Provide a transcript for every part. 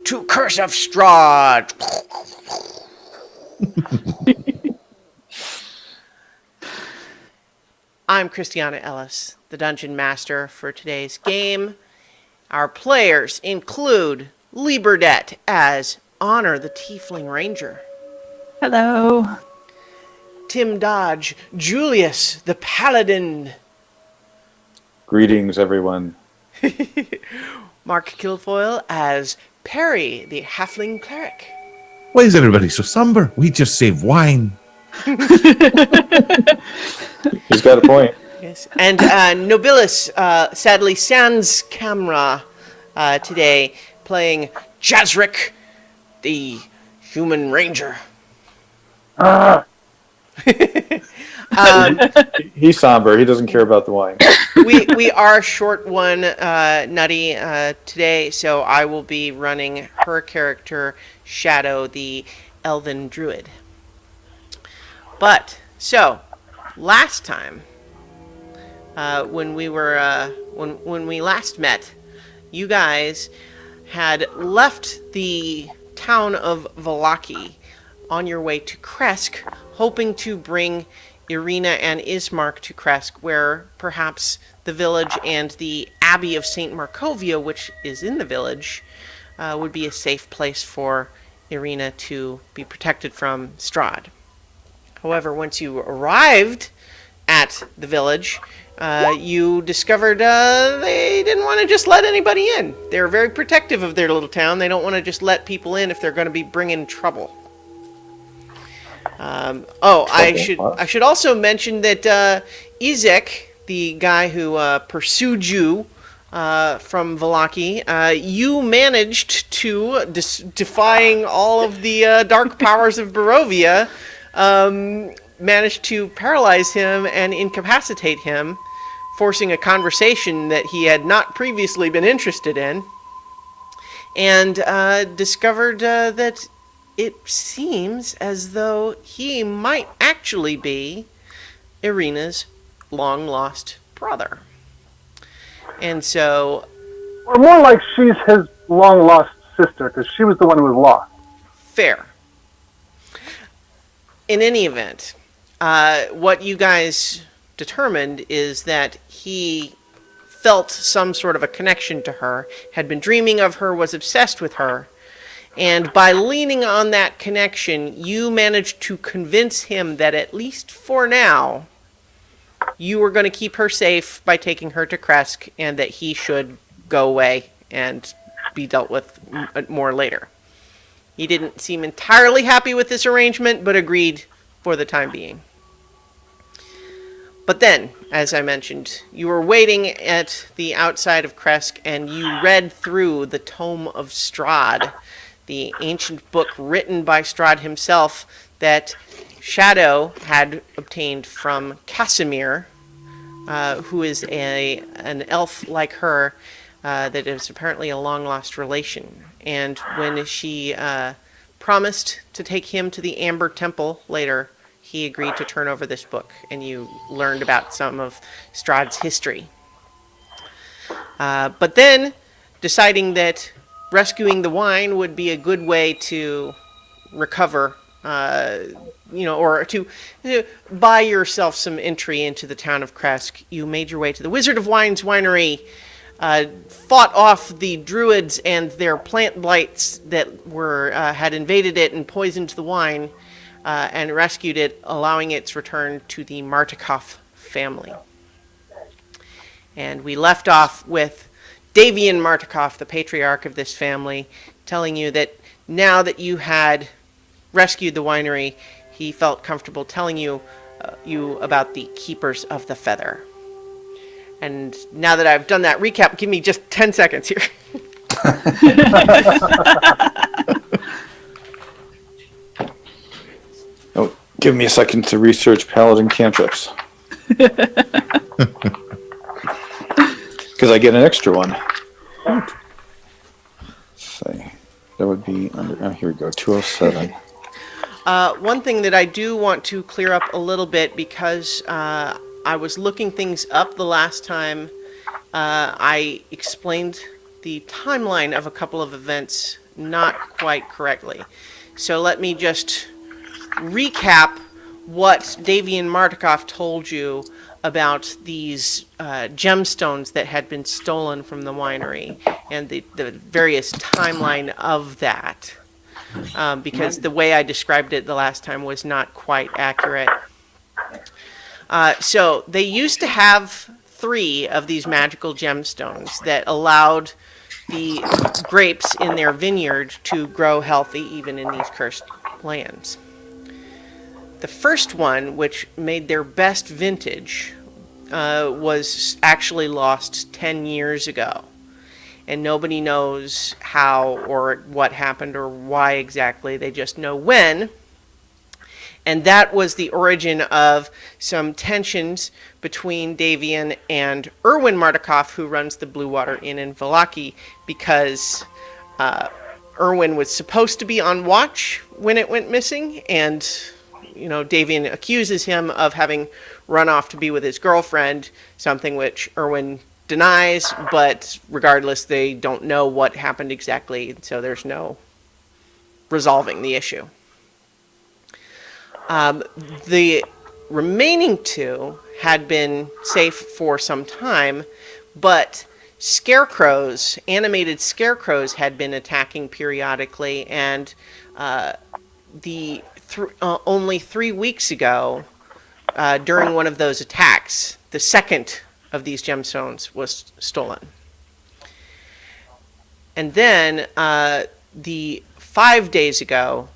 to Curse of Strahd. I'm Christiana Ellis, the Dungeon Master for today's game. Our players include Lee Burdett as Honor the Tiefling Ranger, Hello. Tim Dodge, Julius the Paladin, Greetings, everyone. Mark Kilfoyle as Perry the Halfling Cleric. Why is everybody so somber? We just save wine. He's got a point. Yes, and Nobilis, sadly, sans camera today, playing Jazric, the Human Ranger. He's somber. He doesn't care about the wine. We are short one nutty today, so I will be running her character, Shadow, the Elven Druid. But so last time, when we were when we last met, you guys had left the town of Vallaki on your way to Kresk, hoping to bring Irina and Ismark to Kresk, where perhaps the village and the Abbey of St. Markovia, which is in the village, would be a safe place for Irina to be protected from Strahd. However, once you arrived at the village, you discovered they didn't want to just let anybody in. They're very protective of their little town. They don't want to just let people in if they're going to be bringing trouble. I should also mention that Izek, the guy who pursued you from Vallaki, you managed to, defying all of the dark powers of Barovia, managed to paralyze him and incapacitate him, forcing a conversation that he had not previously been interested in, and discovered that it seems as though he might actually be Irina's long-lost brother. And so... Or more like she's his long-lost sister, because she was the one who was lost. Fair. In any event, what you guys determined is that he felt some sort of a connection to her, had been dreaming of her, was obsessed with her, and by leaning on that connection, you managed to convince him that at least for now, you were going to keep her safe by taking her to Kresk, and that he should go away and be dealt with more later. He didn't seem entirely happy with this arrangement, but agreed for the time being. But then, as I mentioned, you were waiting at the outside of Kresk, and you read through the Tome of Strahd, the ancient book written by Strahd himself that Shadow had obtained from Casimir, who is an elf like her, that is apparently a long-lost relation. And when she promised to take him to the Amber Temple later, he agreed to turn over this book, and you learned about some of Strahd's history. But then, deciding that rescuing the wine would be a good way to recover, or to buy yourself some entry into the town of Kresk, you made your way to the Wizard of Wine's winery, fought off the druids and their plant blights that had invaded it and poisoned the wine, and rescued it, allowing its return to the Martikov family. And we left off with Davian Martikov, the patriarch of this family, telling you that now that you had rescued the winery, he felt comfortable telling you about the Keepers of the Feather. And now that I've done that recap, give me just 10 seconds here. Oh, give me a second to research paladin cantrips. Because I get an extra one. Let's see. That would be under... Oh, here we go. 207. One thing that I do want to clear up a little bit, because I was looking things up the last time I explained the timeline of a couple of events not quite correctly. So let me just recap what Davian Martikov told you about these gemstones that had been stolen from the winery and the various timeline of that. Because the way I described it the last time was not quite accurate. So they used to have 3 of these magical gemstones that allowed the grapes in their vineyard to grow healthy even in these cursed lands. The first one, which made their best vintage, was actually lost 10 years ago. And nobody knows how or what happened or why exactly. They just know when. And that was the origin of some tensions between Davian and Erwin Martikov, who runs the Blue Water Inn in Vallaki, because Erwin was supposed to be on watch when it went missing, and Davian accuses him of having run off to be with his girlfriend, something which Erwin denies, but regardless, they don't know what happened exactly, so there's no resolving the issue. The remaining 2 had been safe for some time, but animated scarecrows had been attacking periodically, and only 3 weeks ago, during one of those attacks, the second of these gemstones was stolen. And then, the 5 days ago,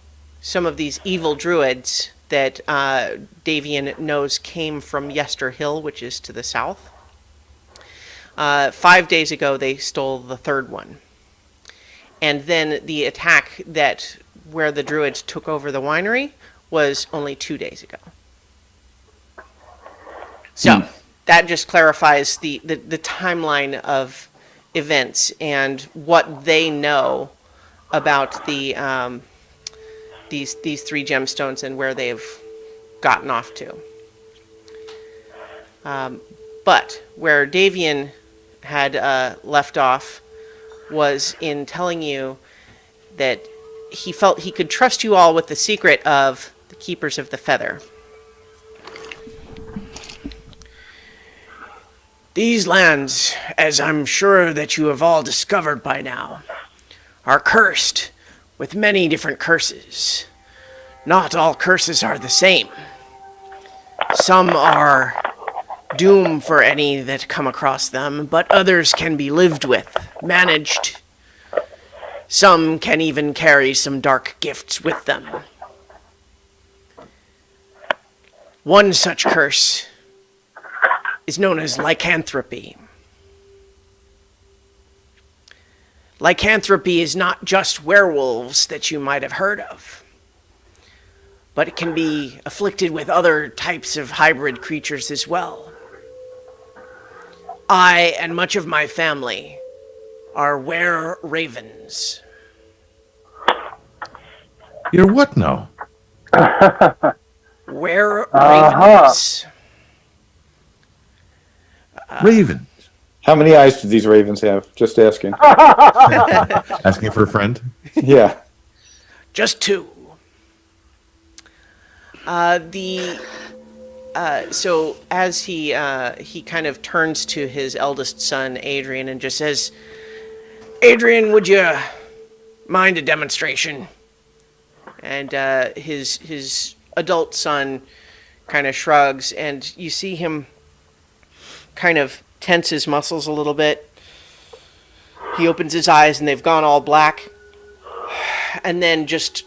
some of these evil druids that Davian knows came from Yester Hill, which is to the south. 5 days ago, they stole the 3rd one. And then the attack where the druids took over the winery was only 2 days ago. So that just clarifies the timeline of events and what they know about these 3 gemstones and where they've gotten off to. But where Davian had left off was in telling you that he felt he could trust you all with the secret of the Keepers of the Feather. These lands, as I'm sure that you have all discovered by now, are cursed with many different curses. Not all curses are the same. Some are doom for any that come across them, but others can be lived with, managed. Some can even carry some dark gifts with them. One such curse is known as lycanthropy. Lycanthropy is not just werewolves that you might have heard of, but it can be afflicted with other types of hybrid creatures as well. I and much of my family are were-ravens. You're what now? Were-ravens. Raven. How many eyes do these ravens have? Just asking. Asking for a friend? Yeah. Just 2. So as he kind of turns to his eldest son, Adrian, and just says, Adrian, would you mind a demonstration? And his adult son kind of shrugs, and you see him kind of tense his muscles a little bit. He opens his eyes, and they've gone all black. And then just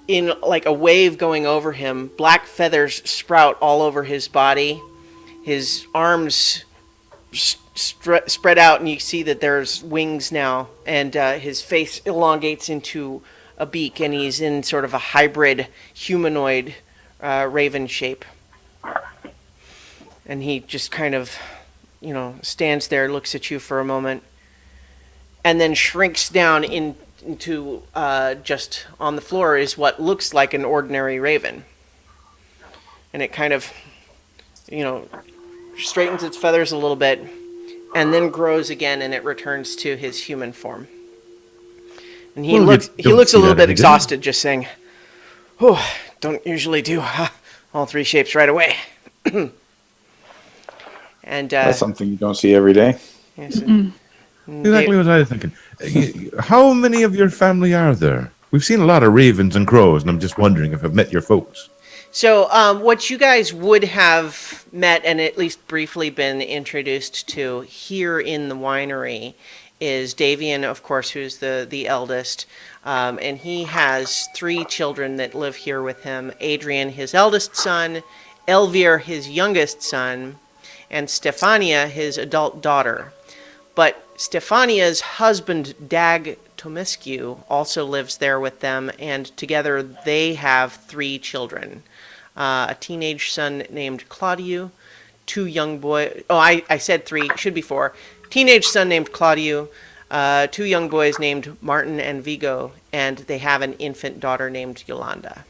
in like a wave going over him, black feathers sprout all over his body. His arms spread out, and you see that there's wings now, and his face elongates into a beak, and he's in sort of a hybrid humanoid raven shape. And he just kind of, stands there, looks at you for a moment, and then shrinks down into just on the floor is what looks like an ordinary raven. And it kind of, straightens its feathers a little bit, and then grows again, and it returns to his human form. And he Well, you he don't looks a see little that bit every day. exhausted, just saying, "Oh, don't usually do all three shapes right away." And That's something you don't see every day. yes, Exactly what I was thinking. How many of your family are there? We've seen a lot of ravens and crows, and I'm just wondering if I've met your folks. so what you guys would have met and at least briefly been introduced to here in the winery is Davian, of course, who's the eldest, and he has three children that live here with him: Adrian, his eldest son; Elvir, his youngest son; and Stefania, his adult daughter. But Stefania's husband, Dag Tomescu, also lives there with them, and together they have three children. A teenage son named Claudio, two young boys. Oh, I said three, should be four. Teenage son named Claudio, two young boys named Martin and Vigo, and they have an infant daughter named Yolanda.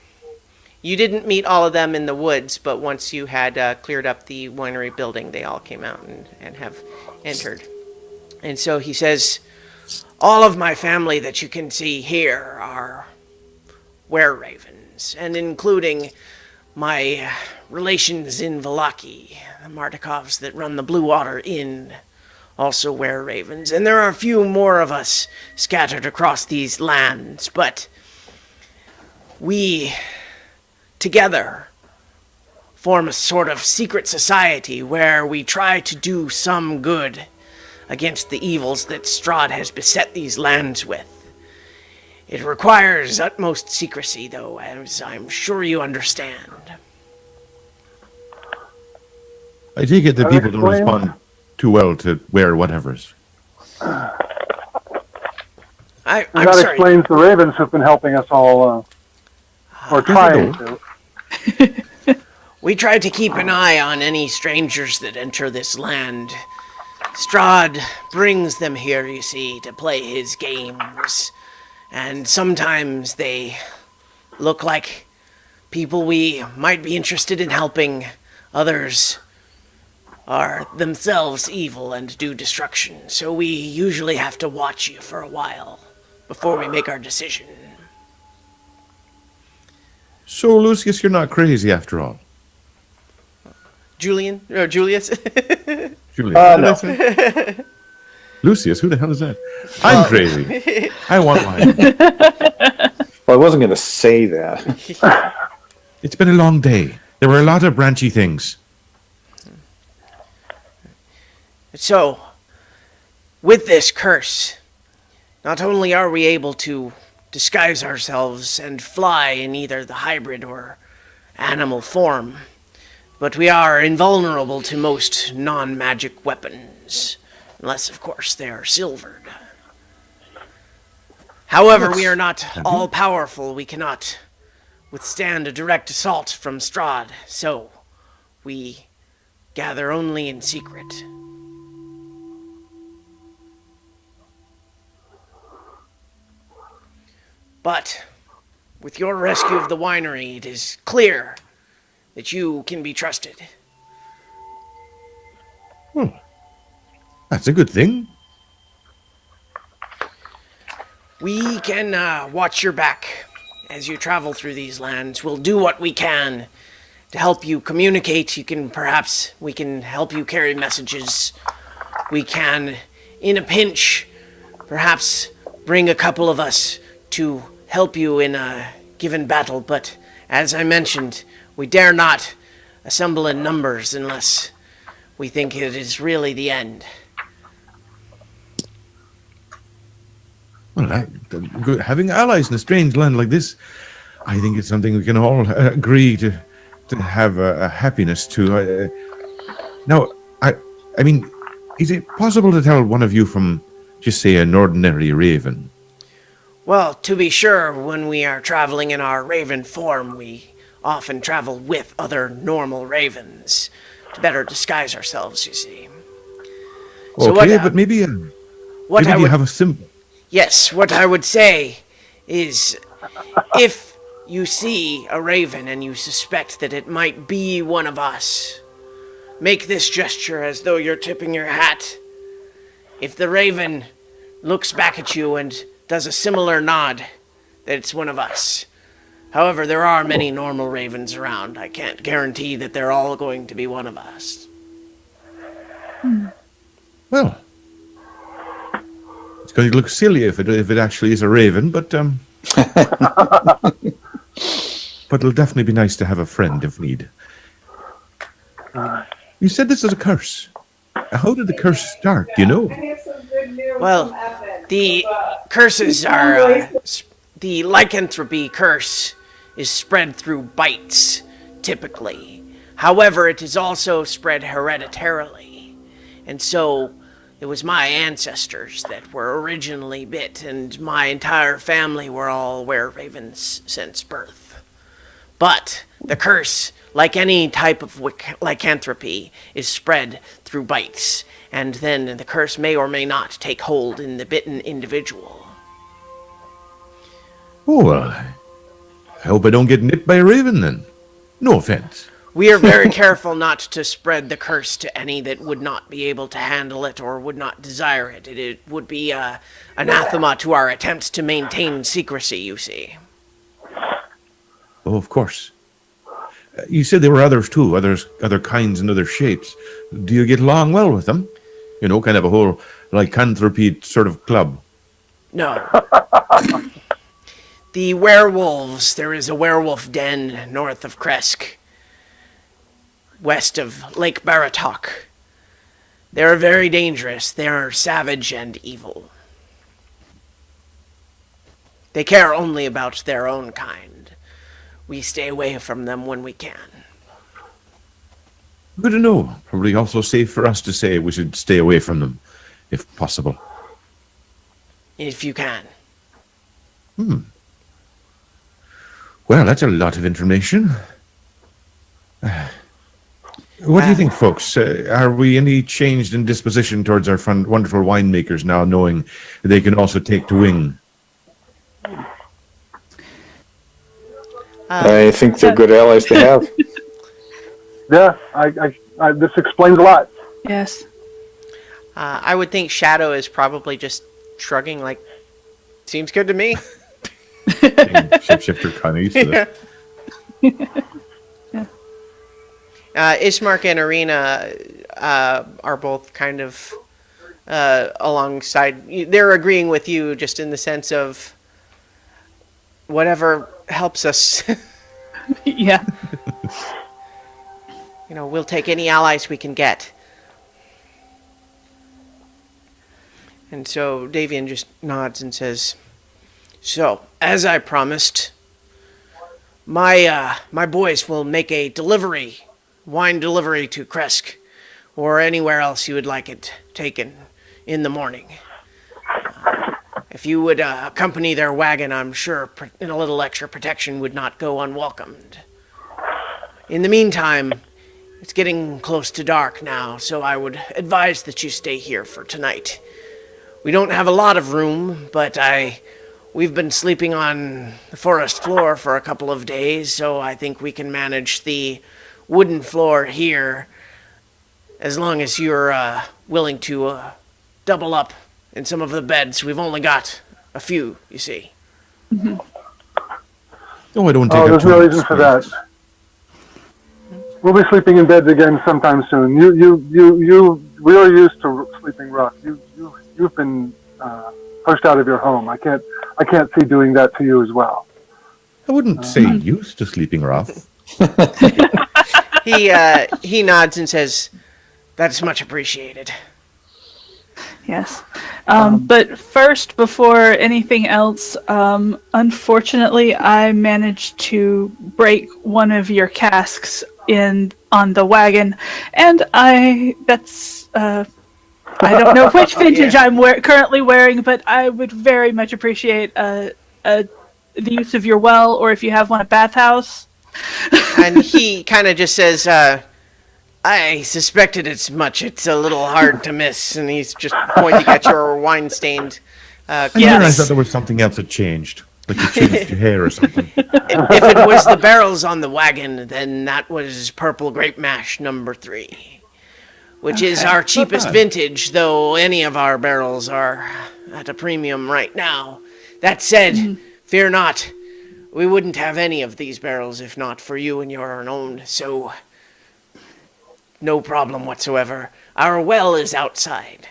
You didn't meet all of them in the woods, but once you had cleared up the winery building, they all came out and have entered. And so he says, all of my family that you can see here are were-ravens, and including my relations in Valaki, the Martikovs that run the Blue Water Inn, also were-ravens. And there are a few more of us scattered across these lands, but we together form a sort of secret society where we try to do some good against the evils that Strahd has beset these lands with. It requires utmost secrecy, though, as I'm sure you understand. I take it that That people don't explains- respond too well to wear whatevers. I'm that sorry. explains the ravens who've been helping us all, or trying to. We try to keep an eye on any strangers that enter this land. Strahd brings them here, you see, to play his games. And sometimes they look like people we might be interested in helping. Others are themselves evil and do destruction. So we usually have to watch you for a while before we make our decision. So, Lucius, you're not crazy after all. Julius? Julius, No. what did I say? Lucius, who the hell is that? I'm crazy. I want wine. Well, I wasn't going to say that. It's been a long day. There were a lot of branchy things. So, with this curse, not only are we able to disguise ourselves and fly in either the hybrid or animal form, but we are invulnerable to most non-magic weapons, unless, of course, they are silvered. However, we are not all-powerful. We cannot withstand a direct assault from Strahd, so we gather only in secret. But with your rescue of the winery, it is clear that you can be trusted. That's a good thing. We can watch your back as you travel through these lands. We'll do what we can to help you communicate. We can help you carry messages. We can, in a pinch, perhaps bring a couple of us to help you in a given battle. But as I mentioned, we dare not assemble in numbers unless we think it is really the end. Well, having allies in a strange land like this, I think it's something we can all agree to have a happiness to. Now, I mean, is it possible to tell one of you from, just say, an ordinary raven? Well, to be sure, when we are traveling in our raven form, we often travel with other normal ravens to better disguise ourselves, you see. So Okay, but maybe you have a symbol. Yes, what I would say is, if you see a raven and you suspect that it might be one of us, make this gesture as though you're tipping your hat. If the raven looks back at you and does a similar nod that it's one of us. However, there are many normal ravens around. I can't guarantee that they're all going to be one of us. Well, it's going to look silly if it actually is a raven, but it'll definitely be nice to have a friend if need. You said this is a curse. How did the curse start? Do you know? Well, the curses are... the lycanthropy curse is spread through bites, typically. However, it is also spread hereditarily. And so, it was my ancestors that were originally bit, and my entire family were all were-ravens since birth. But the curse, like any type of lycanthropy, is spread through bites, and then the curse may or may not take hold in the bitten individual. Oh, well, I hope I don't get nipped by a raven then. No offense. We are very careful not to spread the curse to any that would not be able to handle it or would not desire it. It would be anathema to our attempts to maintain secrecy, you see. Oh, of course. You said there were others too, other kinds and other shapes. Do you get along well with them? You know, kind of a whole lycanthropy sort of club. No. The werewolves, there is a werewolf den north of Kresk, west of Lake Baratok. They are very dangerous. They are savage and evil. They care only about their own kind. We stay away from them when we can. Good to know. Probably also safe for us to say we should stay away from them, if possible. If you can. Well, that's a lot of information. What do you think, folks? Are we any changed in disposition towards our wonderful winemakers now, knowing that they can also take to wing? I think they're good allies to have. Yeah, I this explains a lot. Yes. I would think Shadow is probably just shrugging like, seems good to me. Shapeshifter cunnies. Ismark and Arena are both kind of alongside. They're agreeing with you just in the sense of whatever helps us. Yeah. We'll take any allies we can get. And so Davian just nods and says, "So, as I promised, my boys will make a wine delivery to Kresk, or anywhere else you would like it taken in the morning. If you would accompany their wagon, I'm sure a little extra protection would not go unwelcomed. In the meantime, it's getting close to dark now, so I would advise that you stay here for tonight. We don't have a lot of room, but we've been sleeping on the forest floor for a couple of days, so I think we can manage the wooden floor here, as long as you're willing to double up in some of the beds. We've only got a few, you see." Mm-hmm. Oh, I don't take Oh, up there's too no much reason for that. space. We'll be sleeping in beds again sometime soon. We are used to sleeping rough. You've been pushed out of your home. I can't see doing that to you as well. I wouldn't say used to sleeping rough. He nods and says, "That's much appreciated." Yes. But first, before anything else, unfortunately, I managed to break one of your casks on the wagon, and I don't know which vintage I'm currently wearing, but I would very much appreciate the use of your well, or if you have one at bathhouse. And he kind of just says, "I suspected as much. It's a little hard to miss." And he's just pointing at your wine-stained I glass. thought there was something else that changed. Like you changed your hair or something. If it was the barrels on the wagon, then that was Purple Grape Mash number 3, which is our cheapest bad. vintage, though any of our barrels are at a premium right now. That said, fear not. We wouldn't have any of these barrels if not for you and your own, so no problem whatsoever. Our well is outside.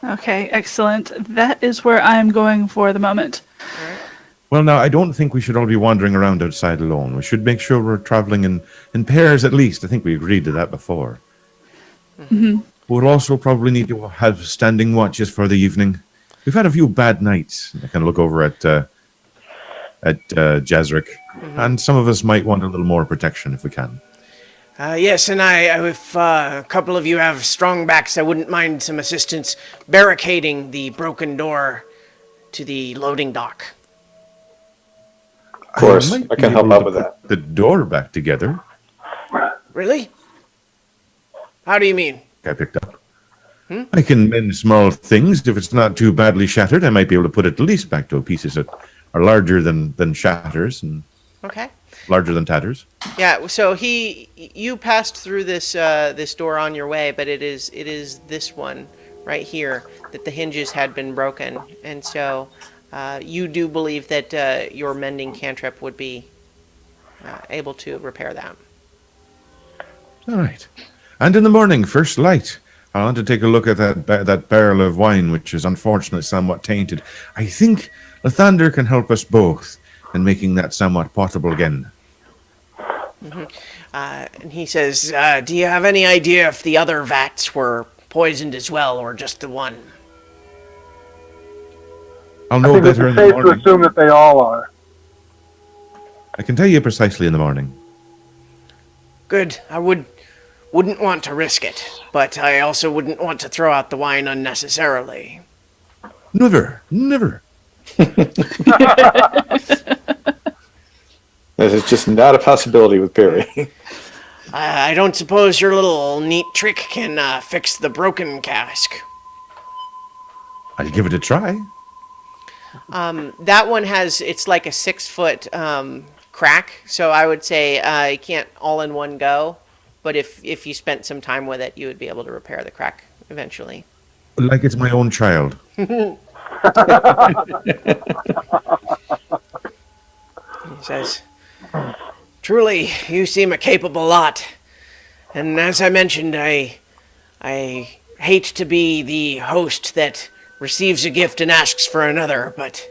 Okay, excellent. That is where I'm going for the moment. Well, now, I don't think we should all be wandering around outside alone. We should make sure we're traveling in pairs at least. I think we agreed to that before. We'll also probably need to have standing watches for the evening. We've had a few bad nights. I kind of look over at Jazric, and some of us might want a little more protection if we can. Yes, and if a couple of you have strong backs, I wouldn't mind some assistance barricading the broken door to the loading dock. Of course, might I be can help able out to with put that. The door back together. Really? How do you mean? I picked up. I can mend small things. If it's not too badly shattered, I might be able to put it at least back to pieces that are larger than shatters and Okay. larger than tatters. Yeah, so you passed through this door on your way, but it is this one right here that the hinges had been broken, and so you do believe that your mending cantrip would be able to repair that. All right. And in the morning, first light, I want to take a look at that barrel of wine, which is unfortunately somewhat tainted. I think Lathander can help us both in making that somewhat potable again. And he says, do you have any idea if the other vats were poisoned as well, or just the one? I'll I know think it's better in the safe to morning. assume that they all are. I can tell you precisely in the morning. Good. I wouldn't want to risk it, but I also wouldn't want to throw out the wine unnecessarily. Never, never. That is just not a possibility with Perry. I don't suppose your little neat trick can fix the broken cask. I'll give it a try. That one it's like a 6-foot crack, so I would say you can't all in one go, but if you spent some time with it, you would be able to repair the crack eventually. Like it's my own child. He says, truly, you seem a capable lot. And as I mentioned, I hate to be the host that receives a gift and asks for another, but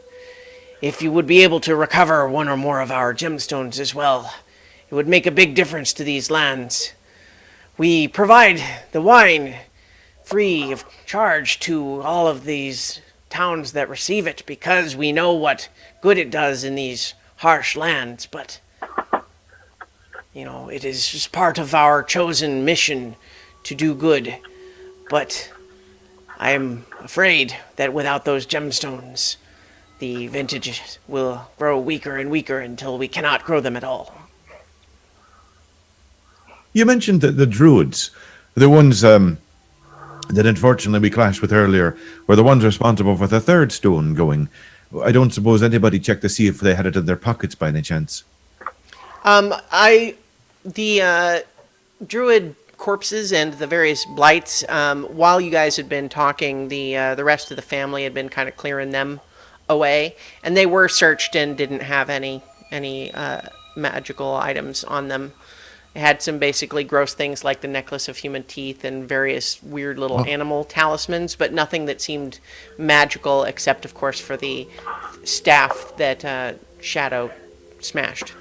if you would be able to recover one or more of our gemstones as well, it would make a big difference to these lands. We provide the wine free of charge to all of these towns that receive it because we know what good it does in these harsh lands, but it is just part of our chosen mission to do good. But I am afraid that without those gemstones, the vintage will grow weaker and weaker until we cannot grow them at all. You mentioned that the druids, the ones that unfortunately we clashed with earlier, were the ones responsible for the third stone going. I don't suppose anybody checked to see if they had it in their pockets by any chance. The druid corpses and the various blights, while you guys had been talking, the rest of the family had been kind of clearing them away, and they were searched and didn't have any magical items on them. It had some basically gross things like the necklace of human teeth and various weird little animal talismans, but nothing that seemed magical except, of course, for the staff that Shadow smashed.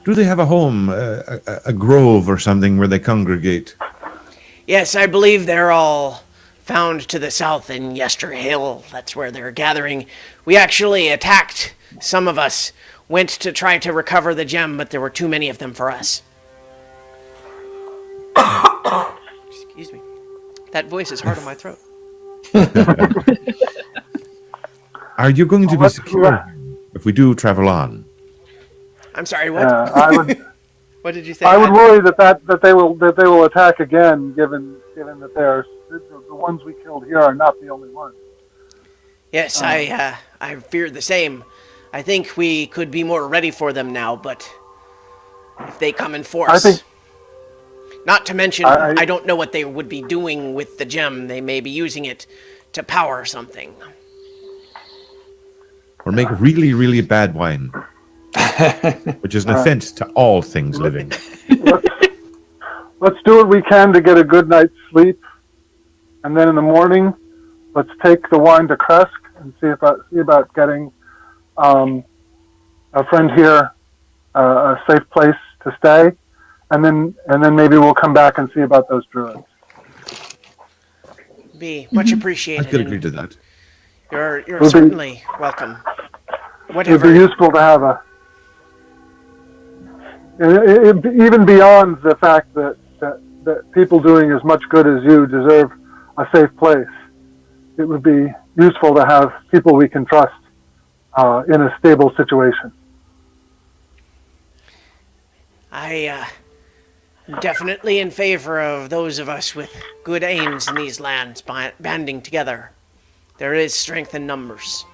Do they have a home, a grove or something where they congregate? Yes, I believe they're all found to the south in Yester Hill. That's where they're gathering. We actually attacked. Some of us went to try to recover the gem, but there were too many of them for us. Excuse me. That voice is hard on my throat. Are you going to be secure if we do travel on? I'm sorry, what? I would. What did you say? I would worry that they will attack again, given that they're the ones we killed here are not the only ones. Yes, I fear the same. I think we could be more ready for them now, but if they come in force, I think, not to mention, I don't know what they would be doing with the gem. They may be using it to power something. or make really, really bad wine, which is an offense to all things living. Let's do what we can to get a good night's sleep, and then in the morning, let's take the wine to Kresk and see about getting a friend here a safe place to stay, and then maybe we'll come back and see about those druids. Be much I appreciated. could agree to that. You're certainly welcome. It Whatever. would be useful to have even beyond the fact that people doing as much good as you deserve a safe place. It would be useful to have people we can trust in a stable situation. I am definitely in favor of those of us with good aims in these lands banding together. There is strength in numbers.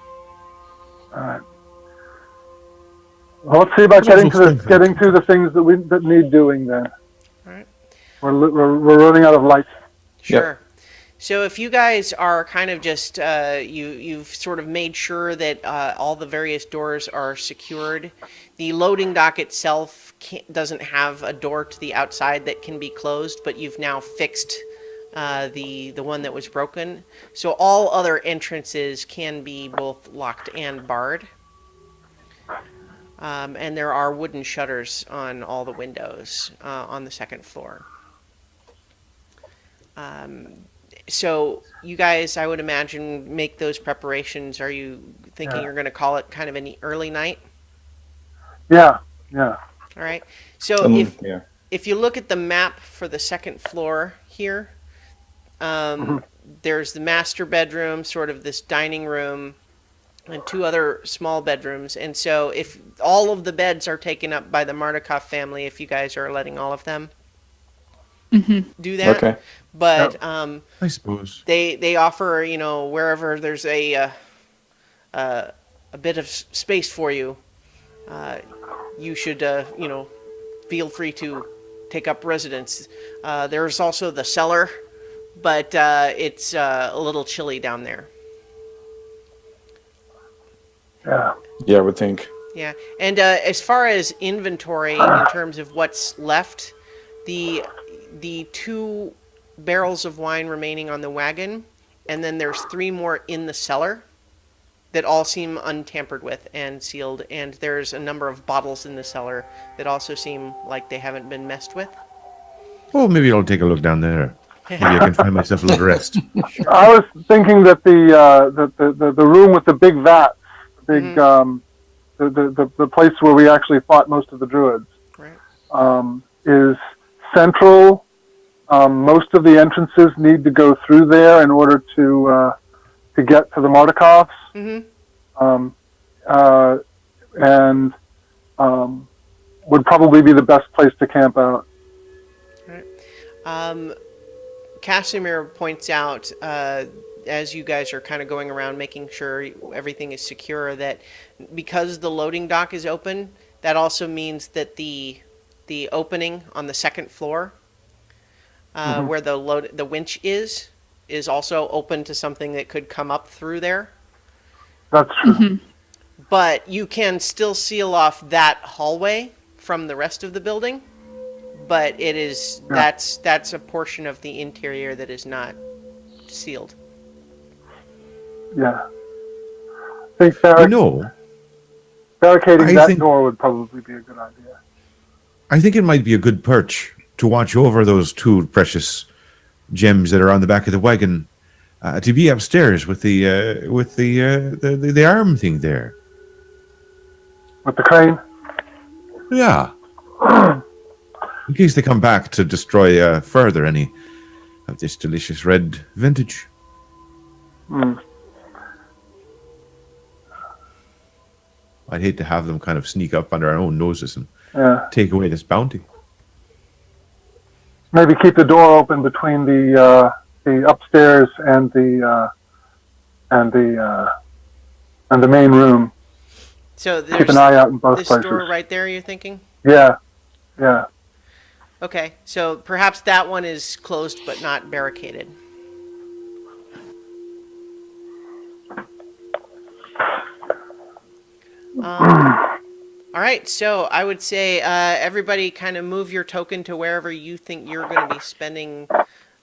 All right. Well, let's see about getting to the things that need doing then. All right. We're running out of light. Sure. So if you guys are kind of just you've sort of made sure that all the various doors are secured. The loading dock itself doesn't have a door to the outside that can be closed, but you've now fixed the one that was broken. So all other entrances can be both locked and barred. And there are wooden shutters on all the windows on the second floor. So you guys, I would imagine, make those preparations. Are you thinking you're going to call it kind of an early night? Yeah. All right. So if you look at the map for the second floor here, there's the master bedroom, sort of this dining room, and two other small bedrooms. And so if all of the beds are taken up by the Mardukov family, if you guys are letting all of them do that. Okay. But I suppose they offer, wherever there's a bit of space for you, you should feel free to take up residence. There's also the cellar, but it's a little chilly down there. Yeah, I would think. Yeah, and as far as inventory in terms of what's left, the 2 barrels of wine remaining on the wagon, and then there's 3 more in the cellar that all seem untampered with and sealed, and there's a number of bottles in the cellar that also seem like they haven't been messed with. Oh, maybe I'll take a look down there. Maybe I can find myself a little rest. Sure. I was thinking that the room with the big vats, the place where we actually fought most of the druids, Right. Is central. Most of the entrances need to go through there in order to get to the Mardukovs. And would probably be the best place to camp out. Right. Casimir points out, as you guys are kind of going around making sure everything is secure, that because the loading dock is open, that also means that the opening on the second floor, where the winch is also open to something that could come up through there. That's true. But you can still seal off that hallway from the rest of the building. But it is that's a portion of the interior that is not sealed. Yeah. I think barricading that door would probably be a good idea. I think it might be a good perch to watch over those 2 precious gems that are on the back of the wagon, to be upstairs with the arm thing there. With the crane? Yeah. In case they come back to destroy further any of this delicious red vintage. I'd hate to have them kind of sneak up under our own noses and take away this bounty. Maybe keep the door open between the upstairs and the main room. So keep an eye out in both places. This door right there, you're thinking? Yeah. Okay, so perhaps that one is closed but not barricaded. All right, so I would say everybody kind of move your token to wherever you think you're going to be spending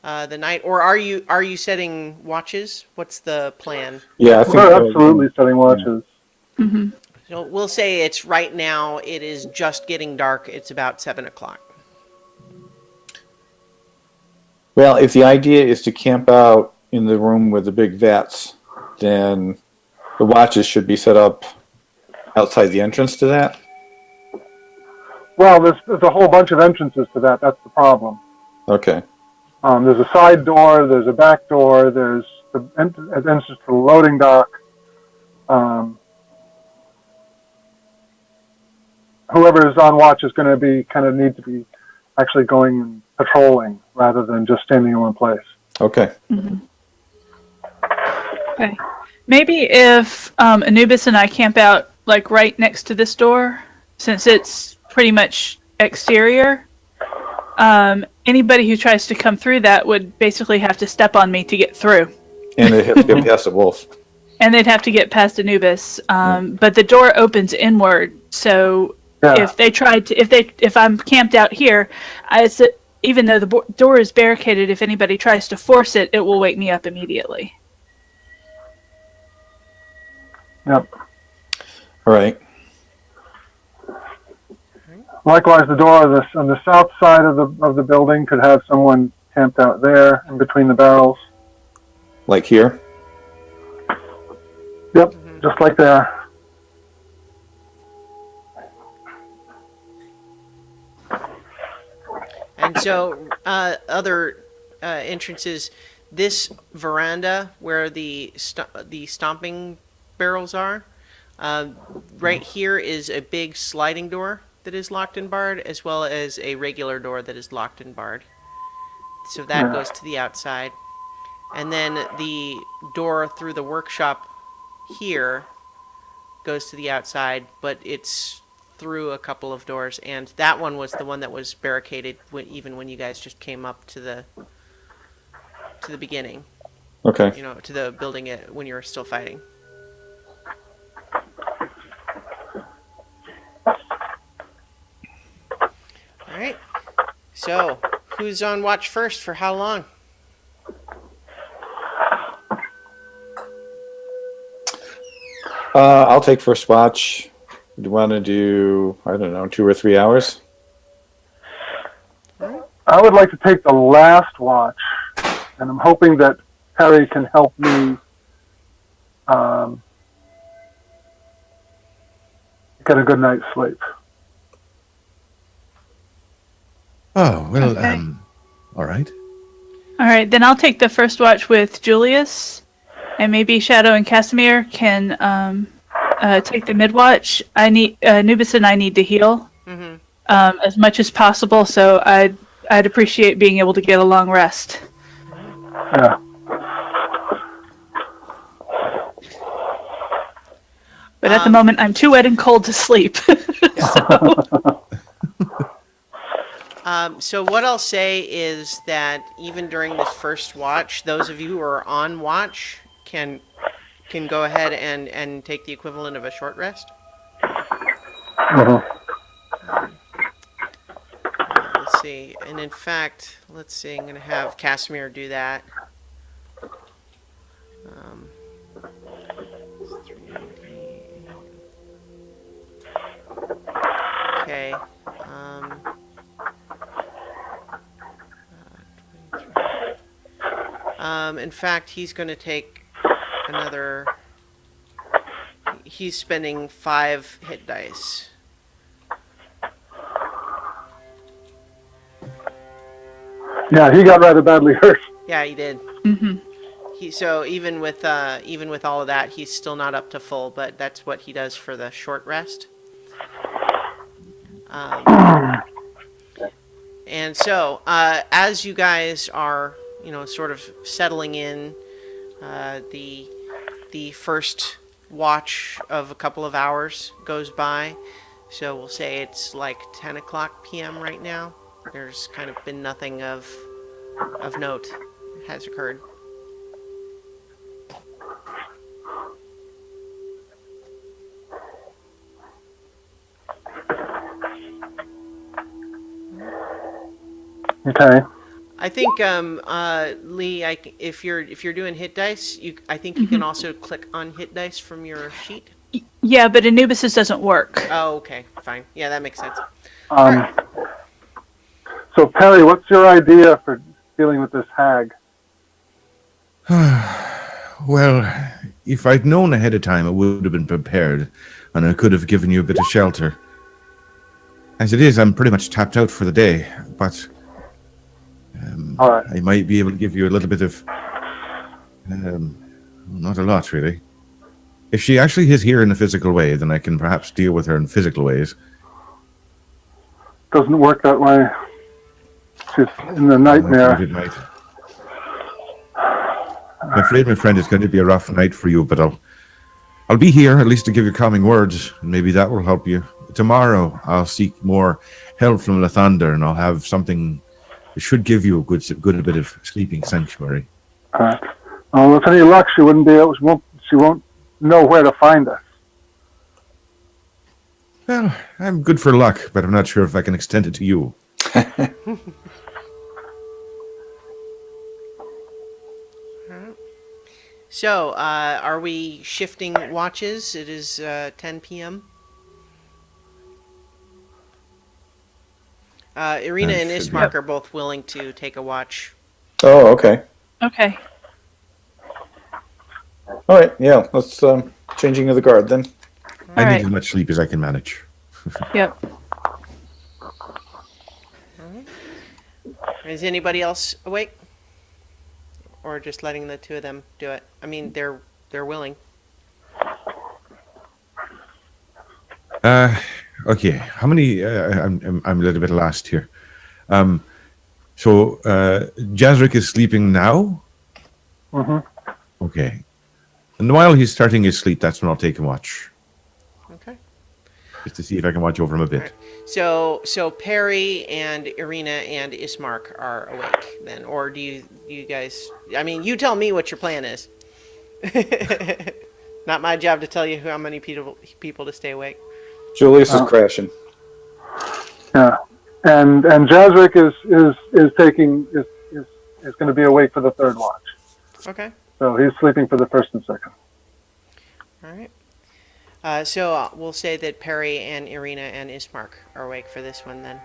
the night, or are you setting watches? What's the plan? Yeah, I think We're absolutely setting yeah. watches. So we'll say it's right now. It is just getting dark. It's about 7 o'clock. Well, if the idea is to camp out in the room with the big vats, then the watches should be set up outside the entrance to that. Well, there's a whole bunch of entrances to that. That's the problem. Okay. There's a side door. There's a back door. There's the entrance to the loading dock. Whoever is on watch is going to be need to be actually going and patrolling rather than just standing in one place. Okay. Okay. Maybe if Anubis and I camp out like right next to this door, since it's pretty much exterior, anybody who tries to come through that would basically have to step on me to get through. And they have to get past the wolf. And they'd have to get past Anubis. But the door opens inward, so if they tried to, if I'm camped out here, even though the door is barricaded, if anybody tries to force it, it will wake me up immediately. Yep. All right. Likewise, the door on the south side of the building could have someone camped out there in between the barrels. Like here? Yep, just like there. And so other entrances, this veranda where the stomping barrels are, right here is a big sliding door that is locked and barred, as well as a regular door that is locked and barred. So that goes to the outside. And then the door through the workshop here goes to the outside, but it's through a couple of doors, and that one was the one that was barricaded even when you guys just came up to the beginning. Okay. To the building when you were still fighting. All right. So, who's on watch first for how long? I'll take first watch. Do you want to do, I don't know, 2 or 3 hours? I would like to take the last watch, and I'm hoping that Perry can help me get a good night's sleep. Oh, well, Okay. all right. All right, then I'll take the first watch with Julius, and maybe Shadow and Casimir can take the mid watch. Anubis and I need to heal as much as possible, so I'd appreciate being able to get a long rest. Yeah. But at the moment, I'm too wet and cold to sleep. So what I'll say is that even during this first watch, those of you who are on watch can go ahead and take the equivalent of a short rest. Let's see. And in fact, let's see. I'm going to have Casimir do that. Okay. In fact, he's going to take another. He's spending 5 hit dice. Yeah, he got rather badly hurt. Yeah, he did. So even with all of that, he's still not up to full, but that's what he does for the short rest. And so as you guys are, sort of settling in, the first watch of a couple of hours goes by. So we'll say it's like 10 o'clock p.m. right now. There's kind of been nothing of note has occurred. Okay. I think Lee, if you're doing hit dice, I think you can also click on hit dice from your sheet. Yeah, but Anubis's doesn't work. Oh, okay, fine. Yeah, that makes sense. All Um, right. so Perry, what's your idea for dealing with this hag? Well, if I'd known ahead of time, I would have been prepared, and I could have given you a bit of shelter. As it is, I'm pretty much tapped out for the day, but All right. I might be able to give you a little bit of... not a lot, really. If she actually is here in a physical way, then I can perhaps deal with her in physical ways. Doesn't work that way. She's in the I'm nightmare. afraid it might. I'm afraid, my friend, it's going to be a rough night for you, but I'll be here at least to give you calming words, and maybe that will help you. Tomorrow, I'll seek more help from Lathander, and I'll have something that should give you a good bit of sleeping sanctuary. Well, with any luck, she wouldn't be able. She won't know where to find us. Well, I'm good for luck, but I'm not sure if I can extend it to you. So, are we shifting watches? It is 10 p.m. Irina and should be. Ismark are both willing to take a watch. Oh, okay. Okay. All right. Yeah. Let's changing of the guard then. I All need right. as much sleep as I can manage. Yep. Is anybody else awake? Or just letting the two of them do it? I mean, they're willing. Okay. How many? I'm a little bit lost here. So Jazric is sleeping now. Mm-hmm. Okay. And while he's starting his sleep, that's when I'll take a watch, Okay. just to see if I can watch over him a bit. So Perry and Irina and Ismark are awake then, or do you guys? I mean, you tell me what your plan is. Not my job to tell you how many people to stay awake. Julius is crashing. Yeah. And Jazric is going to be awake for the third watch. Okay. So he's sleeping for the first and second. All right. So we'll say that Perry and Irina and Ismark are awake for this one then.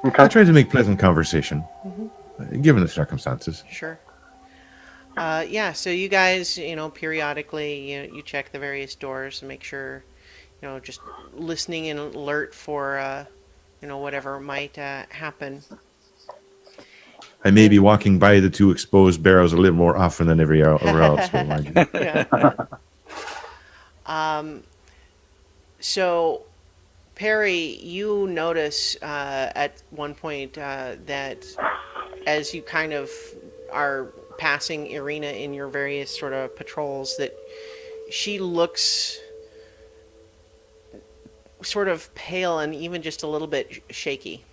Okay. I try to make pleasant conversation, given the circumstances. Sure. Yeah, so you guys, periodically, you check the various doors and make sure, just listening and alert for, whatever might happen. I may be walking by the two exposed barrels a little more often than everywhere else. But mind you. Yeah. So, Perry, you notice at one point that as you kind of are passing Irina in your various sort of patrols, that she looks sort of pale and even just a little bit shaky.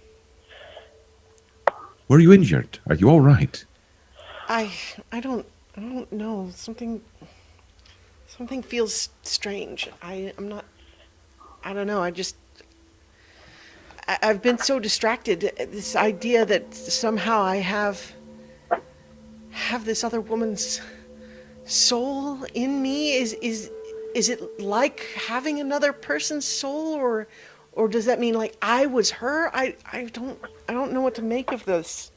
Were you injured? Are you all right? I don't know. Something feels strange. I'm not. I don't know. I've been so distracted. This idea that somehow I have this other woman's soul in me is it like having another person's soul, or does that mean like I was her? I don't know what to make of this.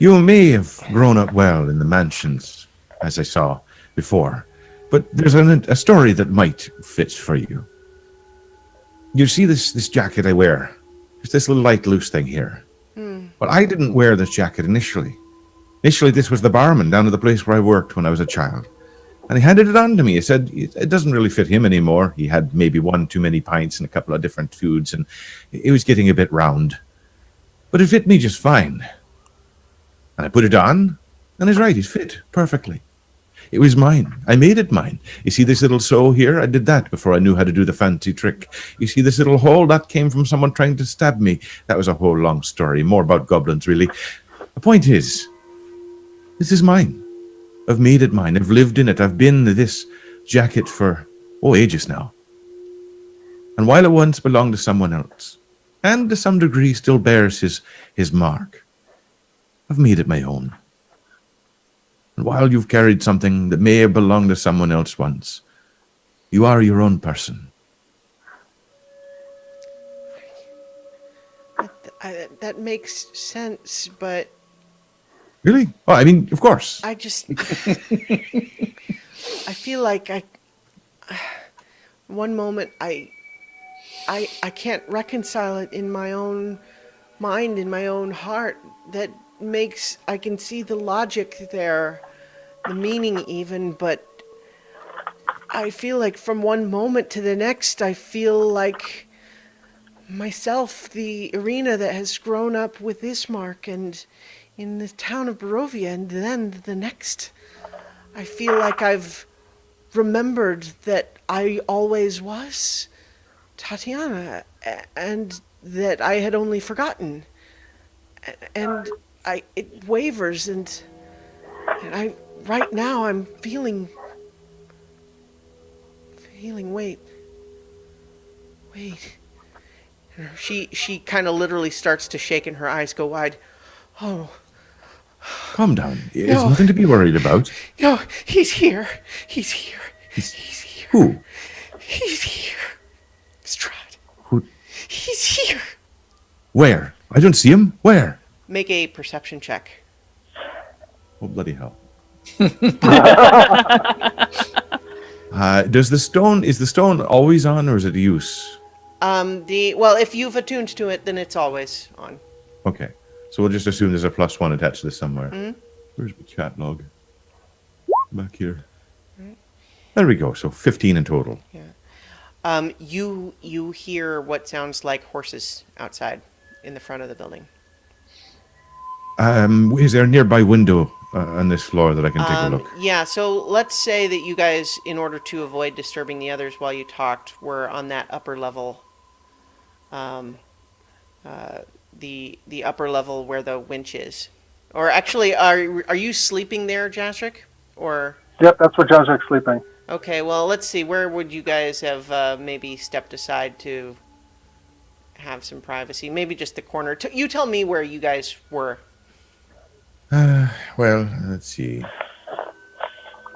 You may have grown up well in the mansions, as I saw before, but there's a story that might fit for you. You see this jacket I wear? It's this little light loose thing here. But I didn't wear this jacket initially. Initially, this was the barman down at the place where I worked when I was a child. And he handed it on to me. He said, it doesn't really fit him anymore. He had maybe one too many pints and a couple of different foods, and it was getting a bit round. But it fit me just fine. And I put it on, and he's right, it fit perfectly. It was mine. I made it mine. You see this little sew here? I did that before I knew how to do the fancy trick. You see this little hole? That came from someone trying to stab me. That was a whole long story, more about goblins, really. The point is, this is mine. I've made it mine. I've lived in it. I've been this jacket for, ages now. And while it once belonged to someone else, and to some degree still bears his mark. I've made it my own. And while you've carried something that may have belonged to someone else once, you are your own person. That makes sense, but Really? Oh, I mean, of course. I just I feel like one moment I can't reconcile it in my own mind, in my own heart. That makes I can see the logic there, the meaning even, but I feel like from one moment to the next, I feel like myself, the arena that has grown up with Ismark and in the town of Barovia, and then the next, I feel like I've remembered that I always was Tatiana, and that I had only forgotten. And it wavers, and I right now I'm feeling, wait. She kind of literally starts to shake and her eyes go wide. Oh, Calm down. It's No. nothing to be worried about. no, he's here. He's here. He's here. Who? He's here. Strahd. Who? He's here. Where? I don't see him. Where? Make a perception check. Oh, bloody hell. Is the stone always on, or is it use? Well, if you've attuned to it, then it's always on. Okay. So we'll just assume there's a +1 attached to this somewhere. Where's my chat log? Back here. There we go. So 15 in total. Yeah. You hear what sounds like horses outside in the front of the building. Is there a nearby window on this floor that I can take a look? Yeah, so let's say that you guys, in order to avoid disturbing the others while you talked, were on that upper level, the upper level where the winch is. Or actually, are you sleeping there, Jasric? Or Yep, that's where Jazric's sleeping. okay, well, let's see. Where would you guys have maybe stepped aside to have some privacy? Maybe just the corner. You tell me where you guys were. Well, let's see.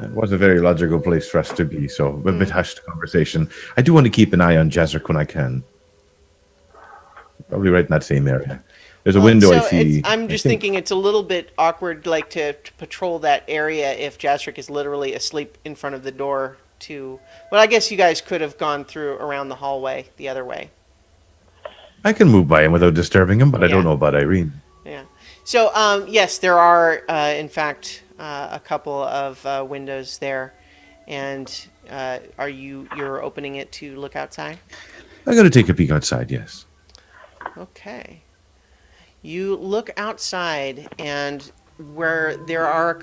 It was a very logical place for us to be, so a bit hushed conversation. I do want to keep an eye on Jazric when I can. Probably right in that same area. There's a window I see. I'm just thinking it's a little bit awkward, like to patrol that area if Jasric is literally asleep in front of the door. Well, I guess you guys could have gone through around the hallway the other way. I can move by him without disturbing him, but I Yeah. don't know about Irene. Yeah. So, yes, there are, in fact, a couple of windows there, and you're opening it to look outside? I got to take a peek outside. Yes. Okay. You look outside, and where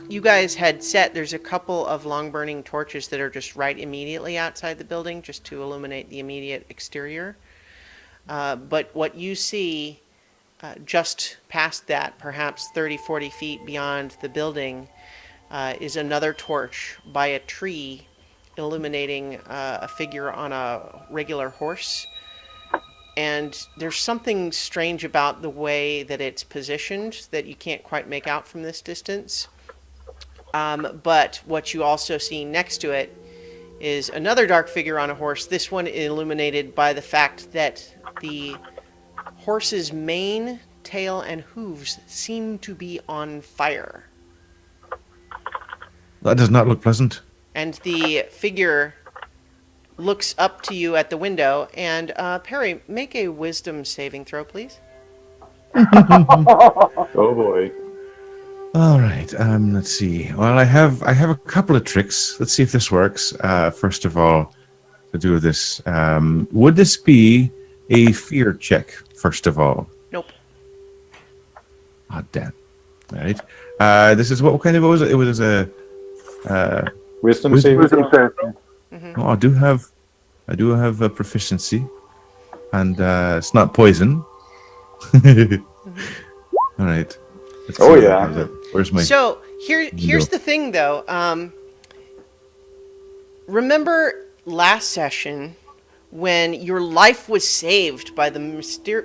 you guys had set, there's a couple of long burning torches that are just right immediately outside the building, just to illuminate the immediate exterior. But what you see just past that, perhaps 30, 40 feet beyond the building, is another torch by a tree illuminating a figure on a regular horse. And there's something strange about the way that it's positioned that you can't quite make out from this distance. But what you also see next to it is another dark figure on a horse, this one illuminated by the fact that the horse's mane, tail, and hooves seem to be on fire. That does not look pleasant. And the figure looks up to you at the window, and Perry, make a wisdom saving throw, please. Oh boy. All right. Let's see. Well, I have a couple of tricks. Let's see if this works. First of all, to do this, would this be a fear check? First of all. Nope. Oh, damn. All right. This is what kind of was it? It was a Wisdom Wisdom- saving Wisdom throw? save. Oh, I do have a proficiency, and it's not poison. All right. Let's Oh, see. yeah. Where's my? So here's Window. the thing, though. Remember last session when your life was saved by the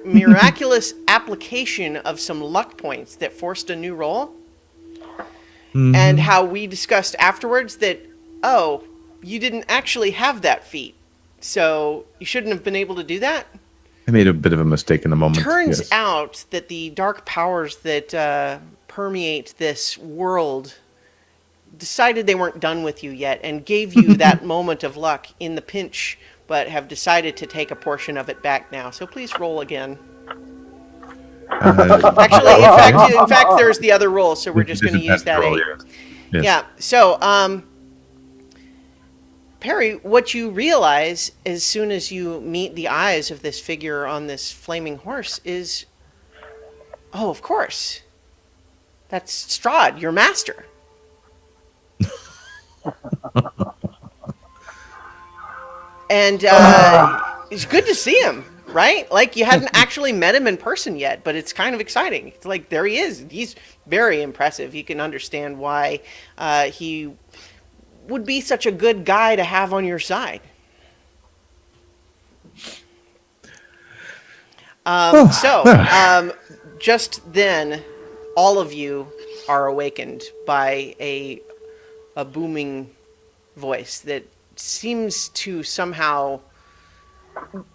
miraculous application of some luck points that forced a new roll. And how we discussed afterwards that, oh, you didn't actually have that feat, so you shouldn't have been able to do that. I made a bit of a mistake in the moment. Turns out that the dark powers that permeate this world decided they weren't done with you yet and gave you that moment of luck in the pinch, but have decided to take a portion of it back now. So please roll again. Actually, in fact, there's the other roll, so we're just going to use that 8. Yes. Yeah. So, Perry, what you realize as soon as you meet the eyes of this figure on this flaming horse is, oh, of course, that's Strahd, your master. And it's good to see him. Right? Like, you hadn't actually met him in person yet, but it's kind of exciting. It's like, there he is. He's very impressive. You can understand why he would be such a good guy to have on your side. Just then, all of you are awakened by a booming voice that seems to somehow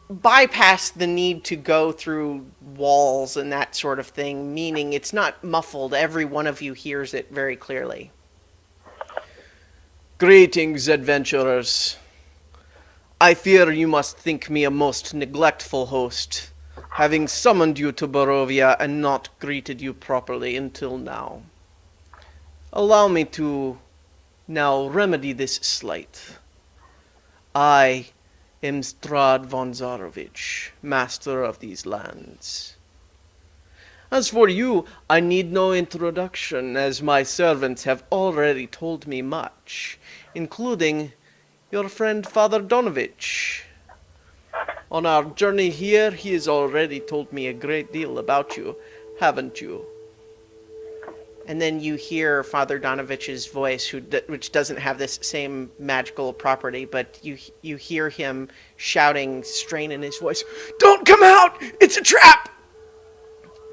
bypass the need to go through walls and that sort of thing, meaning it's not muffled. Every one of you hears it very clearly. Greetings, adventurers. I fear you must think me a most neglectful host, having summoned you to Barovia and not greeted you properly until now. Allow me to now remedy this slight. I am Strahd von Zarovich, master of these lands. As for you, I need no introduction, as my servants have already told me much, including your friend Father Donovich. On our journey here, he has already told me a great deal about you, haven't you? And then you hear Father Donovich's voice, which doesn't have this same magical property, but you hear him shouting, strain in his voice, "Don't come out! It's a trap!"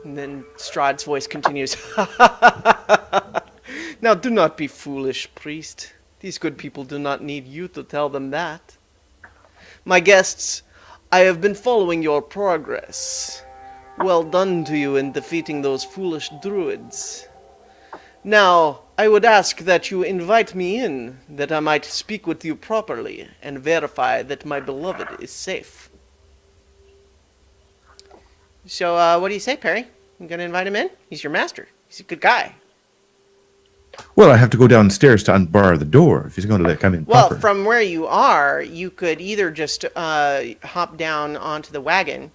And then Strahd's voice continues, "Now do not be foolish, priest. These good people do not need you to tell them that. My guests, I have been following your progress. Well done to you in defeating those foolish druids. Now, I would ask that you invite me in, that I might speak with you properly and verify that my beloved is safe." So, what do you say, Perry? You gonna invite him in? He's your master. He's a good guy. Well, I have to go downstairs to unbar the door if he's going to come in Well, proper. from where you are, you could either just hop down onto the wagon,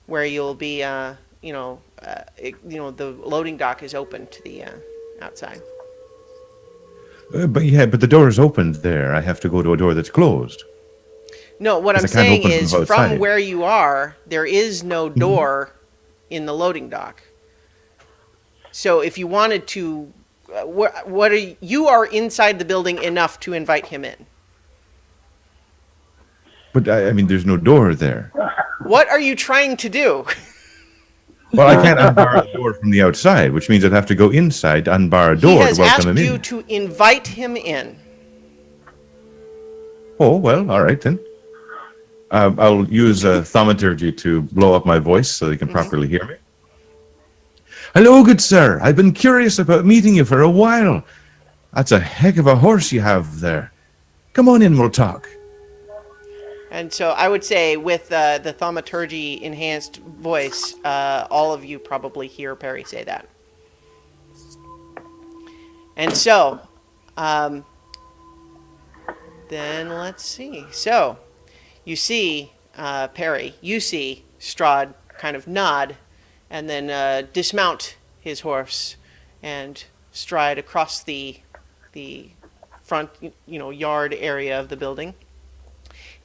where you'll be, the loading dock is open to the outside. But the door is opened there. I have to go to a door that's closed. No, what I'm saying is, from where you are, there is no door in the loading dock. So if you wanted to, you are inside the building enough to invite him in. But I mean, there's no door there. What are you trying to do? Well, I can't unbar the door from the outside, which means I'd have to go inside to unbar a door to welcome him in. He has asked you to invite him in. Oh, well, all right then. I'll use thaumaturgy to blow up my voice so they can properly hear me. "Hello, good sir. I've been curious about meeting you for a while. That's a heck of a horse you have there. Come on in, we'll talk." And so I would say with the thaumaturgy enhanced voice, all of you probably hear Perry say that. And so, then let's see. So, you see Perry, you see Strahd kind of nod and then dismount his horse and stride across the front, yard area of the building.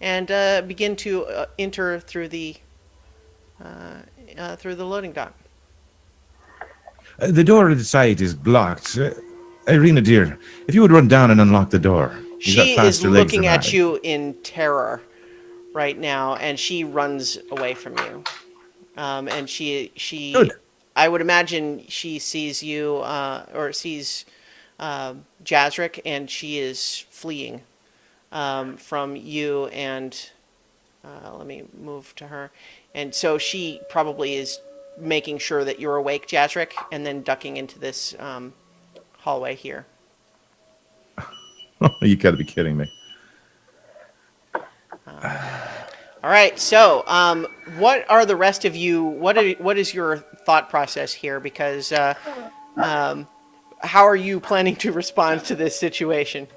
And begin to enter through the loading dock. The door at the side is blocked. Irina, dear, if you would run down and unlock the door. She is looking at you in terror. right now, and she runs away from you. And she, Good. I would imagine she sees you or sees Jazric, and she is fleeing from you. And let me move to her. And so she probably is making sure that you're awake, Jazric, and then ducking into this hallway here. You got to be kidding me. All right. So, what are the rest of you? What is your thought process here? Because how are you planning to respond to this situation?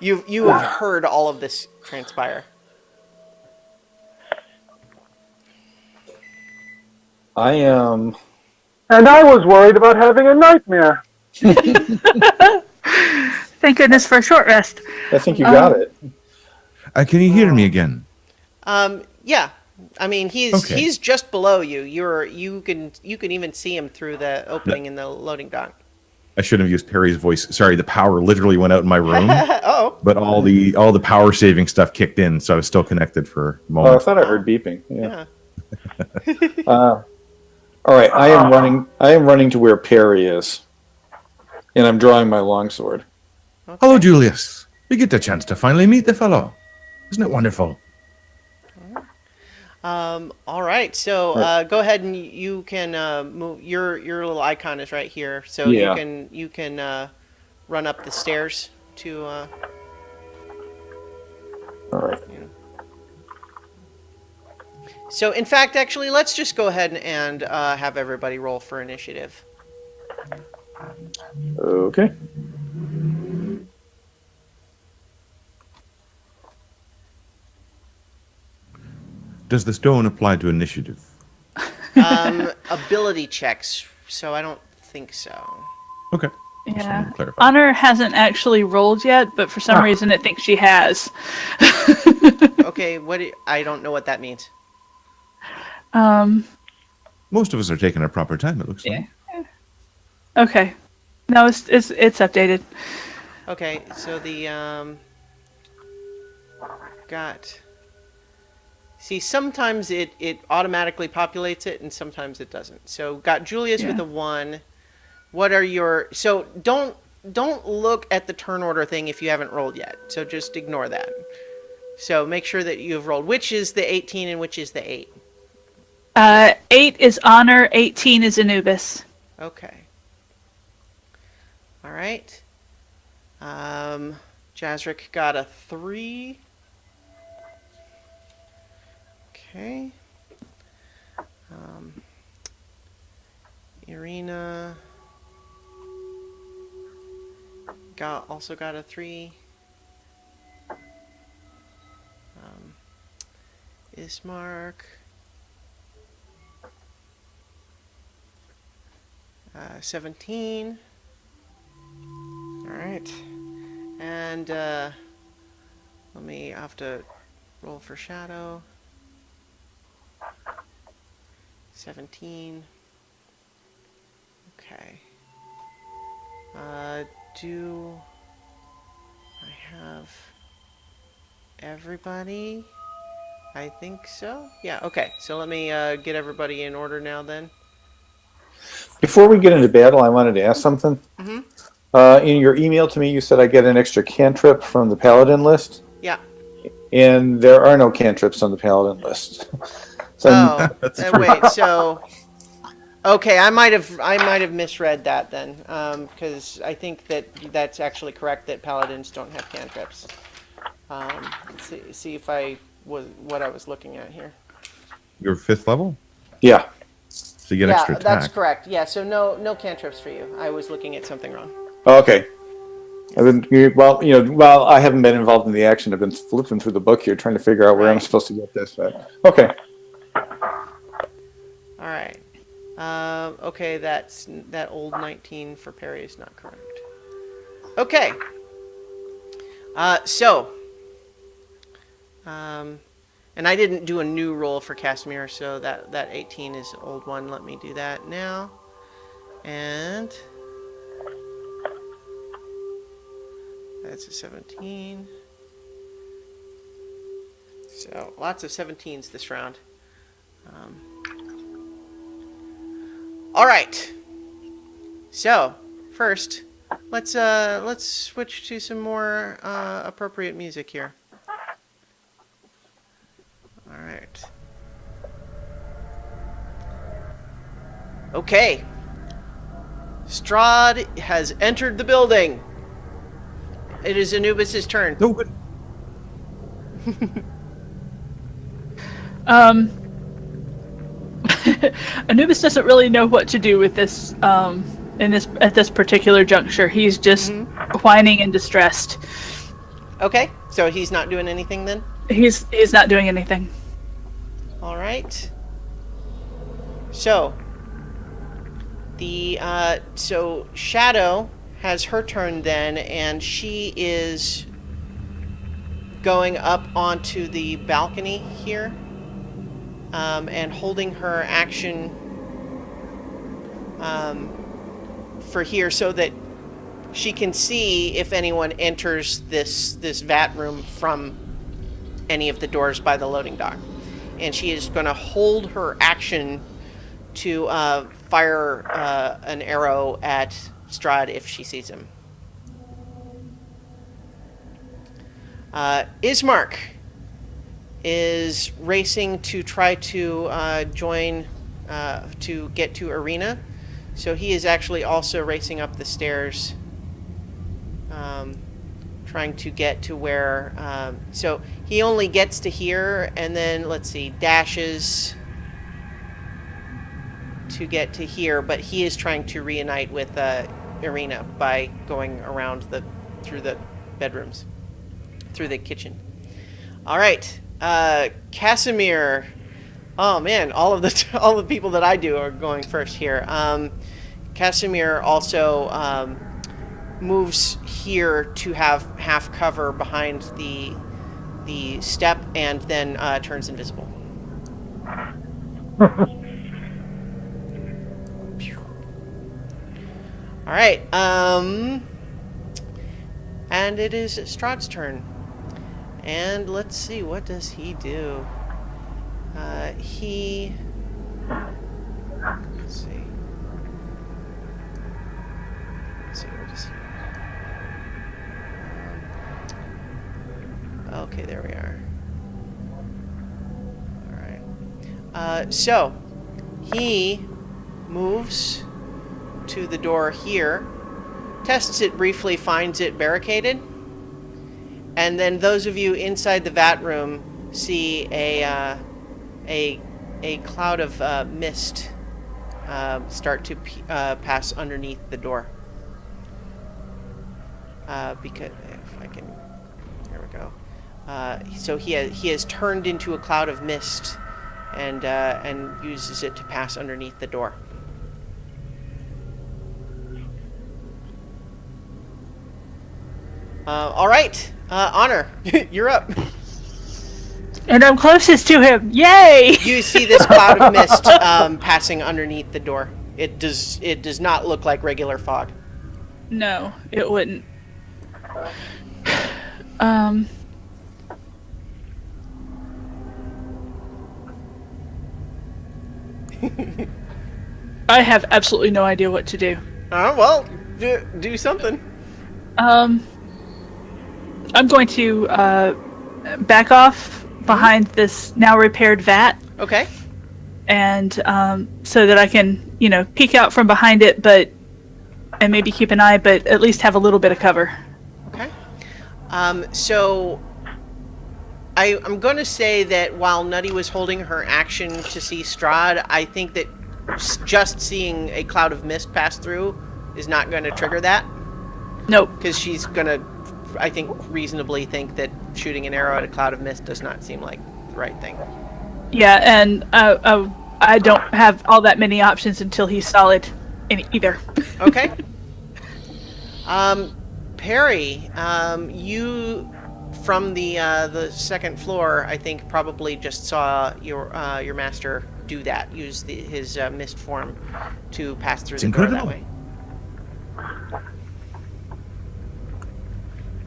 You have heard all of this transpire. I am. And I was worried about having a nightmare. Thank goodness for a short rest. I think you got it. Can you hear me again? Yeah. I mean, Okay. he's just below you. You can even see him through the opening in the loading dock. I shouldn't have used Perry's voice. Sorry, the power literally went out in my room, Oh. but all the power saving stuff kicked in, so I was still connected for a Oh, I moment. thought I heard beeping. Yeah. Yeah. All right. I am running. I am running to where Perry is, and I'm drawing my longsword. Hello, Julius. We get the chance to finally meet the fellow. Isn't it wonderful? All right. So go ahead and you can move. Your little icon is right here, so Yeah. you can run up the stairs to. All right. So in fact, actually, let's just go ahead and have everybody roll for initiative. Okay. Does the stone apply to initiative? Ability checks. So I don't think so. Okay. Just wanted Yeah. to clarify. Honor hasn't actually rolled yet, but for some reason it thinks she has. Okay. I don't know what that means. Most of us are taking our proper time, it looks like. Okay. No, it's updated. Okay. So the got. See, sometimes it automatically populates it, and sometimes it doesn't. So got Julius with a 1. What are your... So don't look at the turn order thing if you haven't rolled yet. So just ignore that. So make sure that you have rolled. Which is the 18 and which is the 8? 8 is Honor, 18 is Anubis. Okay. All right. Jazric got a 3. Okay. Irina also got a 3. Ismark 17. All right. And I have to roll for Shadow. 17. Okay. Do I have everybody? I think so. Yeah, okay. So let me get everybody in order now then. Before we get into battle, I wanted to ask something. In your email to me, you said I get an extra cantrip from the paladin list, Yeah. and there are no cantrips on the paladin list. Oh, That's true. wait. So, okay, I might have misread that then, because I think that's actually correct that paladins don't have cantrips. Let's see if what I was looking at here. You're 5th level? Yeah. So you get Yeah, extra attack. that's correct. Yeah, so no cantrips for you. I was looking at something wrong. Okay. While I haven't been involved in the action, I've been flipping through the book here trying to figure out where I'm Right. supposed to get this. But okay. All right. Okay, that old 19 for Perry is not correct. Okay. And I didn't do a new roll for Casimir, so that 18 is the old one. Let me do that now. And that's a 17. So lots of 17s this round. All right. So first, let's switch to some more appropriate music here. All right. Okay. Strahd has entered the building. It is Anubis's turn. No, but Anubis doesn't really know what to do with this at this particular juncture. He's just whining and distressed. Okay, so he's not doing anything then? He's not doing anything. All right. So so Shadow has her turn then, and she is going up onto the balcony here, and holding her action for here so that she can see if anyone enters this vat room from any of the doors by the loading dock. And she is going to hold her action to fire an arrow at Strahd if she sees him. Ismark is racing to try to join, to get to Arena. So he is actually also racing up the stairs, trying to get to where... so he only gets to here, and then, let's see, dashes to get to here, but he is trying to reunite with Arena by going around through the bedrooms, through the kitchen. All right, Casimir. Oh man, all the people that I do are going first here. Casimir also moves here to have half cover behind the step, and then turns invisible. All right, and it is Strahd's turn. And let's see, what does he do? Let's see. What does he do? Okay, there we are. All right. So he moves to the door here, tests it briefly, finds it barricaded, and then those of you inside the vat room see a cloud of mist start to pass underneath the door. Because if I can, there we go. So he has turned into a cloud of mist, and uses it to pass underneath the door. All right, Honor, you're up. And I'm closest to him. Yay! You see this cloud of mist passing underneath the door. It does not look like regular fog. No, it wouldn't. I have absolutely no idea what to do. Well, do something. I'm going to back off behind this now repaired vat. Okay. And so that I can, peek out from behind it, and maybe keep an eye, but at least have a little bit of cover. Okay. So I'm going to say that while Nutty was holding her action to see Strahd, I think that just seeing a cloud of mist pass through is not going to trigger that. Nope. Because she's going to, I think, reasonably think that shooting an arrow at a cloud of mist does not seem like the right thing. Yeah, and I don't have all that many options until he's solid either. Okay. Perry, you from the second floor, I think, probably just saw your master do that. Use his mist form to pass through the door that way.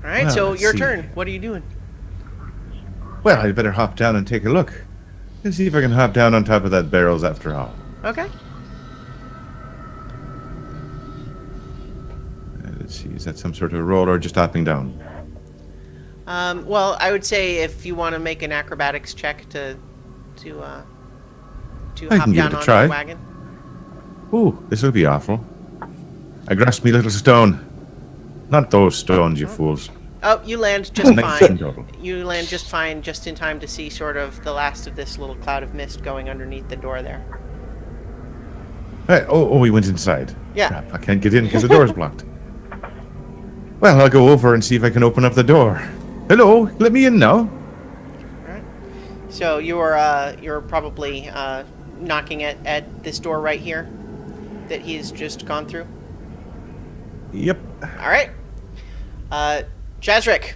All right, Well, so let's your see. turn. What are you doing? Well, I'd better hop down and take a look. And see if I can hop down on top of that barrels after all. Okay. Let's see, is that some sort of roll or just hopping down? Well, I would say if you want to make an acrobatics check to I hop can give down it a onto try. the wagon. Ooh, this will be awful. I grasp me little stone. Not those stones, you fools. Oh, you land just 19 fine. total. You land just fine, just in time to see sort of the last of this little cloud of mist going underneath the door there. Hey, we went inside. Yeah. Crap, I can't get in because the door's blocked. Well, I'll go over and see if I can open up the door. Hello, let me in now. Alright. So you're probably knocking at this door right here that he's just gone through. Yep. Alright. Jazrick.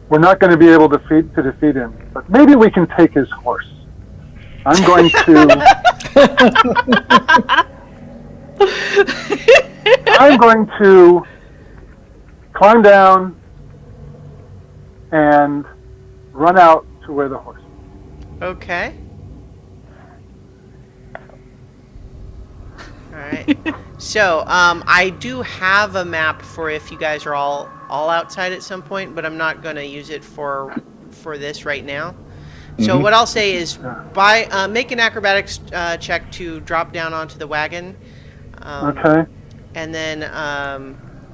We're not going to be able to defeat him, but maybe we can take his horse. I'm going to. I'm going to climb down and run out to where the horse is. Okay. Alright. So, I do have a map for if you guys are all outside at some point, but I'm not going to use it for this right now. So what I'll say is, make an acrobatics check to drop down onto the wagon. Okay. And then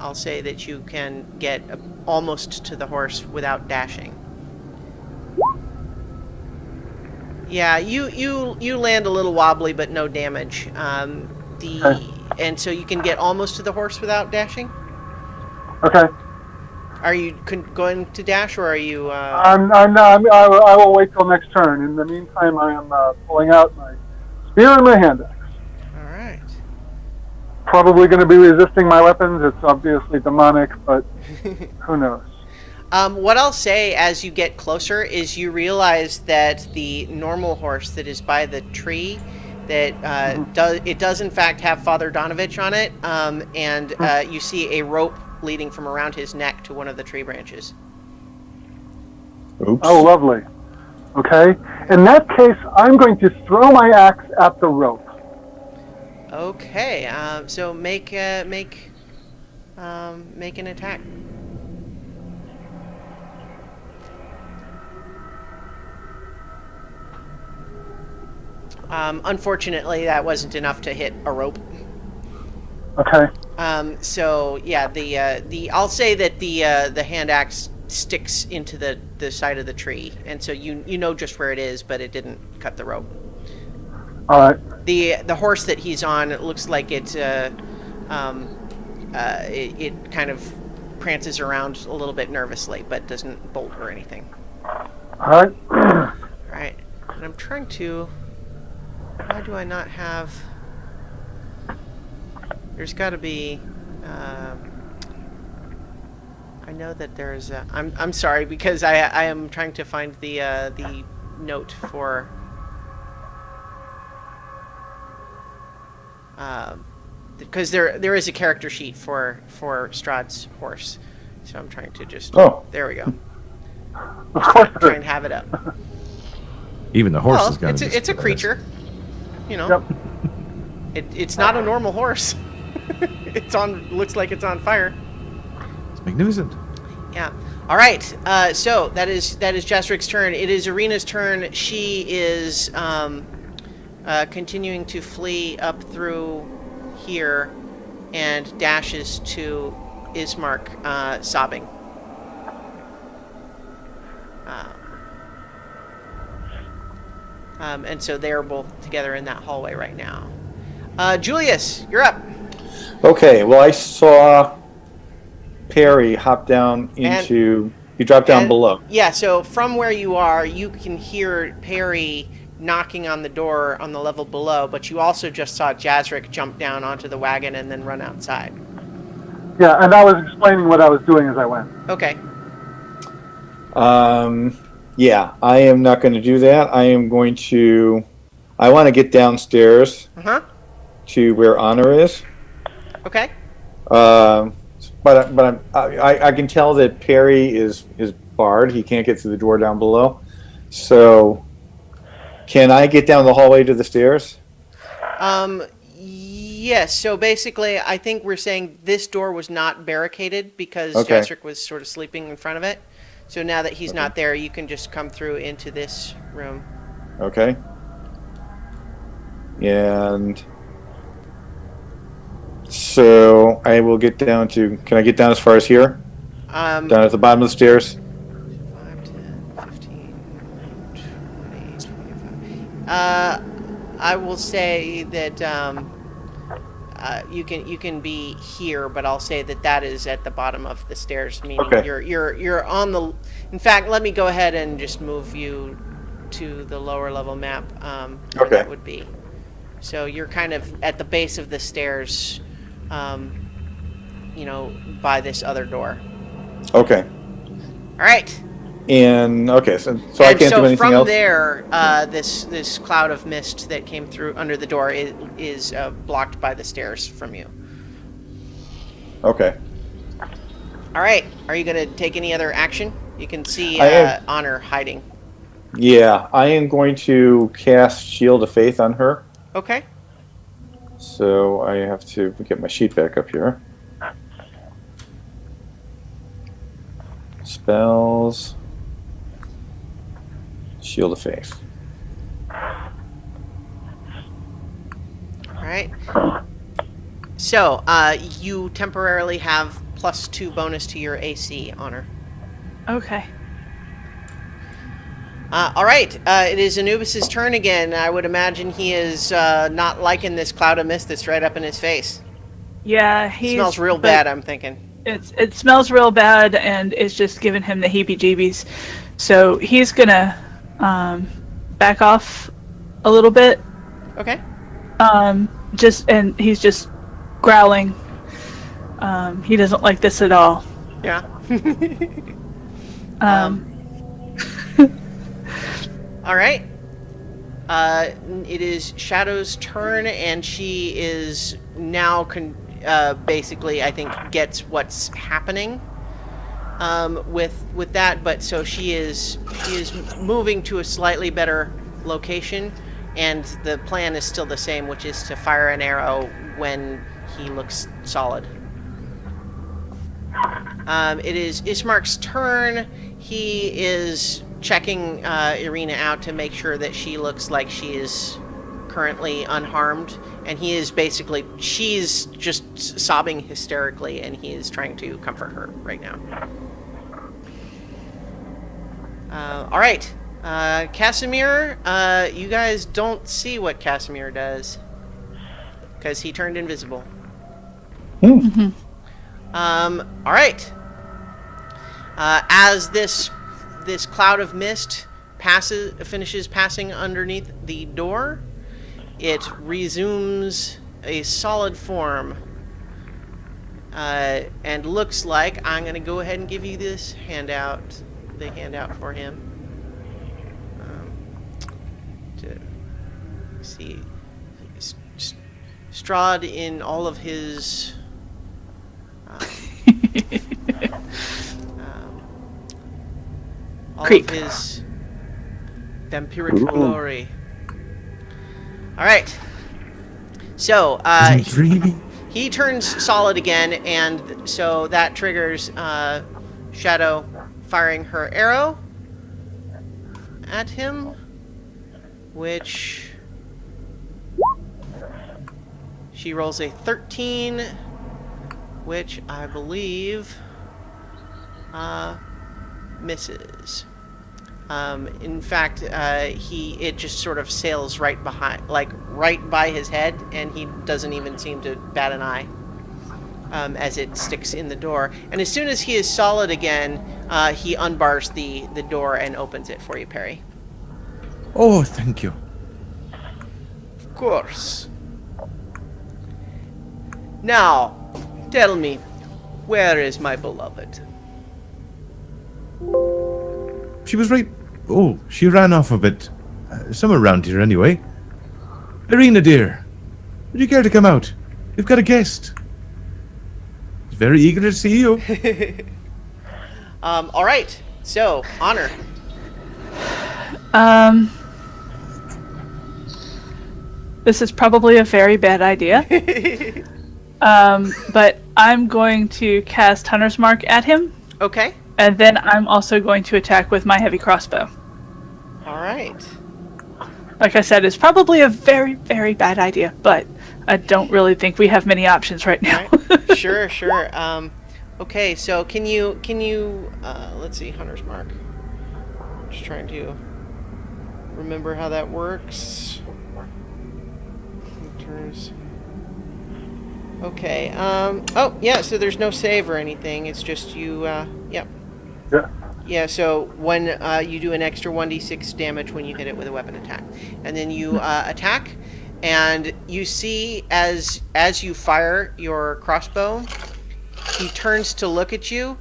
I'll say that you can get almost to the horse without dashing. Yeah, you land a little wobbly, but no damage. And so you can get almost to the horse without dashing. Okay. Are you going to dash, or are you? I will wait till next turn. In the meantime, I am pulling out my spear and my hand axe. All right. Probably going to be resisting my weapons. It's obviously demonic, but who knows? What I'll say as you get closer is you realize that the normal horse that is by the tree, that does in fact have Father Donovich on it, and you see a rope leading from around his neck to one of the tree branches. Oops. Oh, lovely. Okay. In that case, I'm going to throw my axe at the rope. Okay. So make an attack. Unfortunately, that wasn't enough to hit a rope. Okay. So yeah, I'll say that the hand axe sticks into the side of the tree, and so you know just where it is, but it didn't cut the rope. All right. The horse that he's on, it looks like it kind of prances around a little bit nervously, but doesn't bolt or anything. All right. All right, and I'm trying to. Why do I not have? There's got to be. I know that there's. I'm sorry because I am trying to find the note for. Because there is a character sheet for Strahd's horse, so I'm trying to just. Oh. There we go. Of course. Try and have it up. Even the horse Well, is going to it's a creature. You know. Yep. It's not a normal horse. Looks like it's on fire. It's magnificent. Yeah. All right. So that is Jasric's turn. It is Irina's turn. She is continuing to flee up through here, and dashes to Ismark, sobbing. And so they're both together in that hallway right now. Julius, you're up. Okay, well, I saw Perry hop down into... He dropped down below. Yeah, so from where you are, you can hear Perry knocking on the door on the level below, but you also just saw Jasric jump down onto the wagon and then run outside. Yeah, and I was explaining what I was doing as I went. Okay. Yeah, I am not going to do that. I am going to... I want to get downstairs Uh-huh. to where Honor is. Okay. So I can tell that Perry is barred. He can't get through the door down below. So, can I get down the hallway to the stairs? Yes. So basically, I think we're saying this door was not barricaded because Okay. Jastrick was sort of sleeping in front of it. So now that he's not there, you can just come through into this room. Okay. And so I will get down to. Can I get down as far as here? Down at the bottom of the stairs. 5, 10, 15, 20, 25. I will say that you can be here, but I'll say that is at the bottom of the stairs, meaning Okay. you're on the. In fact, let me go ahead and just move you to the lower level map where Okay. that would be. So you're kind of at the base of the stairs, by this other door. Okay. All right. And okay, so I can't do anything from else. there, this cloud of mist that came through under the door is blocked by the stairs from you. Okay. All right. Are you going to take any other action? You can see I am. Honor hiding. Yeah, I am going to cast Shield of Faith on her. Okay. So I have to get my sheet back up here. Spells. Shield of Faith. All right. So you temporarily have +2 bonus to your AC, Honor. Okay. All right. It is Anubis's turn again. I would imagine he is not liking this cloud of mist that's right up in his face. Yeah, he Smells real bad, I'm thinking. It smells real bad, and it's just giving him the heebie-jeebies. So he's gonna back off a little bit. Okay. He's just growling. He doesn't like this at all. Yeah. All right. It is Shadow's turn, and she is now basically, I think, gets what's happening with that. But so she is moving to a slightly better location, and the plan is still the same, which is to fire an arrow when he looks solid. It is Ismark's turn. He is checking Irina out to make sure that she looks like she is currently unharmed, and she's just sobbing hysterically, and he is trying to comfort her right now. All right. Casimir, you guys don't see what Casimir does because he turned invisible. Hmm. All right. As this cloud of mist finishes passing underneath the door, it resumes a solid form, and looks like I'm going to go ahead and give you this handout, the handout for him. To see, Strahd in all of his all Creep. of his vampiric glory. All right. So I'm dreaming. he turns solid again, and so that triggers Shadow firing her arrow at him, which she rolls a 13, which I believe misses. In fact, it just sort of sails right by his head, and he doesn't even seem to bat an eye as it sticks in the door. And as soon as he is solid again, he unbars the door and opens it for you, Perry. Oh, thank you. Of course. Now, tell me, where is my beloved? She was right. Oh, she ran off a bit. Somewhere around here, anyway. Irina, dear, would you care to come out? We've got a guest. Very eager to see you. All right. So, Honor. This is probably a very bad idea. But I'm going to cast Hunter's Mark at him, Okay. and then I'm also going to attack with my heavy crossbow. All right. Like I said, it's probably a very, very bad idea, but I don't really think we have many options right now. Right. Sure. Okay. So can you let's see, Hunter's Mark. Just trying to remember how that works. Hunters. Okay. Oh yeah. So there's no save or anything. It's just you. Yep. Yeah. Yeah, so when you do an extra 1d6 damage when you hit it with a weapon attack. And then you attack, and you see as you fire your crossbow, he turns to look at you,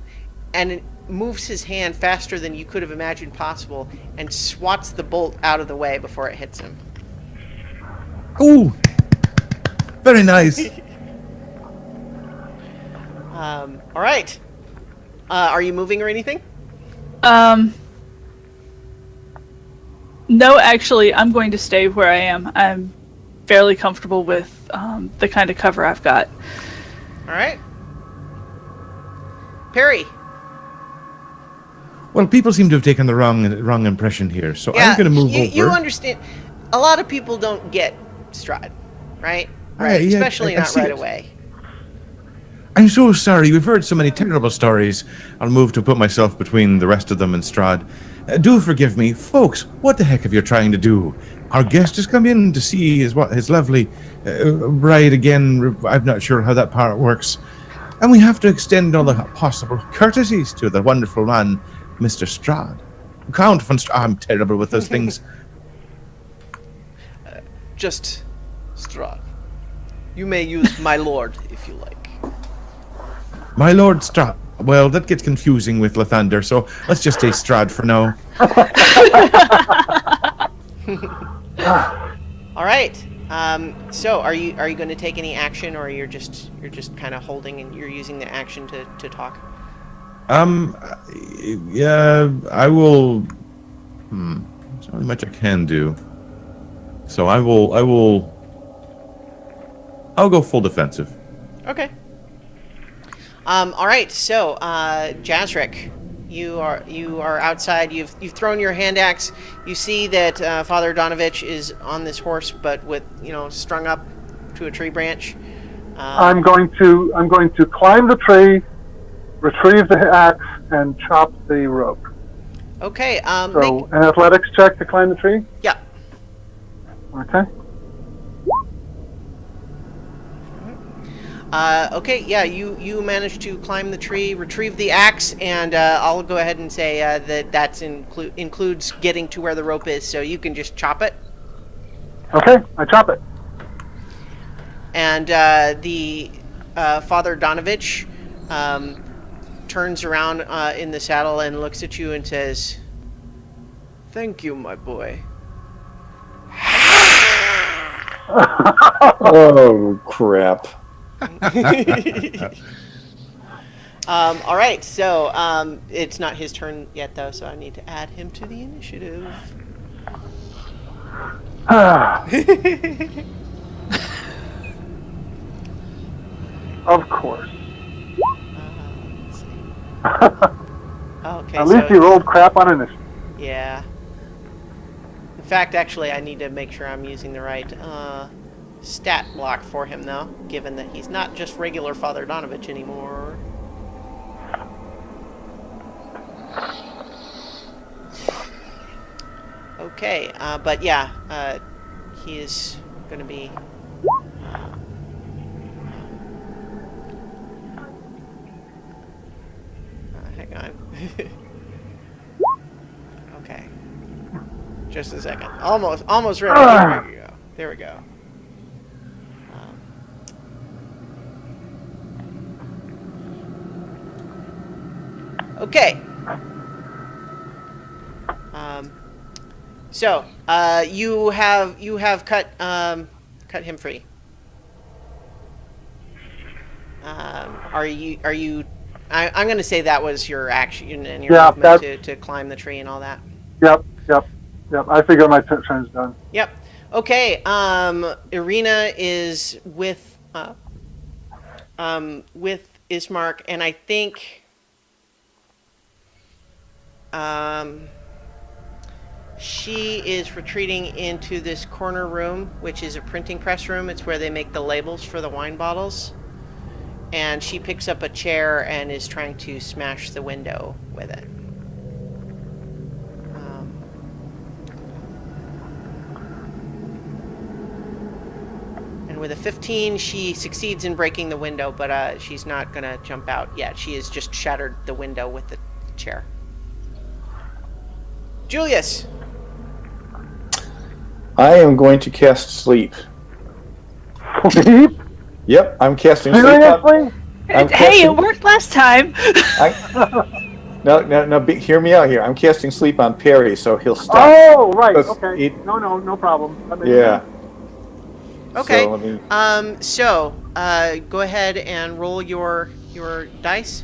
and it moves his hand faster than you could have imagined possible, and swats the bolt out of the way before it hits him. Ooh, very nice. All right. Are you moving or anything? No, actually, I'm going to stay where I am. I'm fairly comfortable with the kind of cover I've got. All right. Perry. Well, people seem to have taken the wrong impression here, so Yeah, I'm going to move over. You understand, a lot of people don't get Strahd, right? Right. Yeah, Especially I not see right it. away. I'm so sorry. We've heard so many terrible stories. I'll move to put myself between the rest of them and Strahd. Do forgive me. Folks, what the heck have you trying to do? Our guest has come in to see his lovely bride again. I'm not sure how that part works. And we have to extend all the possible courtesies to the wonderful man, Mr. Strahd. Count von Strahd. I'm terrible with those things. Just Strahd. You may use my lord if you like. My Lord Strahd. Well, that gets confusing with Lathander, so let's just say Strahd for now. All right. So are you going to take any action, or you're just kind of holding and you're using the action to talk? Yeah, I will. There's not really much I can do. So I'll go full defensive. Okay. All right. So, Jazric, you are outside. You've thrown your hand axe. You see that Father Donovich is on this horse, but with strung up to a tree branch. I'm going to climb the tree, retrieve the axe, and chop the rope. Okay. So, an athletics check to climb the tree? Yeah. Okay. Okay, yeah, you managed to climb the tree, retrieve the axe, and I'll go ahead and say that includes getting to where the rope is, so you can just chop it. Okay, I chop it. And the Father Donovich turns around in the saddle and looks at you and says, "Thank you, my boy." Oh, crap. All right, so it's not his turn yet, though, so I need to add him to the initiative. Of course. Let's see. Okay, At least you rolled crap on initiative. Yeah. In fact, actually, I need to make sure I'm using the right stat block for him, though, given that he's not just regular Father Donovich anymore. Okay, but yeah, he is going to be... hang on. Okay. Just a second. Almost ready. There we go. There we go. Okay. So you have cut him free. are you? I'm going to say that was your action and your Yeah, movement to climb the tree and all that. Yep. I figure my turn's done. Yep. Okay. Irina is with Ismark, and I think she is retreating into this corner room, which is a printing press room. It's where they make the labels for the wine bottles. And she picks up a chair and is trying to smash the window with it. And with a 15, she succeeds in breaking the window, but she's not going to jump out yet. She has just shattered the window with the chair. Julius! I am going to cast sleep. Sleep? Yep, I'm casting sleep. Seriously? Hey, it worked last time. No, hear me out here. I'm casting sleep on Perry, so he'll stop. Oh, right. Because Okay. No problem. That makes Yeah. sense. Okay. So let me... Go ahead and roll your dice.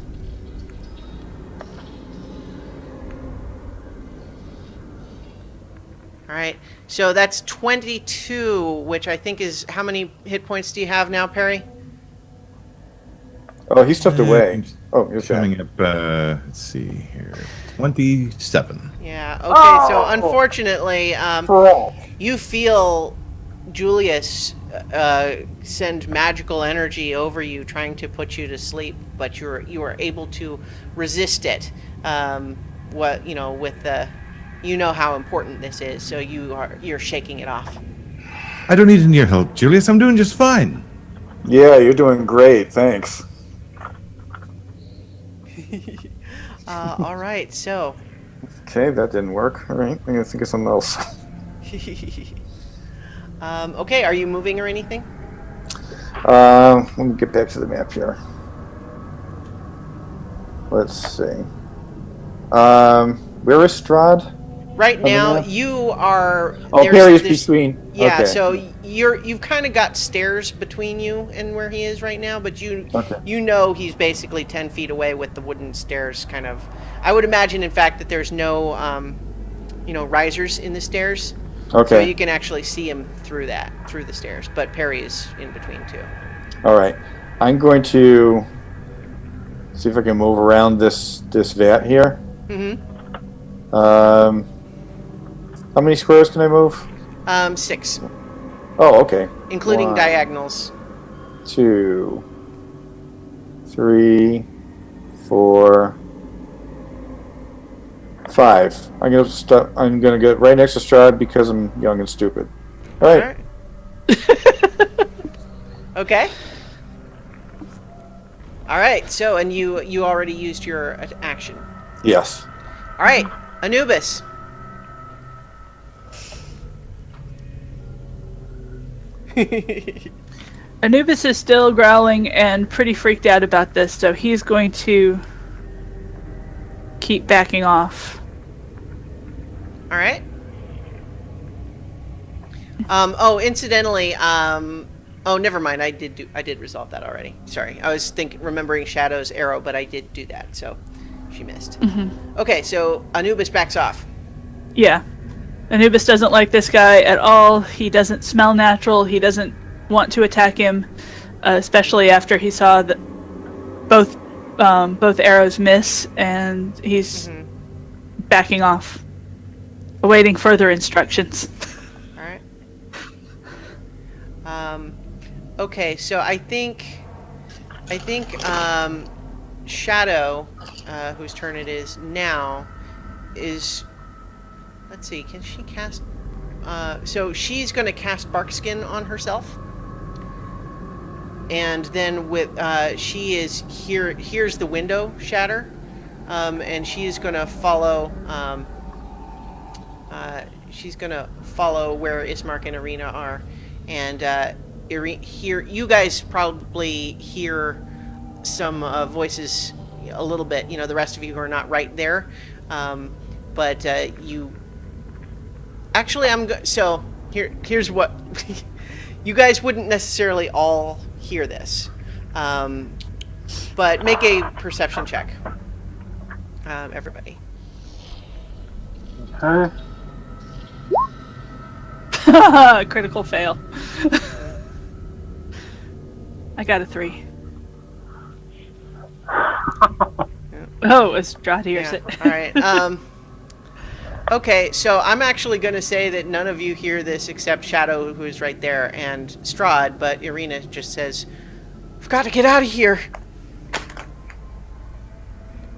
All right. So that's 22, which I think is how many hit points do you have now, Perry? Oh, he stepped away. Oh, you're Coming up, let's see here, 27. Yeah. Okay. So unfortunately, For all. you feel Julius send magical energy over you, trying to put you to sleep, but you are able to resist it. You know how important this is, so you're shaking it off. I don't need any of your help, Julius. I'm doing just fine. Yeah, you're doing great. Thanks. All right. So. Okay, that didn't work. All right, I'm going to think of something else. Okay, are you moving or anything? Let me get back to the map here. Let's see. Where is Strahd? Right now, you are. Oh, Perry's between. Yeah, okay. so you've kind of got stairs between you and where he is right now, but you know he's basically 10 feet away with the wooden stairs. Kind of, I would imagine, in fact, that there's no, risers in the stairs. Okay. So you can actually see him through the stairs, but Perry is in between too. All right, I'm going to see if I can move around this vat here. Mm-hmm. How many squares can I move? 6. Oh, okay. Including 1, diagonals. 2, 3, 4, 5. I'm gonna get right next to Strahd because I'm young and stupid. All right. Okay. All right. So, and you already used your action. Yes. All right, Anubis. Anubis is still growling and pretty freaked out about this, so he's going to keep backing off. All right. Incidentally, oh, never mind. I did resolve that already. Sorry, I was remembering Shadow's arrow, but I did do that, so she missed. Mm-hmm. Okay, so Anubis backs off. Yeah. Anubis doesn't like this guy at all. He doesn't smell natural. He doesn't want to attack him, especially after he saw that both arrows miss, and he's backing off, awaiting further instructions. All right. Okay, so I think Shadow, whose turn it is now, is. Let's see. Can she cast? So she's going to cast Barkskin on herself, and then she is hears the window shatter, and she is going to follow. She's going to follow where Ismark and Irina are, and you guys probably hear some voices a little bit. You know, the rest of you who are not right there, but you. Actually, so here's what you guys wouldn't necessarily all hear this, but but make a perception check. Everybody. Okay. Critical fail. I got a 3. Oh, it's Strahd hears it. All right. Okay, so I'm actually going to say that none of you hear this except Shadow, who is right there, and Strahd, but Irina just says, "We've got to get out of here."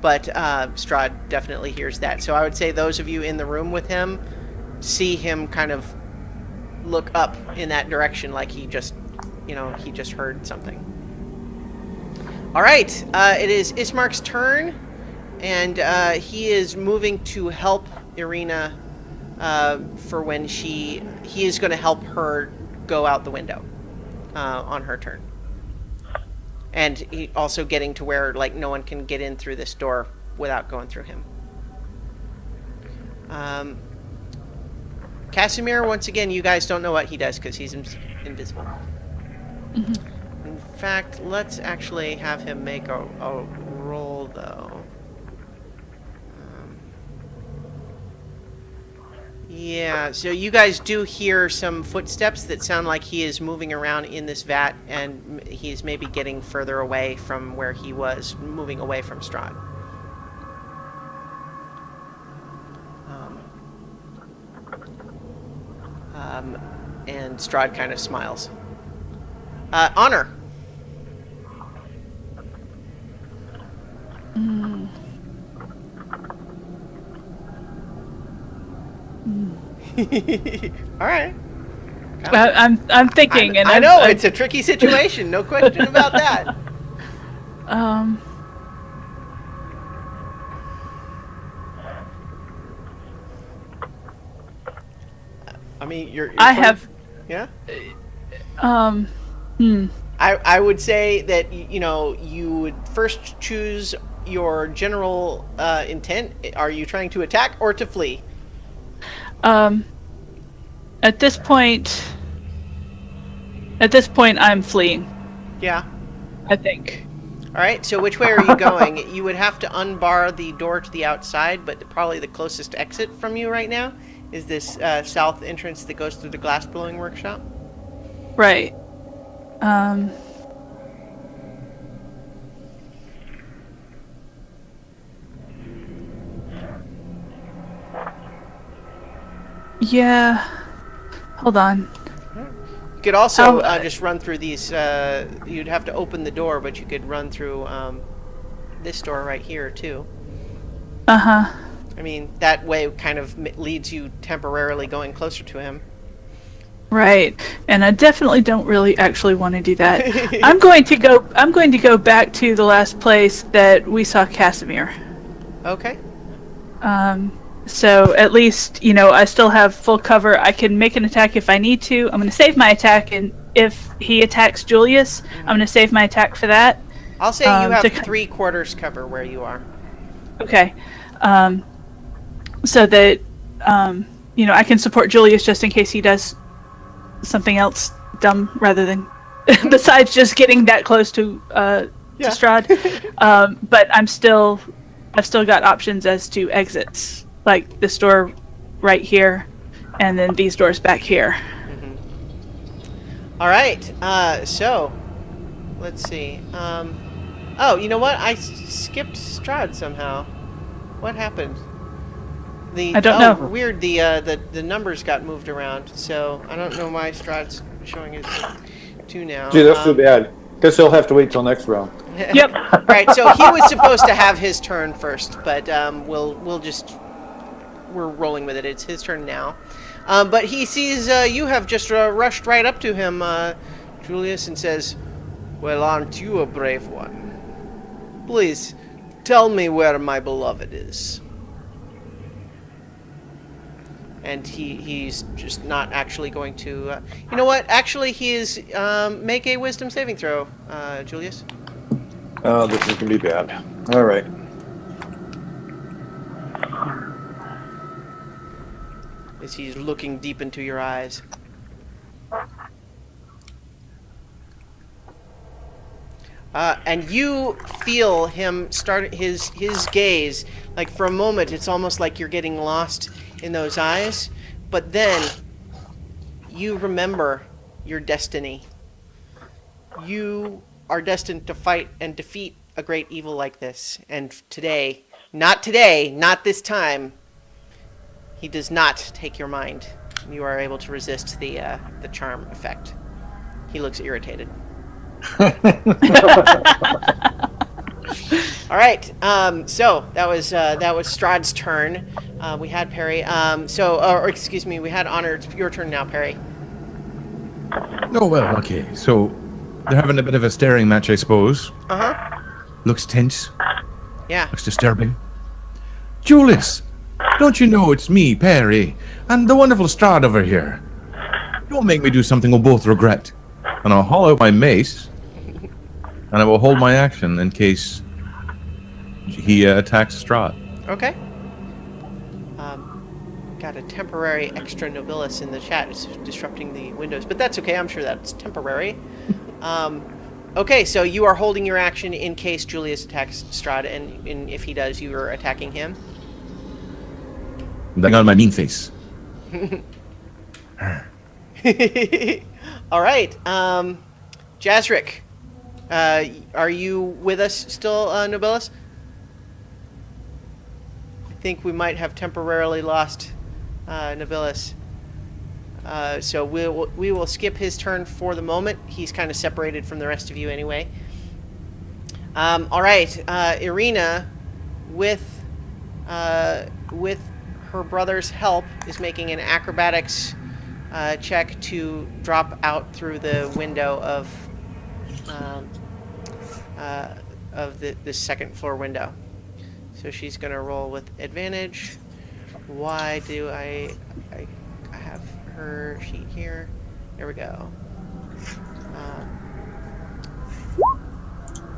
But Strahd definitely hears that. So I would say those of you in the room with him see him kind of look up in that direction like he just heard something. All right, it is Ismark's turn, and he is moving to help Irina for when he is going to help her go out the window on her turn. And he also getting to where like no one can get in through this door without going through him. Casimir, once again, you guys don't know what he does because he's invisible. Mm-hmm. In fact, let's actually have him make a roll, though. Yeah, so you guys do hear some footsteps that sound like he is moving around in this vat, and he's maybe getting further away from where he was, moving away from Strahd. And Strahd kind of smiles. Honor. All right. I'm thinking, and I know it's a tricky situation. No question about that. I mean, I have. Yeah. Hmm. I would say that you would first choose your general intent. Are you trying to attack or to flee? At this point, I'm fleeing. Yeah. I think. All right. So which way are you going? You would have to unbar the door to the outside, but probably the closest exit from you right now is this south entrance that goes through the glass blowing workshop. Right. Yeah. Hold on. You could also just run through these. You'd have to open the door, but you could run through this door right here, too. Uh-huh. I mean, that way kind of leads you temporarily going closer to him. Right. And I definitely don't really actually want to do that. I'm going to go back to the last place that we saw Casimir. Okay. So at least, I still have full cover. I can make an attack if I need to. I'm going to save my attack, and if he attacks Julius, I'm going to save my attack for that. I'll say you have 3/4 cover where you are. Okay. So that, I can support Julius just in case he does something else dumb rather than besides just getting that close to Strahd. But I've still got options as to exits. Like this door right here, and then these doors back here. Mm-hmm. All right. So, let's see. Oh, you know what? I skipped Strahd somehow. What happened? I don't know. Weird. The numbers got moved around, so I don't know why Strahd's showing his 2 now. Gee, that's too bad. Guess he'll have to wait till next round. Yep. Right. So he was supposed to have his turn first, but we're rolling with it. It's his turn now. But he sees you have just rushed right up to him, Julius, and says, "Well, aren't you a brave one? Please, tell me where my beloved is." And he's just not actually going to... you know what? Actually, he is... make a wisdom saving throw, Julius. Oh, this is going to be bad. All right. As he's looking deep into your eyes. And you feel him start his gaze. Like for a moment, it's almost like you're getting lost in those eyes. But then you remember your destiny. You are destined to fight and defeat a great evil like this. And today, not this time, he does not take your mind. You are able to resist the charm effect. He looks irritated. All right. So that was Strahd's turn. We had Perry. Or excuse me, we had Honor. It's your turn now, Perry. Oh, well, okay. So they're having a bit of a staring match, I suppose. Uh-huh. Looks tense. Yeah. Looks disturbing. Julius, don't you know it's me, Perry, and the wonderful Strahd over here? Don't make me do something we'll both regret. And I'll haul out my mace, and I will hold my action in case he attacks Strahd. Okay. Got a temporary extra nobilis in the chat. It's disrupting the windows, but that's okay. I'm sure that's temporary. Okay, so you are holding your action in case Julius attacks Strahd, and if he does, you are attacking him. Bang on my mean face. All right. Jazrick, are you with us still, Nobilis? I think we might have temporarily lost Nobilis. So we will skip his turn for the moment. He's kind of separated from the rest of you anyway. All right. Irina, with her brother's help, is making an acrobatics check to drop out through the window of the second floor window. So she's going to roll with advantage. Why do I have her sheet here? There we go.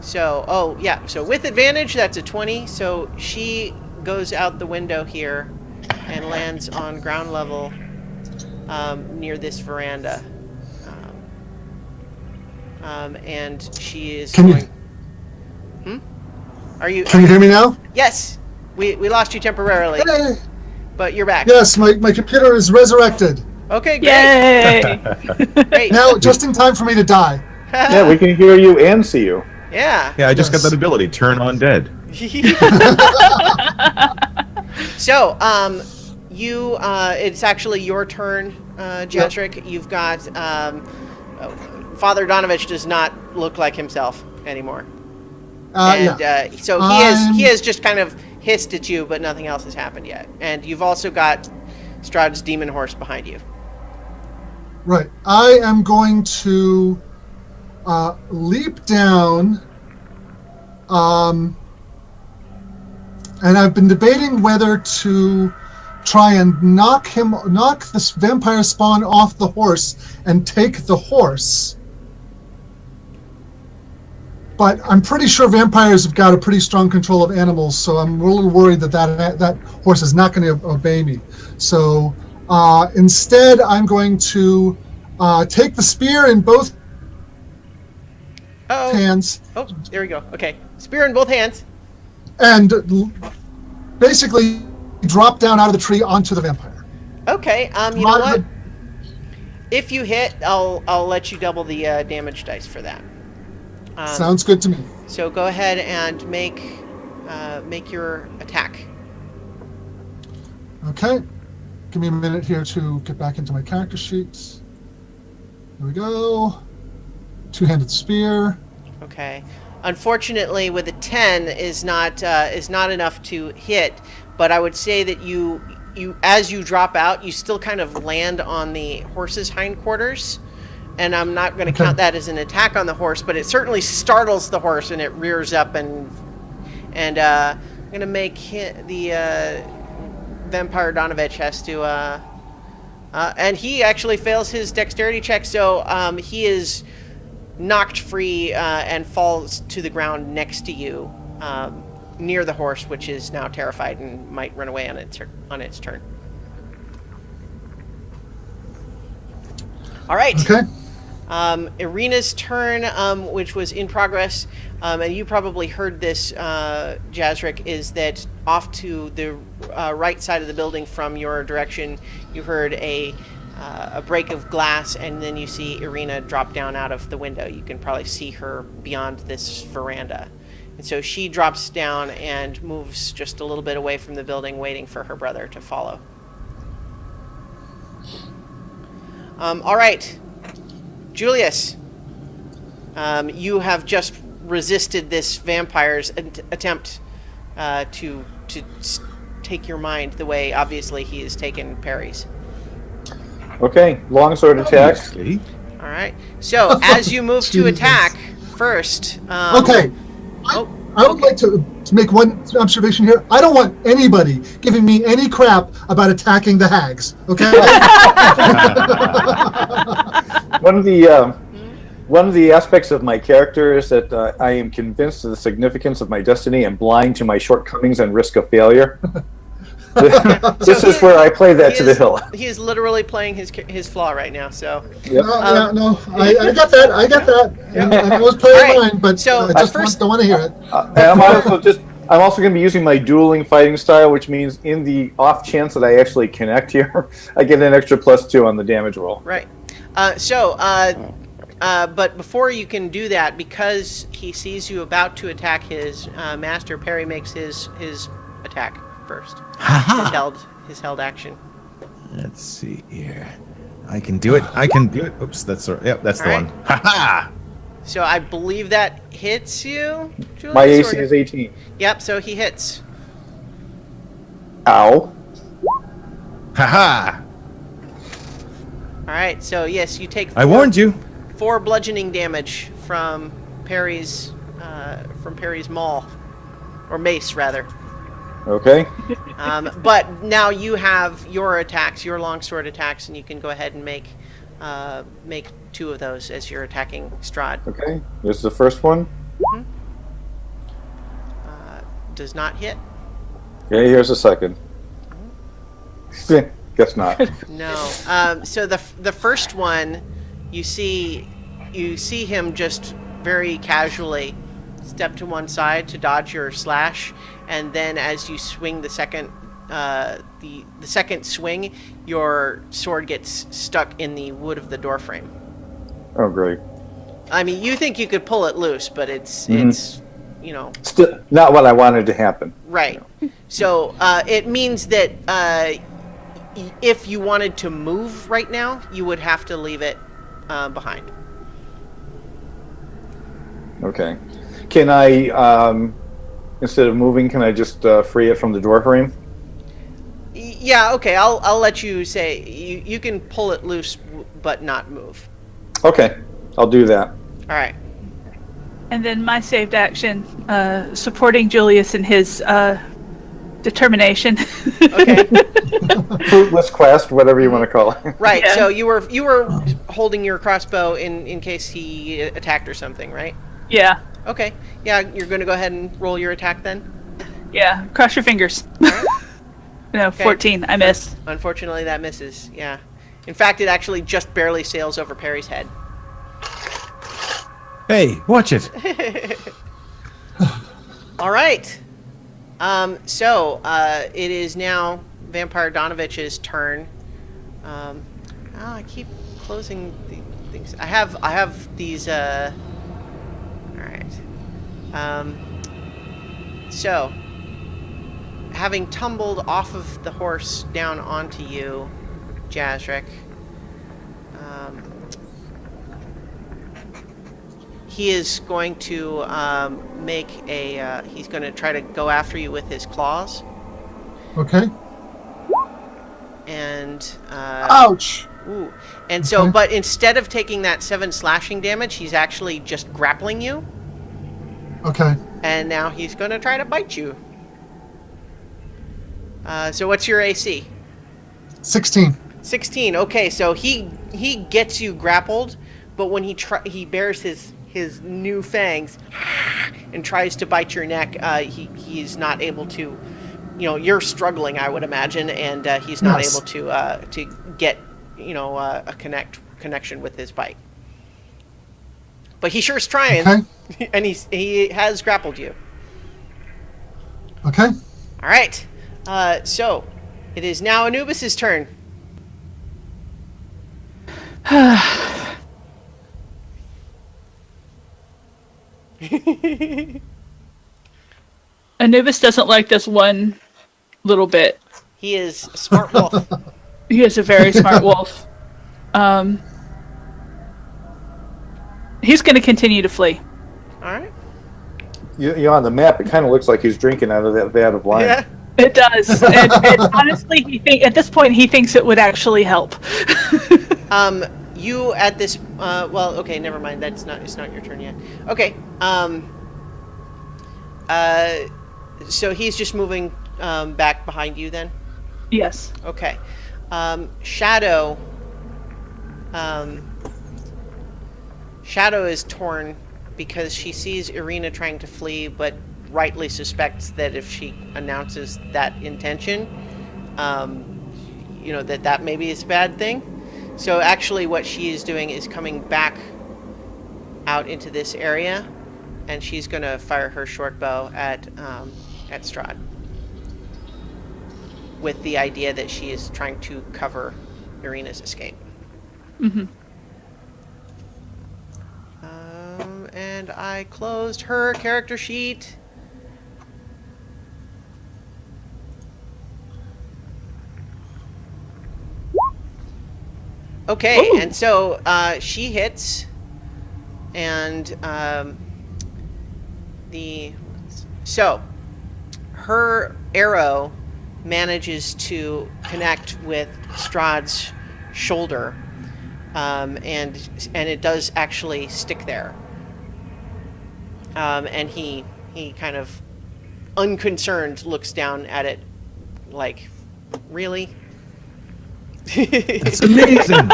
So with advantage, that's a 20. So she goes out the window here and lands on ground level near this veranda. And she is going... Are you... Can you hear me now? Yes. We lost you temporarily. Hey. But you're back. Yes, my computer is resurrected. Okay, great. Yay! Great. Now, just in time for me to die. Yeah, we can hear you and see you. Yeah. Yeah, I just got that ability. Turn on dead. So, it's actually your turn, Jazrick. Yep. You've got Father Donovich does not look like himself anymore, so he has just kind of hissed at you, but nothing else has happened yet. And you've also got Strahd's demon horse behind you. Right. I am going to leap down, and I've been debating whether to try and knock this vampire spawn off the horse and take the horse. But I'm pretty sure vampires have got a pretty strong control of animals, so I'm a little worried that horse is not going to obey me. So instead, I'm going to take the spear in both hands. Oh, there we go. Okay. Spear in both hands. And basically drop down out of the tree onto the vampire. Okay. You know what? If you hit, I'll let you double the damage dice for that. Sounds good to me. So go ahead and make your attack. Okay. Give me a minute here to get back into my character sheets. Here we go. Two-handed spear. Okay. Unfortunately, with a 10 is not enough to hit, but I would say that you as you drop out, you still kind of land on the horse's hindquarters. And I'm not going to count that as an attack on the horse, but it certainly startles the horse and it rears up and I'm going to make the Vampire Donovich has to and he actually fails his dexterity check, so he is knocked free and falls to the ground next to you near the horse, which is now terrified and might run away on its turn. All right. Okay. Irina's turn, which was in progress, and you probably heard this, Jazric, is that off to the right side of the building from your direction, you heard a break of glass, and then you see Irina drop down out of the window. You can probably see her beyond this veranda. And so she drops down and moves just a little bit away from the building, waiting for her brother to follow. All right. Julius, you have just resisted this vampire's attempt to take your mind the way, obviously, he has taken Perry's. Okay, longsword attack. Obviously. All right. So, as you move to attack, first... Okay. I would like to make one observation here. I don't want anybody giving me any crap about attacking the hags. Okay. One of the aspects of my character is that I am convinced of the significance of my destiny and blind to my shortcomings and risk of failure. This is where I play that to the hill. He is literally playing his flaw right now. So. Yep. I got that. I got that. And I was playing mine, but so I just don't want to hear it. And I'm also going to be using my dueling fighting style, which means in the off chance that I actually connect here, I get an extra +2 on the damage roll. Right. But before you can do that, because he sees you about to attack his master, Perry makes his attack first. His held action. Let's see here. I can do it. Oops, that's the one. Ha ha! So I believe that hits you, Julius? My AC is 18. Yep, so he hits. Ow. Ha ha! All right, so yes, you take I warned you. 4 bludgeoning damage from Perry's maul, or mace rather. Okay. But now you have your attacks, your longsword attacks, and you can go ahead and make 2 of those as you're attacking Strahd. Okay. This is the first one. Mm-hmm. Does not hit. Okay, here's the second. Guess not. No. So the first one, you see him just very casually step to one side to dodge your slash, and then as you swing the second swing, your sword gets stuck in the wood of the doorframe. Oh, great. I mean, you think you could pull it loose, but it's still not what I wanted to happen. Right. So it means that if you wanted to move right now, you would have to leave it behind. Okay. Can I, instead of moving, can I just free it from the door frame? Yeah, okay. I'll let you say you can pull it loose, but not move. Okay, I'll do that. All right. And then my saved action, supporting Julius in his determination. Okay. Fruitless quest, whatever you want to call it. Right. Yeah. So you were holding your crossbow in case he attacked or something, right? Yeah. Okay. Yeah, you're going to go ahead and roll your attack then? Yeah. Cross your fingers. No, Okay. 14. I missed. Unfortunately, that misses. Yeah. In fact, it actually just barely sails over Perry's head. Hey, watch it. All right. So it is now Vampire Donovich's turn. I keep closing the things. I have these. All right. So, having tumbled off of the horse down onto you, Jazric. He is going to he's going to try to go after you with his claws. Okay. And Ouch. ooh. And so, Okay. but instead of taking that 7 slashing damage, he's actually just grappling you. Okay. And now he's going to try to bite you. So what's your AC? 16. 16. Okay, so he gets you grappled, but when he bears his new fangs and tries to bite your neck, he's not able to. You're struggling, I would imagine, and he's not Yes. able to get a connection with his bite. but he sure is trying. Okay. And he has grappled you. Okay. All right. So it is now Anubis's turn. Anubis doesn't like this one little bit. He is a smart wolf. He is a very smart wolf. He's going to continue to flee. All right. On the map, it kind of looks like he's drinking out of that vat of wine. Yeah. It does. And honestly, at this point, he thinks it would actually help. You at this. Well, okay, never mind. It's not your turn yet. Okay. So he's just moving back behind you then. Yes. Okay. Shadow. Shadow is torn because she sees Irina trying to flee, but rightly suspects that if she announces that intention, that maybe is a bad thing. So actually what she is doing is coming back out into this area, and she's going to fire her short bow at Strahd, with the idea that she is trying to cover Irina's escape. Mm-hmm. And I closed her character sheet. Okay, Ooh. and so she hits, and so her arrow manages to connect with Strahd's shoulder, and it does actually stick there. And he kind of unconcerned looks down at it, like, really? It's amazing.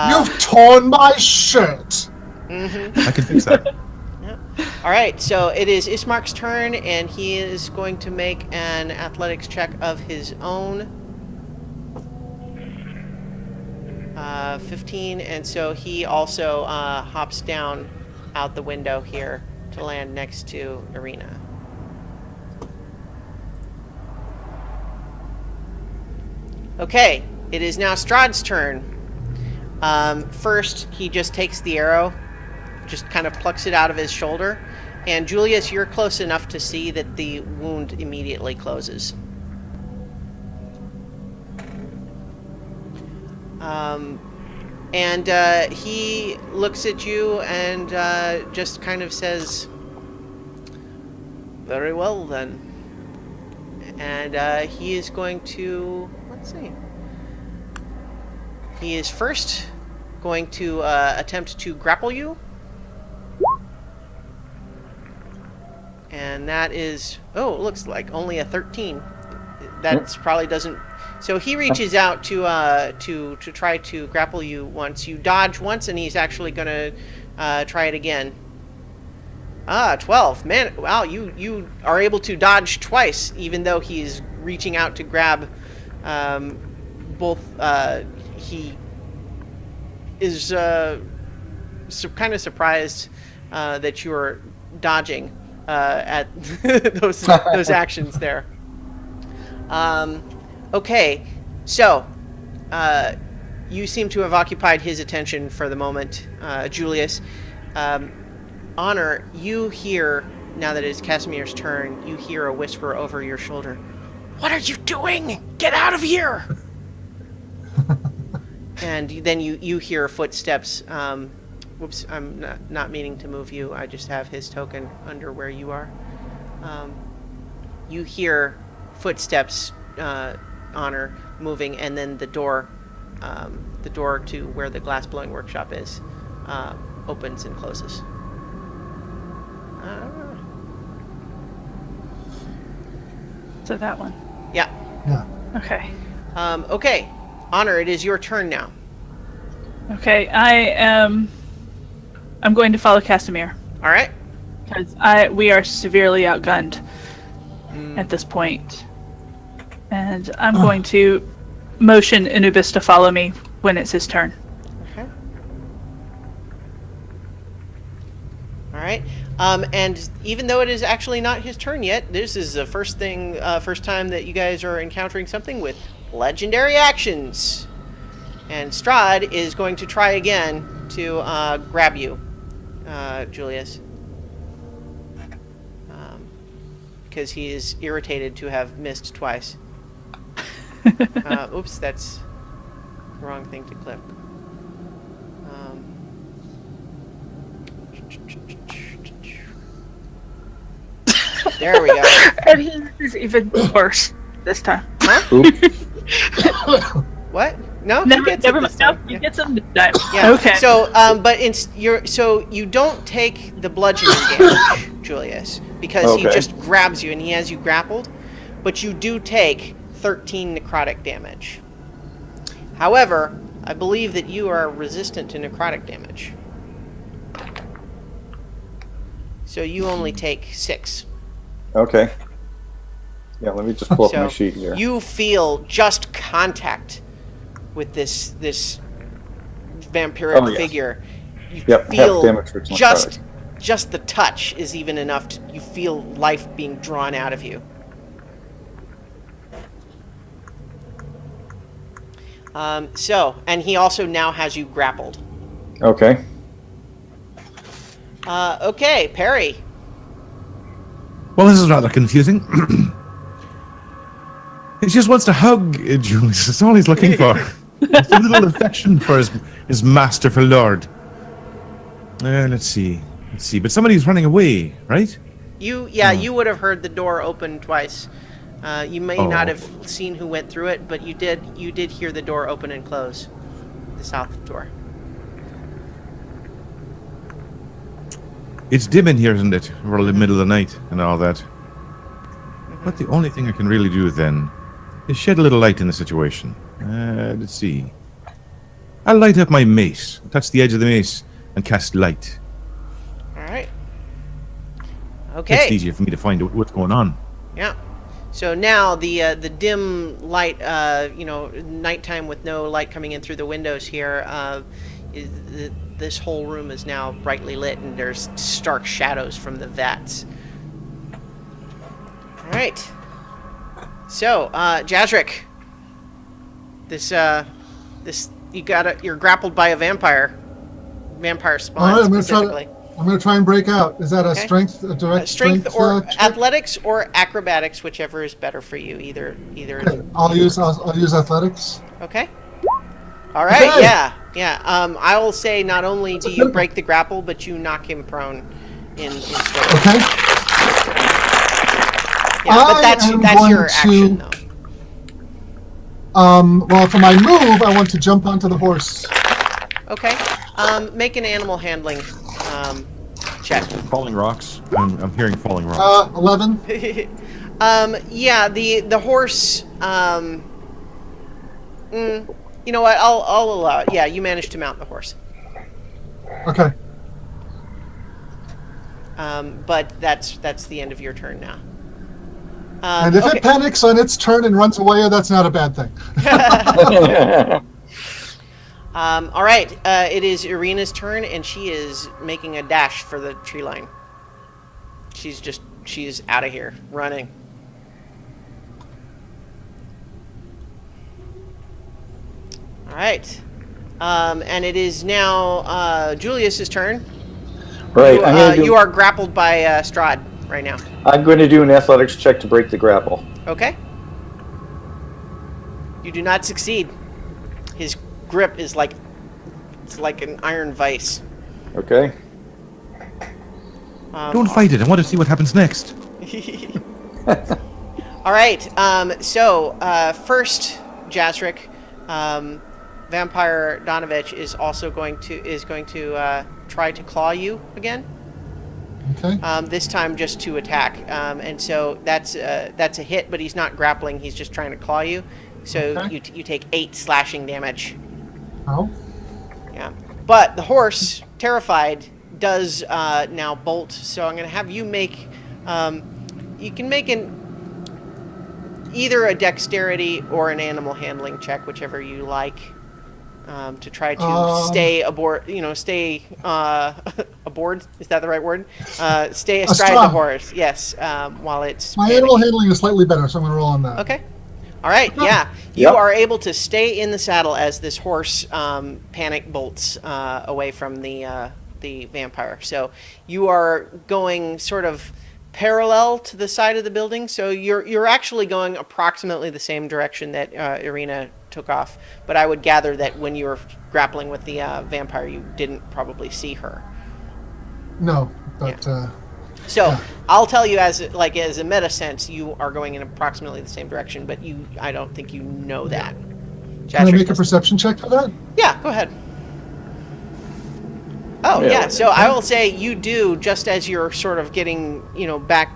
You've torn my shirt. Mm-hmm. I can fix that. Yep. All right, so it is Ismark's turn, and he is going to make an athletics check of his own. 15, and so he also hops down out the window here to land next to Irina. Okay, it is now Strahd's turn. First, he just takes the arrow, just kind of plucks it out of his shoulder, and Julius, you're close enough to see that the wound immediately closes. And he looks at you and just kind of says, "Very well then." And he is going to, let's see. He is first going to attempt to grapple you. And that is, it looks like only a 13. That's probably doesn't. So he reaches out to try to grapple you once. You dodge once, and he's actually going to try it again. 12. Man, wow, you are able to dodge twice, even though he's reaching out to grab both. He is kind of surprised that you are dodging at those actions there. Okay, so you seem to have occupied his attention for the moment, Julius. Honor, you hear, now that it's Casimir's turn, you hear a whisper over your shoulder. "What are you doing? Get out of here!" And then you hear footsteps. Whoops, I'm not meaning to move you. I just have his token under where you are. You hear footsteps, Honor, moving, and then the door to where the glass blowing workshop is, opens and closes. So that one. Yeah. Yeah. Okay. Okay, Honor, it is your turn now. Okay, I'm going to follow Casimir. All right. Because we are severely outgunned at this point. And I'm going to motion Anubis to follow me when it's his turn. Okay. And even though it is actually not his turn yet, this is the first time that you guys are encountering something with legendary actions. And Strahd is going to try again to grab you, Julius. Because he is irritated to have missed twice. Oops, that's the wrong thing to clip. There we go. And he's even worse this time. What? No, he Never, gets never it mind. this time. No, he gets him this time. Yeah. Okay. So, but you don't take the bludgeoning damage, Julius, because he Okay. just grabs you and he has you grappled, but you do take 13 necrotic damage. However, I believe that you are resistant to necrotic damage, so you only take 6. Okay. Yeah, let me just pull up So my sheet here. you feel just contact with this vampiric Oh, yes. figure. You Yep, half feel damage for necrotic. just the touch is even enough to you feel life being drawn out of you. And he also now has you grappled. Okay. Okay, Perry. Well, this is rather confusing. He just wants to hug Julius. That's all he's looking for. Just a little affection for his masterful lord. Let's see. But somebody's running away, right? You would have heard the door open twice. You may not have seen who went through it, but you did hear the door open and close. The south door. It's dim in here, isn't it? We're in the middle of the night and all that. But the only thing I can really do then is shed a little light in the situation. Let's see. I'll light up my mace. Touch the edge of the mace and cast light. Alright. Makes Okay. it easier for me to find out what's going on. Yeah. So now the dim light, nighttime with no light coming in through the windows here, this whole room is now brightly lit, and there's stark shadows from the vats. All right. So, Jazric, you're grappled by a vampire spawn All right, I'm specifically. gonna try and break out. Is that a Okay. strength, a direct Strength or check? athletics or acrobatics, whichever is better for you. Either. Okay, I'll use athletics. Okay. All right. Okay. Yeah. I will say not only do you break the grapple, but you knock him prone in strength. Okay. Yeah, but that's I am your going action to- though. Well, for my move, I want to jump onto the horse. Okay. Make an animal handling check. Falling rocks. I'm hearing falling rocks. 11. Yeah, the horse. You know what? I'll allow it. Yeah, you managed to mount the horse. Okay. But that's the end of your turn now. And if okay. it panics on its turn and runs away, that's not a bad thing. All right, it is Irina's turn, and she is making a dash for the tree line. She's out of here, running. All right, and it is now Julius's turn. Right. You are grappled by Strahd right now. I'm going to do an athletics check to break the grapple. Okay. You do not succeed. His grip is like an iron vice. Okay. Don't fight it. I want to see what happens next. All right. So first, Jazric, Vampire Donovich is also going to try to claw you again. Okay. This time just to attack. And so that's a hit, but he's not grappling. He's just trying to claw you. So Okay. you take 8 slashing damage. Oh. Yeah. But the horse, terrified, does now bolt. So I'm going to have you make. You can make either a dexterity or an animal handling check, whichever you like, to try to stay aboard aboard. Is that the right word? Stay astride Astride. the horse. Yes, while it's My panicking. animal handling is slightly better, so I'm going to roll on that. Okay. All right. Yeah, you Yep. are able to stay in the saddle as this horse panic bolts away from the vampire. So you are going sort of parallel to the side of the building. So you're actually going approximately the same direction that Irina took off. But I would gather that when you were grappling with the vampire, you didn't probably see her. No, but So Yeah. I'll tell you as a meta sense, you are going in approximately the same direction, but I don't think you know that. can I Jashrik make a doesn't. perception check for that? Yeah, go ahead. Oh Yeah. yeah, so I will say you do, just as you're sort of getting back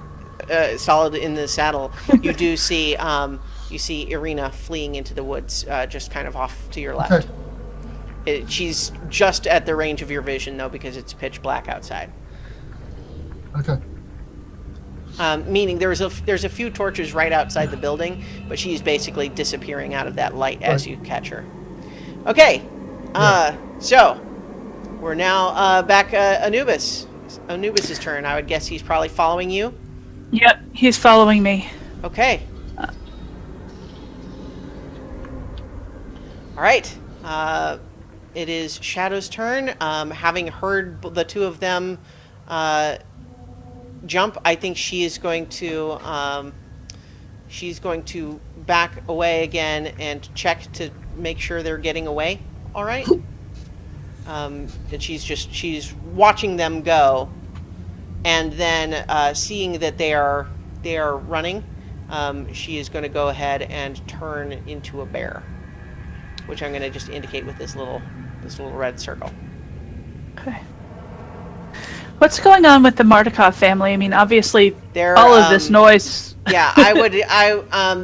solid in the saddle. You do see Irina fleeing into the woods, just kind of off to your left. Okay. She's just at the range of your vision though, because it's pitch black outside. Okay. Meaning there's a few torches right outside the building, but she's basically disappearing out of that light as you catch her. Okay, so we're now back Anubis. Anubis's turn. I would guess he's probably following you. Yep, he's following me. Okay. All right. It is Shadow's turn. Having heard the two of them jump, I think she is going to back away again and check to make sure they're getting away. All right. And she's watching them go, and then seeing that they are running, she is going to go ahead and turn into a bear, which I'm going to just indicate with this little red circle. Okay. What's going on with the Mardukov family? I mean, obviously, They're, all of this noise. Yeah,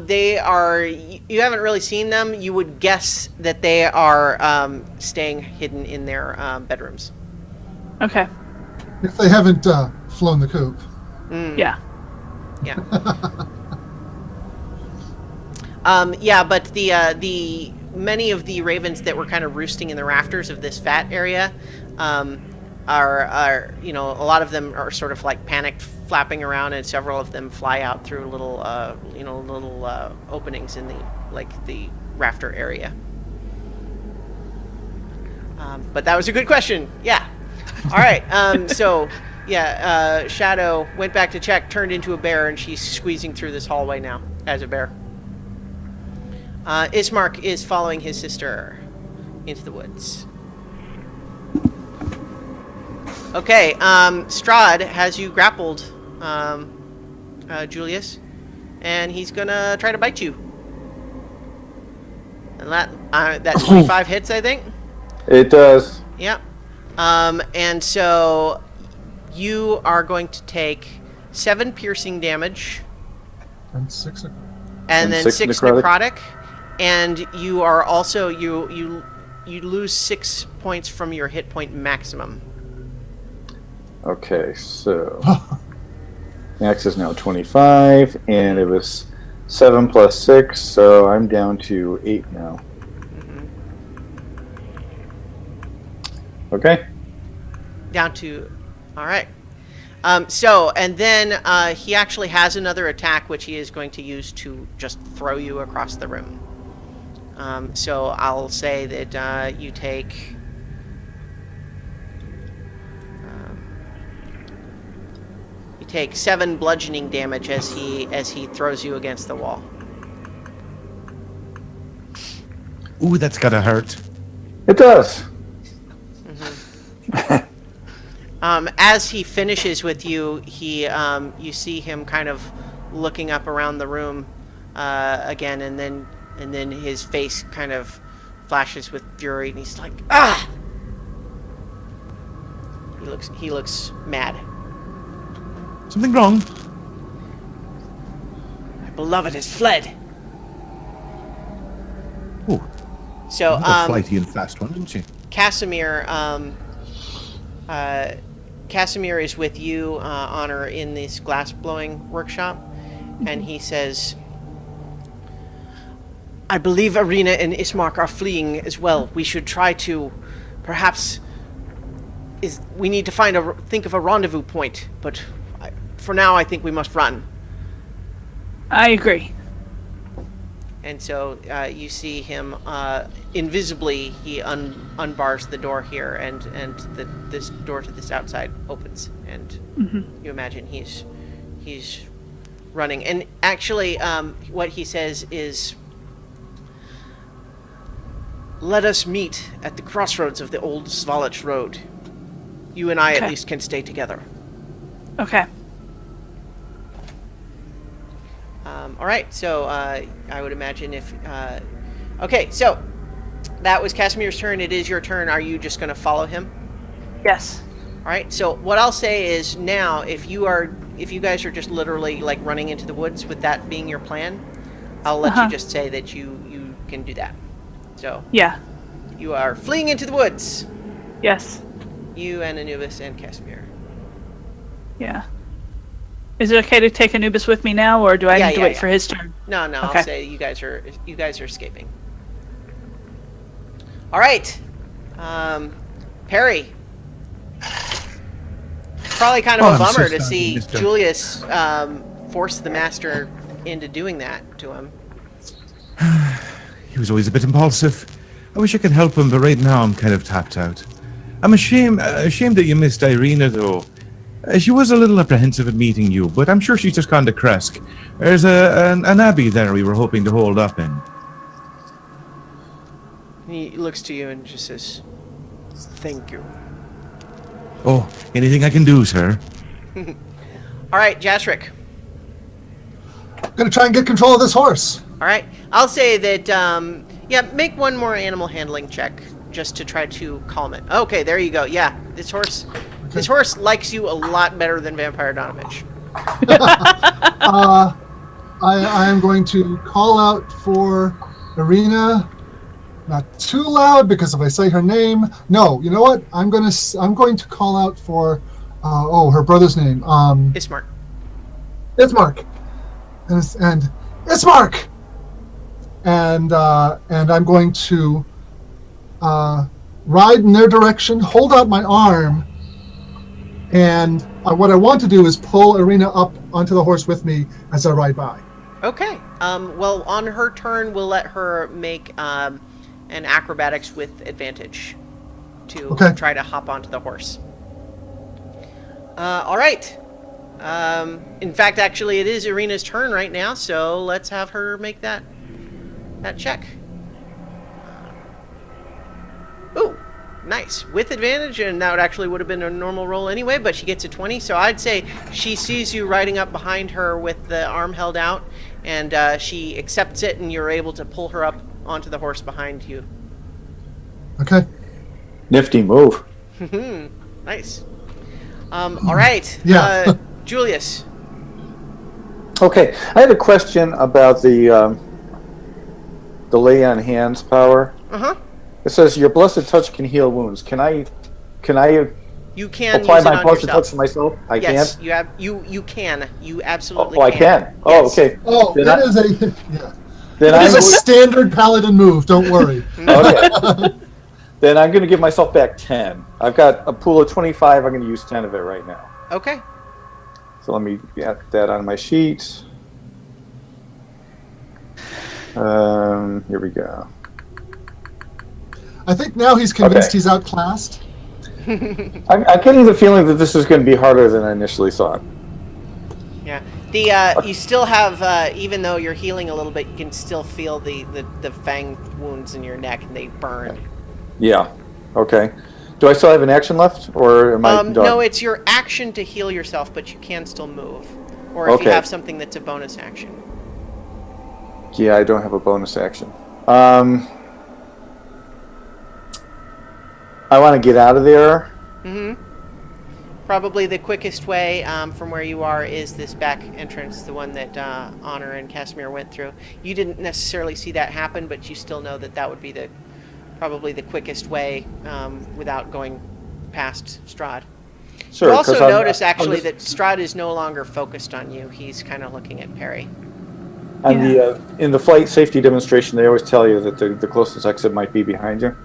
they are. You haven't really seen them. You would guess that they are staying hidden in their bedrooms. Okay. If they haven't flown the coop. Yeah. Yeah. Yeah, but the many of the ravens that were kind of roosting in the rafters of this vat area are a lot of them are sort of like panicked, flapping around, and several of them fly out through little openings in the rafter area. But that was a good question. Yeah. All right. So yeah, Shadow went back to check, turned into a bear, and she's squeezing through this hallway now as a bear. Ismark is following his sister into the woods. Okay, Strahd has you grappled, Julius, and he's gonna try to bite you. And that 25 hits, I think. It does. Yep. And so you are going to take 7 piercing damage, And 6. and then 6 6 necrotic. necrotic, and you are also you lose 6 points from your hit point maximum. Okay, so max is now 25, and it was 7 plus 6, so I'm down to 8 now. Okay. Down to, all right. So, and then he actually has another attack, which he is going to use to just throw you across the room. So I'll say that you take... you take 7 bludgeoning damage as he throws you against the wall. Ooh, that's gotta hurt. It does. As he finishes with you, you see him kind of looking up around the room again, and then his face kind of flashes with fury, and he's like, "Ah!" He looks mad. Something wrong? My beloved has fled. Oh, So, another flighty and fast one, isn't she? Casimir is with you, Honor, in this glass blowing workshop, and he says, "I believe Irina and Ismark are fleeing as well. We should try to perhaps we need to think of a rendezvous point, but for now I think we must run. I agree. And so you see him invisibly. He unbars the door here, and this door to this outside opens, and you imagine he's running. And actually, what he says is, "Let us meet at the crossroads of the old Svalich Road. You and I at least can stay together." Okay. All right, so I would imagine if... okay, so that was Casimir's turn. It is your turn. Are you just going to follow him? Yes. All right, so what I'll say is now, if you guys are just literally like running into the woods with that being your plan, I'll let you just say that you can do that. So Yeah. you are fleeing into the woods. Yes. You and Anubis and Casimir. Yeah. Is it okay to take Anubis with me now, or do I need to wait for his turn? No, Okay. I'll say you guys are escaping. All right, Perry. Probably kind of Oh, a I'm so bummer to sorry, see Mr. Julius force the master into doing that to him. He was always a bit impulsive. I wish I could help him, but right now I'm kind of tapped out. I'm ashamed that you missed Irina, though. She was a little apprehensive at meeting you, but I'm sure she's just gone to Kresk. There's an abbey there we were hoping to hold up in. He looks to you and just says, "Thank you." Oh, anything I can do, sir? All right, Jasrik. I'm gonna try and get control of this horse. All right, I'll say that. Make one more animal handling check just to try to calm it. Okay, there you go. Yeah, this horse likes you a lot better than Vampire Donovich. I am going to call out for Irina. Not too loud, because if I say her name, no. You know what? I'm going to call out for her brother's name. Ismark. Ismark. And Ismark. And I'm going to ride in their direction, hold out my arm, and what I want to do is pull Irina up onto the horse with me as I ride by. Okay. Well, on her turn, we'll let her make an acrobatics with advantage to try to hop onto the horse. All right. In fact, actually, it is Irina's turn right now, so let's have her make that check. Ooh, nice. With advantage, and that would have been a normal roll anyway, but she gets a 20, so I'd say she sees you riding up behind her with the arm held out, and she accepts it, and you're able to pull her up onto the horse behind you. Okay. Nifty move. Nice. All right. Yeah. Julius. Okay, I had a question about the lay on hands power. It says your blessed touch can heal wounds. Can I You can apply use it my on blessed yourself. touch to myself? I can. Yes, you can. You absolutely I can. can. Oh, Yes. okay. Oh, Then that I- is a yeah. Then That is I'm a standard paladin move. Don't worry. okay. Then I'm going to give myself back 10. I've got a pool of 25. I'm going to use 10 of it right now. Okay. So let me get that on my sheet. Here we go. I think now he's convinced he's outclassed. I'm getting the feeling that this is going to be harder than I initially thought. Yeah. You still have, even though you're healing a little bit, you can still feel the fang wounds in your neck, and they burn. Yeah. Okay. Do I still have an action left, or am I done? No, it's your action to heal yourself, but you can still move. Or if you have something that's a bonus action. Yeah, I don't have a bonus action. I want to get out of there. Probably the quickest way from where you are is this back entrance, the one that Honor and Casimir went through. You didn't necessarily see that happen, but you still know that would be probably the quickest way without going past Strahd. Sure. You also notice actually that Strahd is no longer focused on you. He's kind of looking at Perry. And in the flight safety demonstration, they always tell you that the closest exit might be behind you.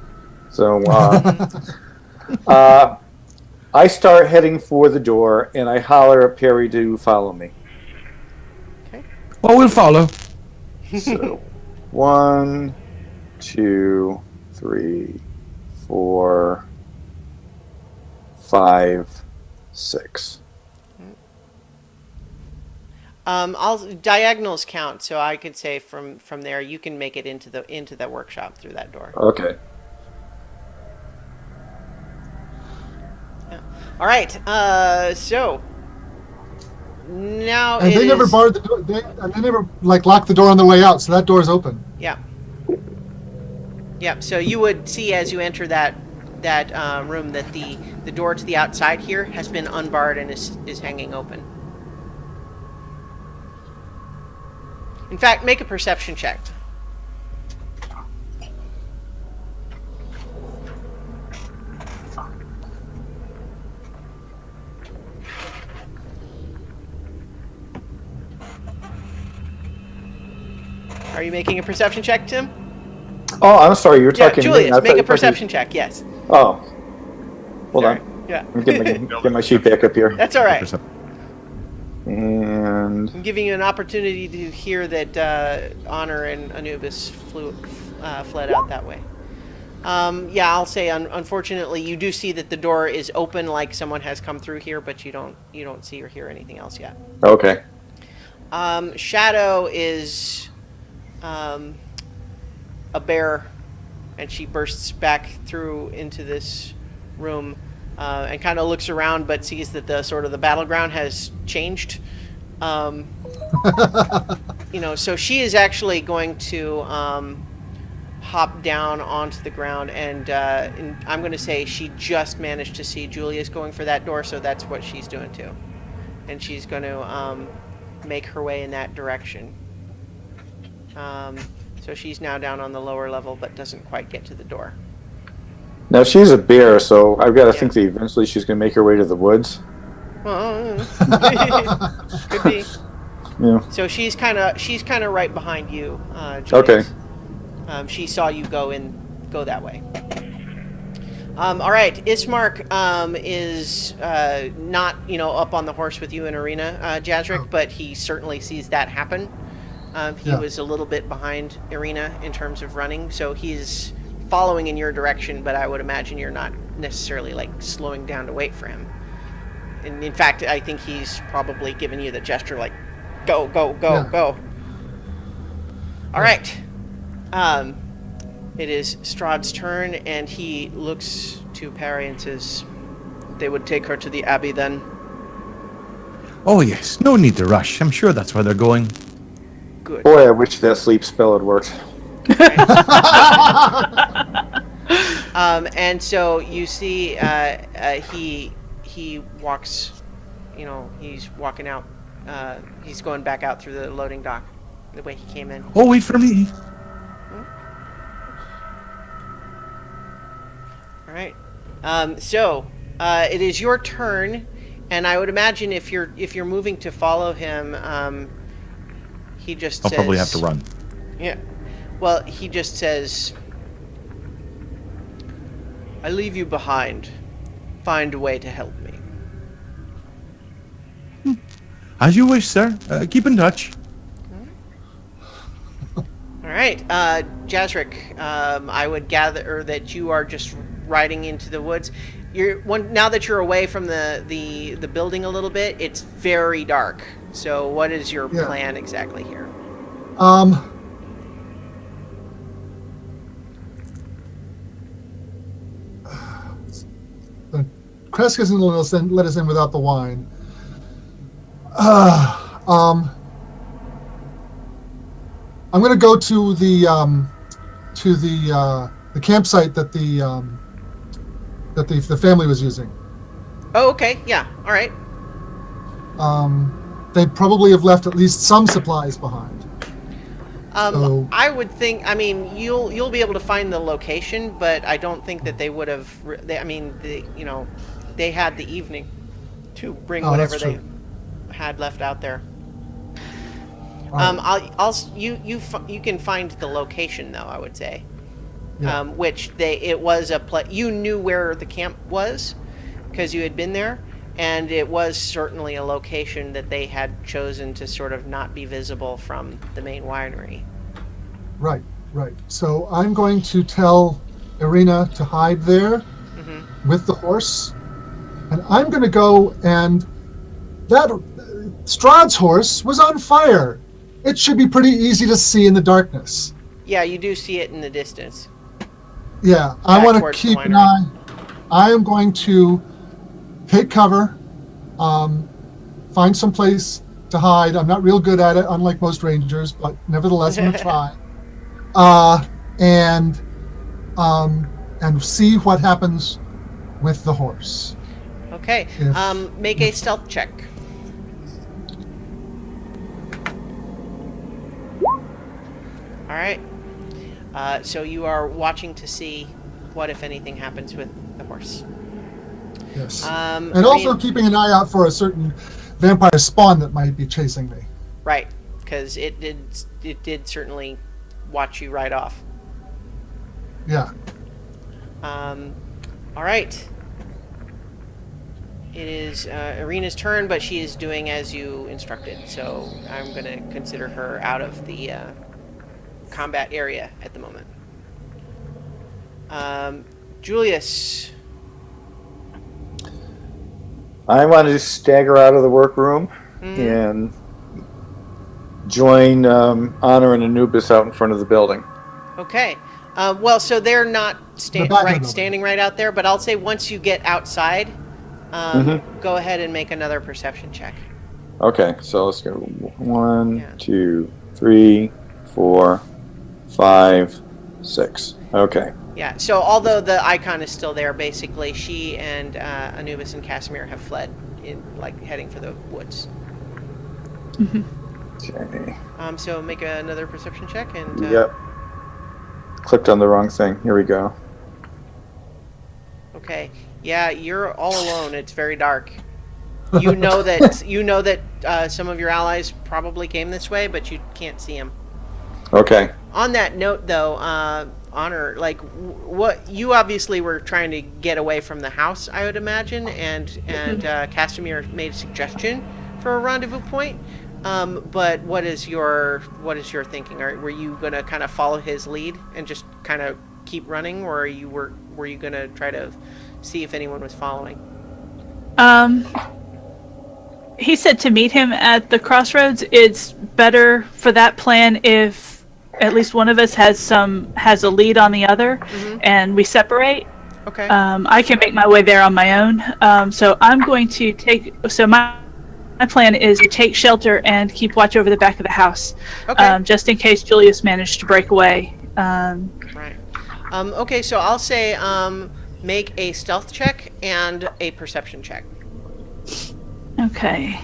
So, I start heading for the door, and I holler at Perry to follow me. Okay. Oh, we'll follow. So, 1, 2, 3, 4, 5, 6. I'll diagonals count, so I could say from there you can make it into the workshop through that door. Okay. Yeah. All right. So now And it they never is- barred the door. They never like locked the door on the way out, so that door is open. Yeah. Yeah. So you would see as you enter that room that the door to the outside here has been unbarred and is hanging open. In fact, make a perception check. Are you making a perception check, Tim? Oh, I'm sorry. You're Yeah, talking to me. Julius, I thought make you a were talking- perception check. Yes. Oh. Hold Sorry. on. Yeah. Get my sheet back up here. That's all right. And I'm giving you an opportunity to hear that Honor and Anubis fled out that way. Yeah, I'll say unfortunately you do see that the door is open, like someone has come through here, but you don't see or hear anything else yet. okay. Shadow is a bear, and she bursts back through into this room and kind of looks around, but sees that the battleground has changed. So she is actually going to hop down onto the ground, and I'm going to say she just managed to see Julius going for that door, so that's what she's doing too, and she's going to make her way in that direction. So she's now down on the lower level, but doesn't quite get to the door. Now she's a bear, so I've got to Yeah. think that eventually she's going to make her way to the woods. Well, could be. Yeah. So she's kind of right behind you, Julius. Okay. She saw you go that way. All right, Ismark is not up on the horse with you in arena, Jazric, but he certainly sees that happen. He Yeah. was a little bit behind Irina in terms of running, so he's following in your direction, but I would imagine you're not necessarily slowing down to wait for him. And in fact, I think he's probably giving you the gesture go, go, go, Yeah. go. All right. It is Strahd's turn, and he looks to Perry and says, "They would take her to the Abbey then." Oh, yes. No need to rush. I'm sure that's where they're going. Good. Boy, I wish that sleep spell had worked. And so you see, he walks. He's walking out. He's going back out through the loading dock, the way he came in. Oh, wait for me. All right. So it is your turn, and I would imagine if you're moving to follow him, he just I'll says, probably have to run. Yeah. Well, he just says, "I leave you behind. Find a way to help me." As you wish, sir. Keep in touch. All right, Jazric, I would gather that you are just riding into the woods. Now that you're away from the building a little bit, it's very dark. So what is your Yeah. plan exactly here? Kresk isn't let us in without the wine. I'm going to go to the campsite that the family was using. Oh, okay, yeah, all right. They probably have left at least some supplies behind. So- I would think. I mean, you'll be able to find the location, but I don't think that they would have. They had the evening to bring Oh, whatever that's they true. had left out there. Right. You can find the location though. I would say, Yeah. which it was a you knew where the camp was, because you had been there, and it was certainly a location that they had chosen to sort of not be visible from the main winery. Right, right. So I'm going to tell Irina to hide there with the horse, and I'm going to go and that Strahd's horse was on fire. It should be pretty easy to see in the darkness. Yeah, you do see it in the distance. Yeah, I Back want to towards the keep an winery. eye. I am going to take cover, find some place to hide. I'm not real good at it, unlike most rangers, but nevertheless, I'm going to try. And see what happens with the horse. Okay. Make a stealth check. All right. So you are watching to see what, if anything, happens with the horse. Yes. And also keeping an eye out for a certain vampire spawn that might be chasing me. Right, because it did certainly watch you right off. Yeah. All right. It is Irina's turn, but she is doing as you instructed, so I'm going to consider her out of the combat area at the moment. Julius. I want to stagger out of the workroom and join Honor and Anubis out in front of the building. Okay. Well, so they're not building. standing right out there, but I'll say once you get outside, go ahead and make another perception check. Okay, so let's go 1, 2, 3, 4, 5, 6. Okay. Yeah, so although the icon is still there, basically, she and Anubis and Casimir have fled, heading for the woods. Okay. So make another perception check, and... Yep. Clicked on the wrong thing. Here we go. Okay. Yeah, you're all alone. It's very dark. You know that some of your allies probably came this way, but you can't see them. Okay. On that note, though, Honor, what you obviously were trying to get away from the house, I would imagine, and Casimir made a suggestion for a rendezvous point. But what is your thinking? Were you going to kind of follow his lead and just kind of keep running, or were you going to try to see if anyone was following? He said to meet him at the crossroads. It's better for that plan if at least one of us has a lead on the other, and we separate. Okay. I can make my way there on my own. So I'm going to take. So my plan is to take shelter and keep watch over the back of the house, just in case Julius managed to break away. Right. Okay, so I'll say make a stealth check and a perception check. Okay.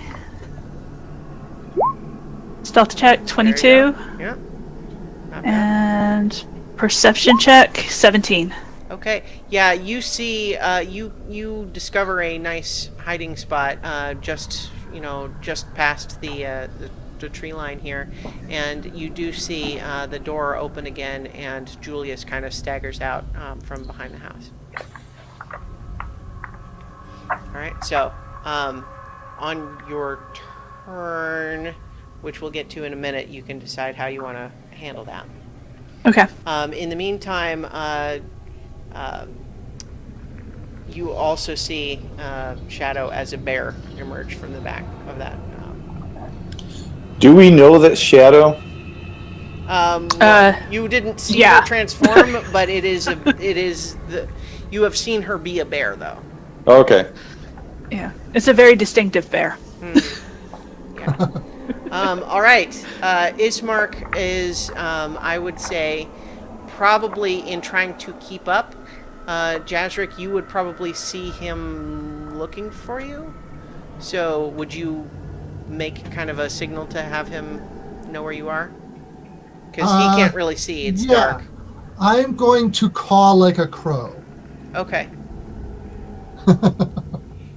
Stealth check 22. Yeah. And perception check 17. Okay. Yeah, you see, you discover a nice hiding spot just past the tree line here, and you do see the door open again, and Julius kind of staggers out from behind the house. All right. So, on your turn, which we'll get to in a minute, you can decide how you want to handle that. Okay. In the meantime, you also see Shadow as a bear emerge from the back of that. Do we know that Shadow? You didn't see her transform, but you have seen her be a bear, though. Okay. Yeah, it's a very distinctive bear. Yeah. All right. Ismark is, I would say, probably in trying to keep up. Jazric, you would probably see him looking for you. So would you make kind of a signal to have him know where you are? Because he can't really see. It's dark. I'm going to caw like a crow. Okay.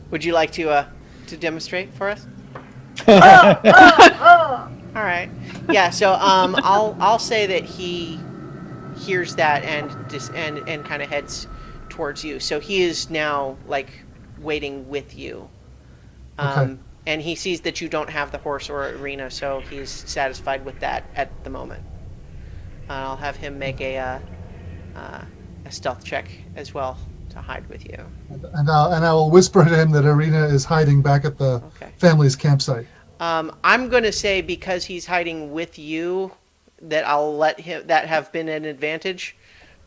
Would you like to demonstrate for us? All right. Yeah. So I'll say that he hears that and kind of heads towards you. So he is now waiting with you. Okay. And he sees that you don't have the horse or arena, so he's satisfied with that at the moment. I'll have him make a stealth check as well to hide with you. And I will whisper to him that Arena is hiding back at the Okay. family's campsite. I'm going to say because he's hiding with you, that I'll let him that have been an advantage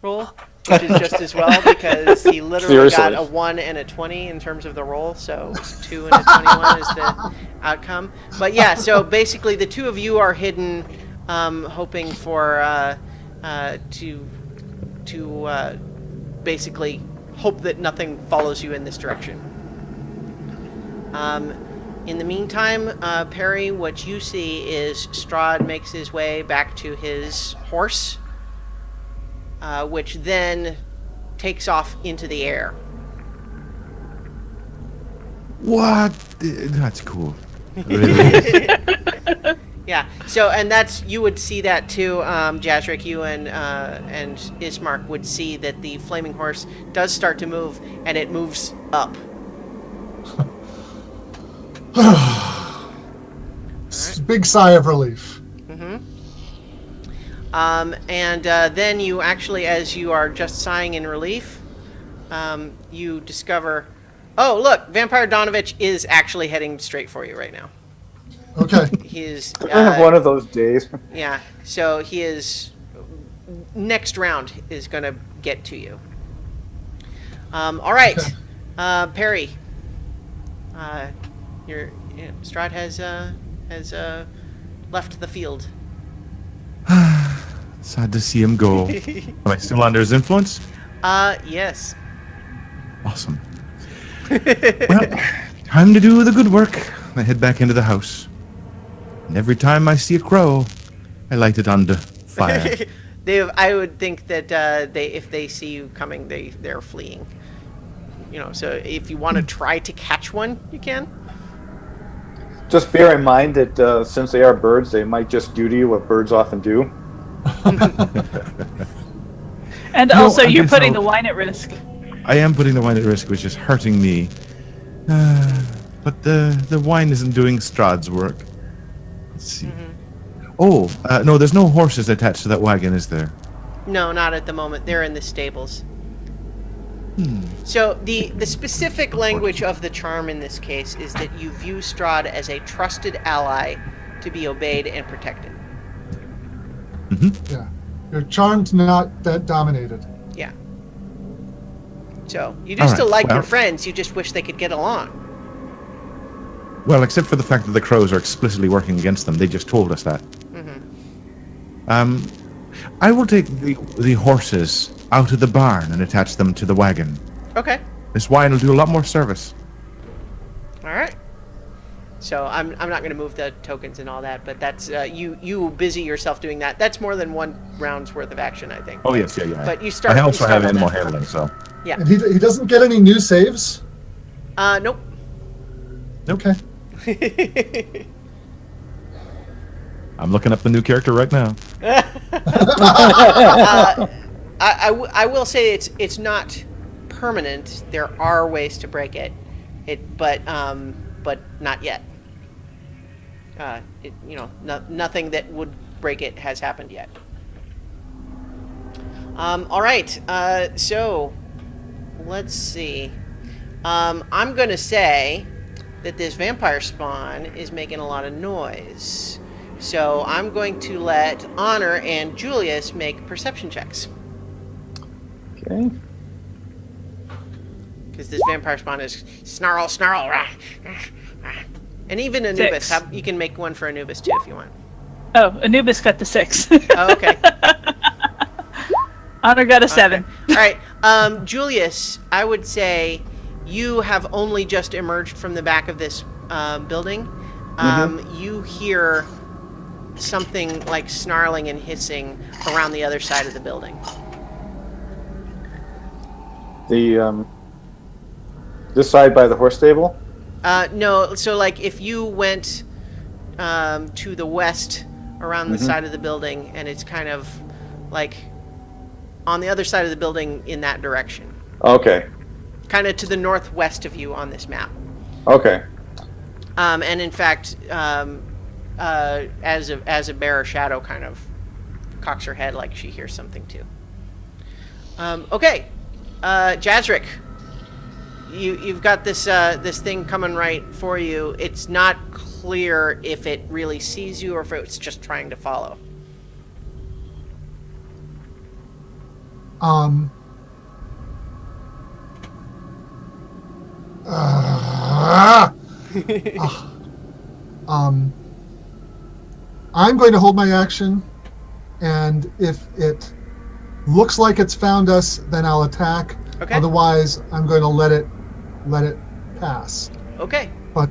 roll, which is just as well because he literally got Seriously. a 1 and a 20 in terms of the roll, so 2 and a 21 is the outcome. But yeah, so basically the two of you are hidden, hoping for to basically hope that nothing follows you in this direction. In the meantime, Perry, what you see is Strahd makes his way back to his horse, which then takes off into the air. What? That's cool. Really? Yeah. So, and you would see that too, Jazric. You and Ismark would see that the flaming horse does start to move, and it moves up. Big sigh of relief. And then you actually, as you are just sighing in relief, you discover, oh, look, Vampire Donovich is actually heading straight for you right now. Okay. He is. I have one of those days. Yeah. So he is. Next round is going to get to you. All right, Okay. Perry. Strahd has left the field. Sad to see him go. Am I still under his influence? Yes. Awesome. Well, time to do the good work. I head back into the house. And every time I see a crow, I light it on the fire. I would think that if they see you coming, they're fleeing. So if you want to try to catch one, you can. Just bear in mind that since they are birds, they might just do to you what birds often do. And No, also, I you're guess putting I'll- the wine at risk. I am putting the wine at risk, which is hurting me. But the wine isn't doing Strahd's work. Let's see. Oh, no, there's no horses attached to that wagon, is there? No, not at the moment. They're in the stables. So the specific language of the charm in this case is that you view Strahd as a trusted ally to be obeyed and protected. Yeah. You're charmed, not that dominated. Yeah. So you do All still right, like your well- friends. You just wish they could get along. Well, except for the fact that the crows are explicitly working against them. They just told us that. I will take the horses out of the barn and attach them to the wagon. Okay. This wine will do a lot more service. All right. So I'm not going to move the tokens and all that, but that's you busy yourself doing that. That's more than one round's worth of action, I think. Oh, yes, yeah. But you start. I you also start have on animal that. handling, so. Yeah. And he doesn't get any new saves? Nope. Okay. I'm looking up the new character right now. I will say it's not permanent. There are ways to break it, but not yet. Nothing that would break it has happened yet. All right. So let's see. I'm gonna say that this vampire spawn is making a lot of noise. So I'm going to let Honor and Julius make perception checks. Okay. Because this vampire spawn is snarl, snarl, rah, rah, rah. And even Anubis. 6. You can make one for Anubis too if you want. Oh, Anubis got the 6. Oh, okay. Honor got a 7. All right. Julius, I would say you have only just emerged from the back of this building. You hear something like snarling and hissing around the other side of the building. This side by the horse stable. No, so like if you went to the west around the side of the building, and it's kind of like on the other side of the building in that direction. Okay. kind of to the northwest of you on this map. Okay. And in fact, as a bear, Shadow kind of cocks her head like she hears something too. Okay, Jazric, you've got this this thing coming right for you. It's not clear if it really sees you or if it's just trying to follow. I'm going to hold my action, and if it looks like it's found us, then I'll attack. Okay. Otherwise, I'm going to let it pass. Okay. But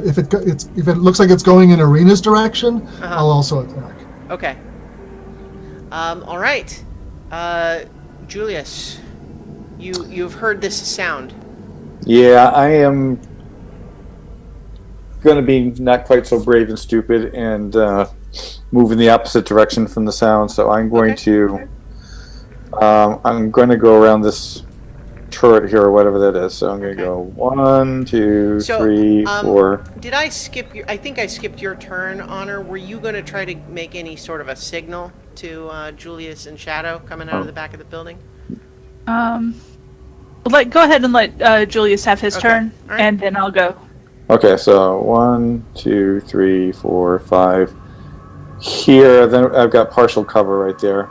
if it looks like it's going in Arena's direction, I'll also attack. Okay. All right. Julius, you've heard this sound. Yeah, I am going to be not quite so brave and stupid and move in the opposite direction from the sound. So I'm going to go around this turret here or whatever that is. So I'm going to go 1, 2, 3, 4. Did I skip I think I skipped your turn, Honor. Were you going to try to make any sort of a signal to Julius and Shadow coming out of the back of the building? Go ahead and let Julius have his turn, right. and then I'll go. Okay, so 1, 2, 3, 4, 5. Here, then I've got partial cover right there,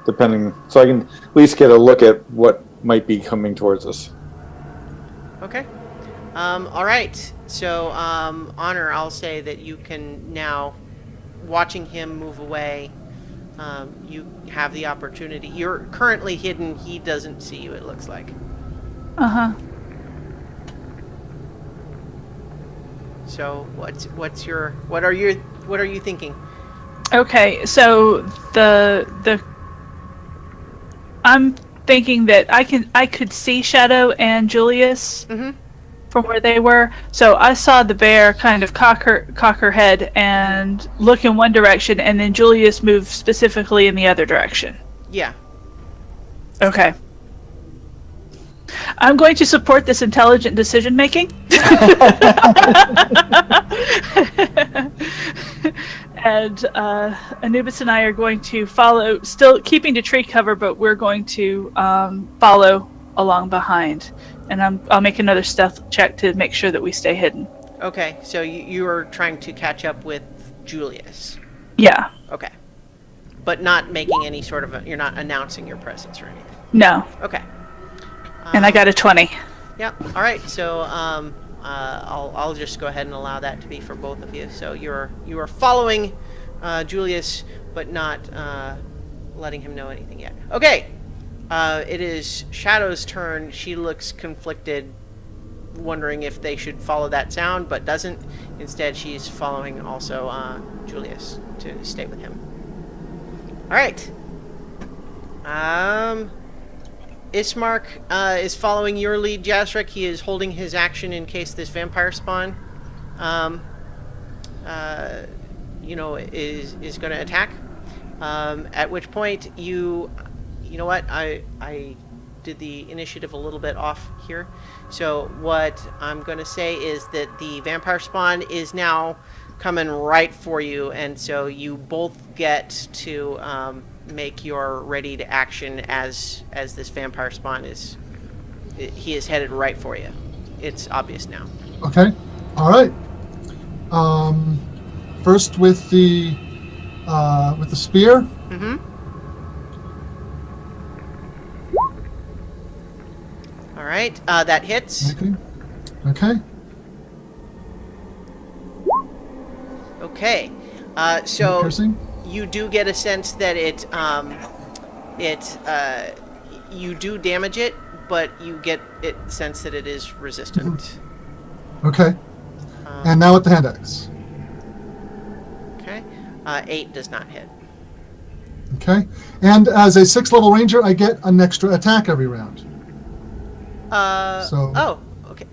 depending, so I can at least get a look at what might be coming towards us. Okay. All right. So, Honor, I'll say that you can now, watching him move away, you have the opportunity. You're currently hidden. He doesn't see you, it looks like. Uh-huh. So, what are you thinking? Okay, so I'm thinking that I could see Shadow and Julius from where they were. So I saw the bear kind of cock her head and look in one direction, and then Julius moved specifically in the other direction. Yeah. Okay. I'm going to support this intelligent decision making. And Anubis and I are going to follow, still keeping to tree cover, but we're going to follow along behind. And I'll make another stealth check to make sure that we stay hidden. Okay, so you are trying to catch up with Julius. Yeah. Okay. But not making any sort of you're not announcing your presence or anything. No. Okay. And I got a 20. Yep. All right. So I'll just go ahead and allow that to be for both of you. So you are following Julius, but not letting him know anything yet. Okay. It is Shadow's turn. She looks conflicted, wondering if they should follow that sound, but doesn't. Instead, she's following also Julius to stay with him. All right. Ismark is following your lead, Jazric. He is holding his action in case this vampire spawn, is going to attack. At which point you know what? I did the initiative a little bit off here. So what I'm going to say is that the vampire spawn is now coming right for you, and so you both get to make your ready to action as this vampire spawn he is headed right for you. It's obvious now. Okay. All right. First with the spear. Mm-hmm. All right. That hits. Okay. Okay. So Piercing? you do get a sense that you do damage it, but you get it sense that it is resistant. Okay. And now with the hand axe. Okay. 8 does not hit. Okay. And as a 6th level ranger, I get an extra attack every round. Oh, okay.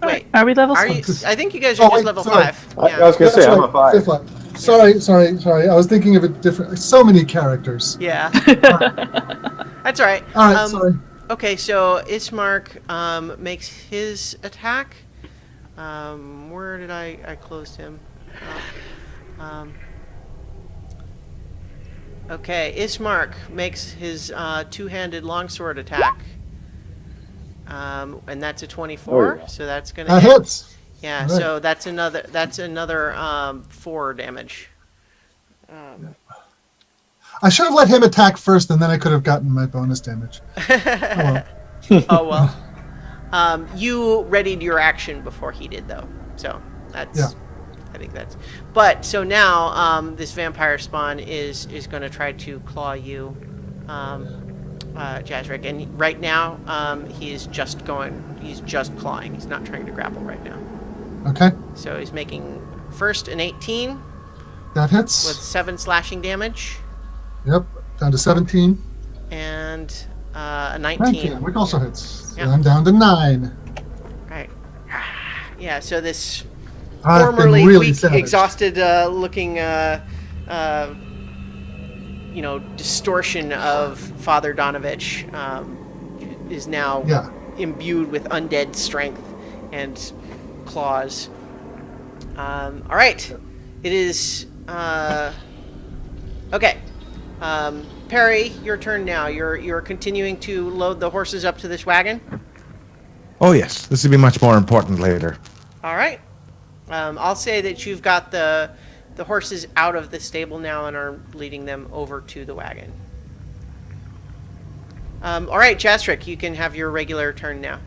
Wait. Are we level Are you, 6? I think you guys are just level 5. I was going to say, I'm a 5. Fifth level. Sorry. I was thinking of it different. So many characters. Yeah. That's all right. All right. Sorry. Okay, so Ismark makes his attack. Where did I closed him? Okay, Ismark makes his two-handed longsword attack. And that's a 24, yeah. so that's gonna That hit. hits. Yeah, All right. so that's another 4 damage. I should have let him attack first, and then I could have gotten my bonus damage. Oh, well. Oh well. You readied your action before he did, though, so that's. Yeah. I think that's. But so now this vampire spawn is going to try to claw you, Jazric, and right now he is just going. He's just clawing. He's not trying to grapple right now. Okay. So he's making first an 18 That hits. with 7 slashing damage, Yep. Down to 17. and a 19. 19, which also hits. Yeah. So I'm down to 9. Right. Yeah. So this I've been formerly really weak, savage. exhausted looking, distortion of Father Donovich is now Yeah. imbued with undead strength and claws. All right. It is okay. Perry, your turn now. You're continuing to load the horses up to this wagon. Oh yes, this will be much more important later. All right. I'll say that you've got the horses out of the stable now and are leading them over to the wagon. All right, Jastrick, you can have your regular turn now.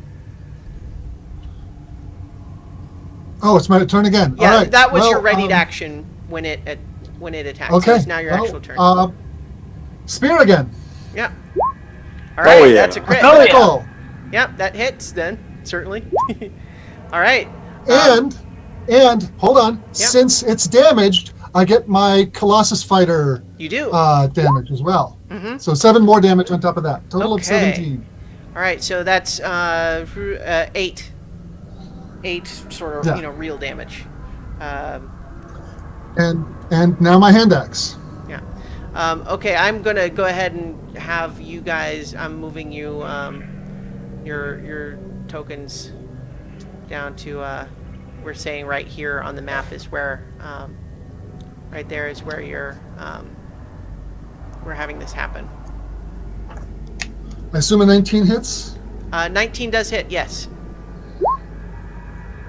Oh, it's my turn again. Yeah, All right. that was Well, your readied action when it attacked. Okay. So it's now your well, actual turn. Spear again. Yeah. All right, yeah. that's a crit. Oh, yeah. Critical. Yep, that hits then, certainly. All right. And hold on. Since it's damaged, I get my Colossus Fighter You do. damage as well. Mm-hmm. So 7 more damage on top of that. Total of Okay. 17. All right, so that's 8. 8 sort of, Yeah. real damage. And now my hand axe. Yeah. Okay, I'm gonna go ahead and have you guys. I'm moving you your tokens down to. We're saying right here on the map is where. Right there is where you're. We're having this happen. I assume a 19 hits. 19 does hit. Yes.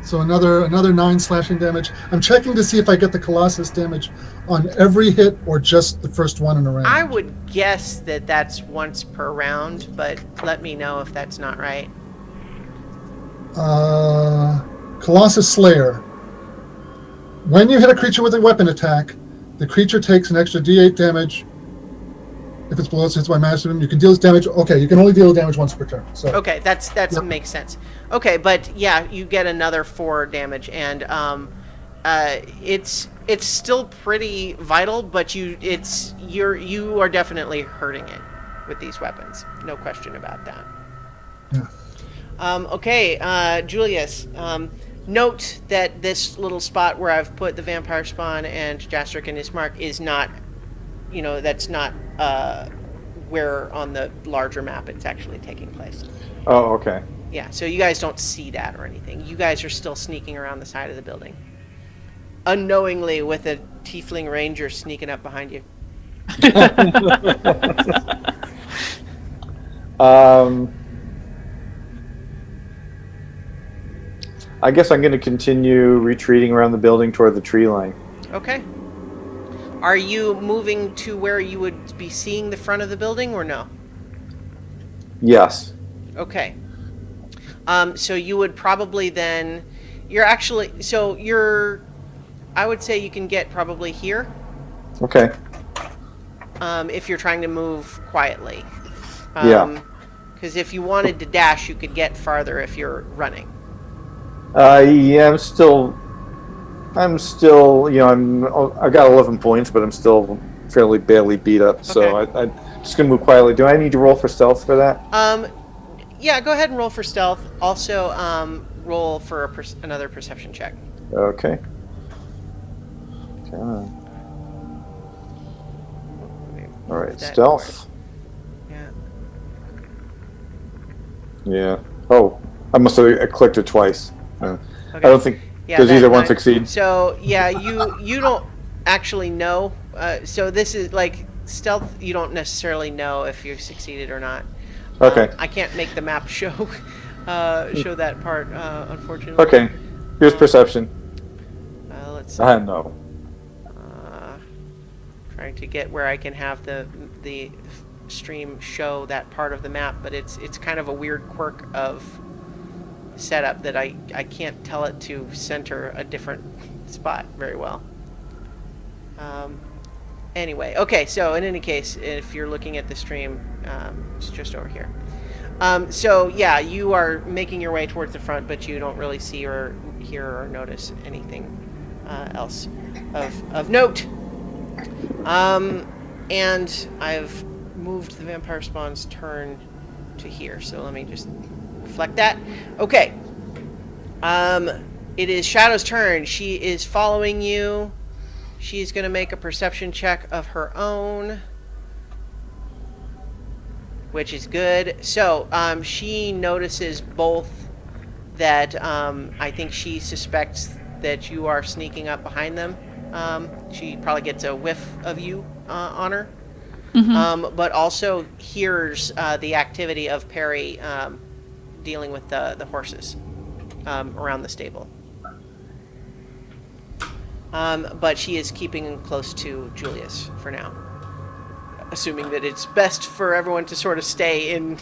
So another 9 slashing damage. I'm checking to see if I get the Colossus damage on every hit or just the first one in a round. I would guess that that's once per round, but let me know if that's not right. Colossus Slayer. When you hit a creature with a weapon attack, the creature takes an extra D8 damage. If it's below, it's by maximum. You can deal this damage. Okay, you can only deal damage once per turn. So Okay, that's Yep. makes sense. Okay, but yeah, you get another 4 damage, and it's still pretty vital, but you are definitely hurting it with these weapons. No question about that. Yeah. Okay, Julius. Note that this little spot where I've put the vampire spawn and Jastrick and Ismark is not, that's not where on the larger map it's actually taking place. Oh, okay. Yeah, so you guys don't see that or anything. You guys are still sneaking around the side of the building. Unknowingly with a tiefling ranger sneaking up behind you. I guess I'm going to continue retreating around the building toward the tree line. Okay. Are you moving to where you would be seeing the front of the building or no? Yes. Okay. So you would probably then... I would say you can get probably here. Okay. If you're trying to move quietly. Yeah. Because if you wanted to dash, you could get farther if you're running. Yeah, I'm still, I've got 11 points, but I'm still fairly badly beat up, so Okay. I'm just going to move quietly. Do I need to roll for stealth for that? Yeah, go ahead and roll for stealth. Also, roll for another perception check. Okay. Alright, That stealth. Yeah. Yeah. Oh, I must have clicked it twice. I don't think Yeah, does either one that- succeed. So yeah, you don't actually know. So this is like stealth. You don't necessarily know if you succeeded or not. Okay. I can't make the map show show that part, unfortunately. Okay. Here's perception. Let's see. No. Trying to get where I can have the stream show that part of the map, but it's kind of a weird quirk of setup that I can't tell it to center a different spot very well. Anyway, okay, so in any case, if you're looking at the stream, it's just over here. So yeah, you are making your way towards the front, but you don't really see or hear or notice anything else of note. And I've moved the vampire spawn's turn to here, so let me just reflect that. Okay. It is Shadow's turn. She is following you. She's going to make a perception check of her own, which is good. So, she notices both that, I think she suspects that you are sneaking up behind them. She probably gets a whiff of you on her. But also hears the activity of Perry dealing with the horses around the stable. But she is keeping close to Julius for now, assuming that it's best for everyone to sort of stay in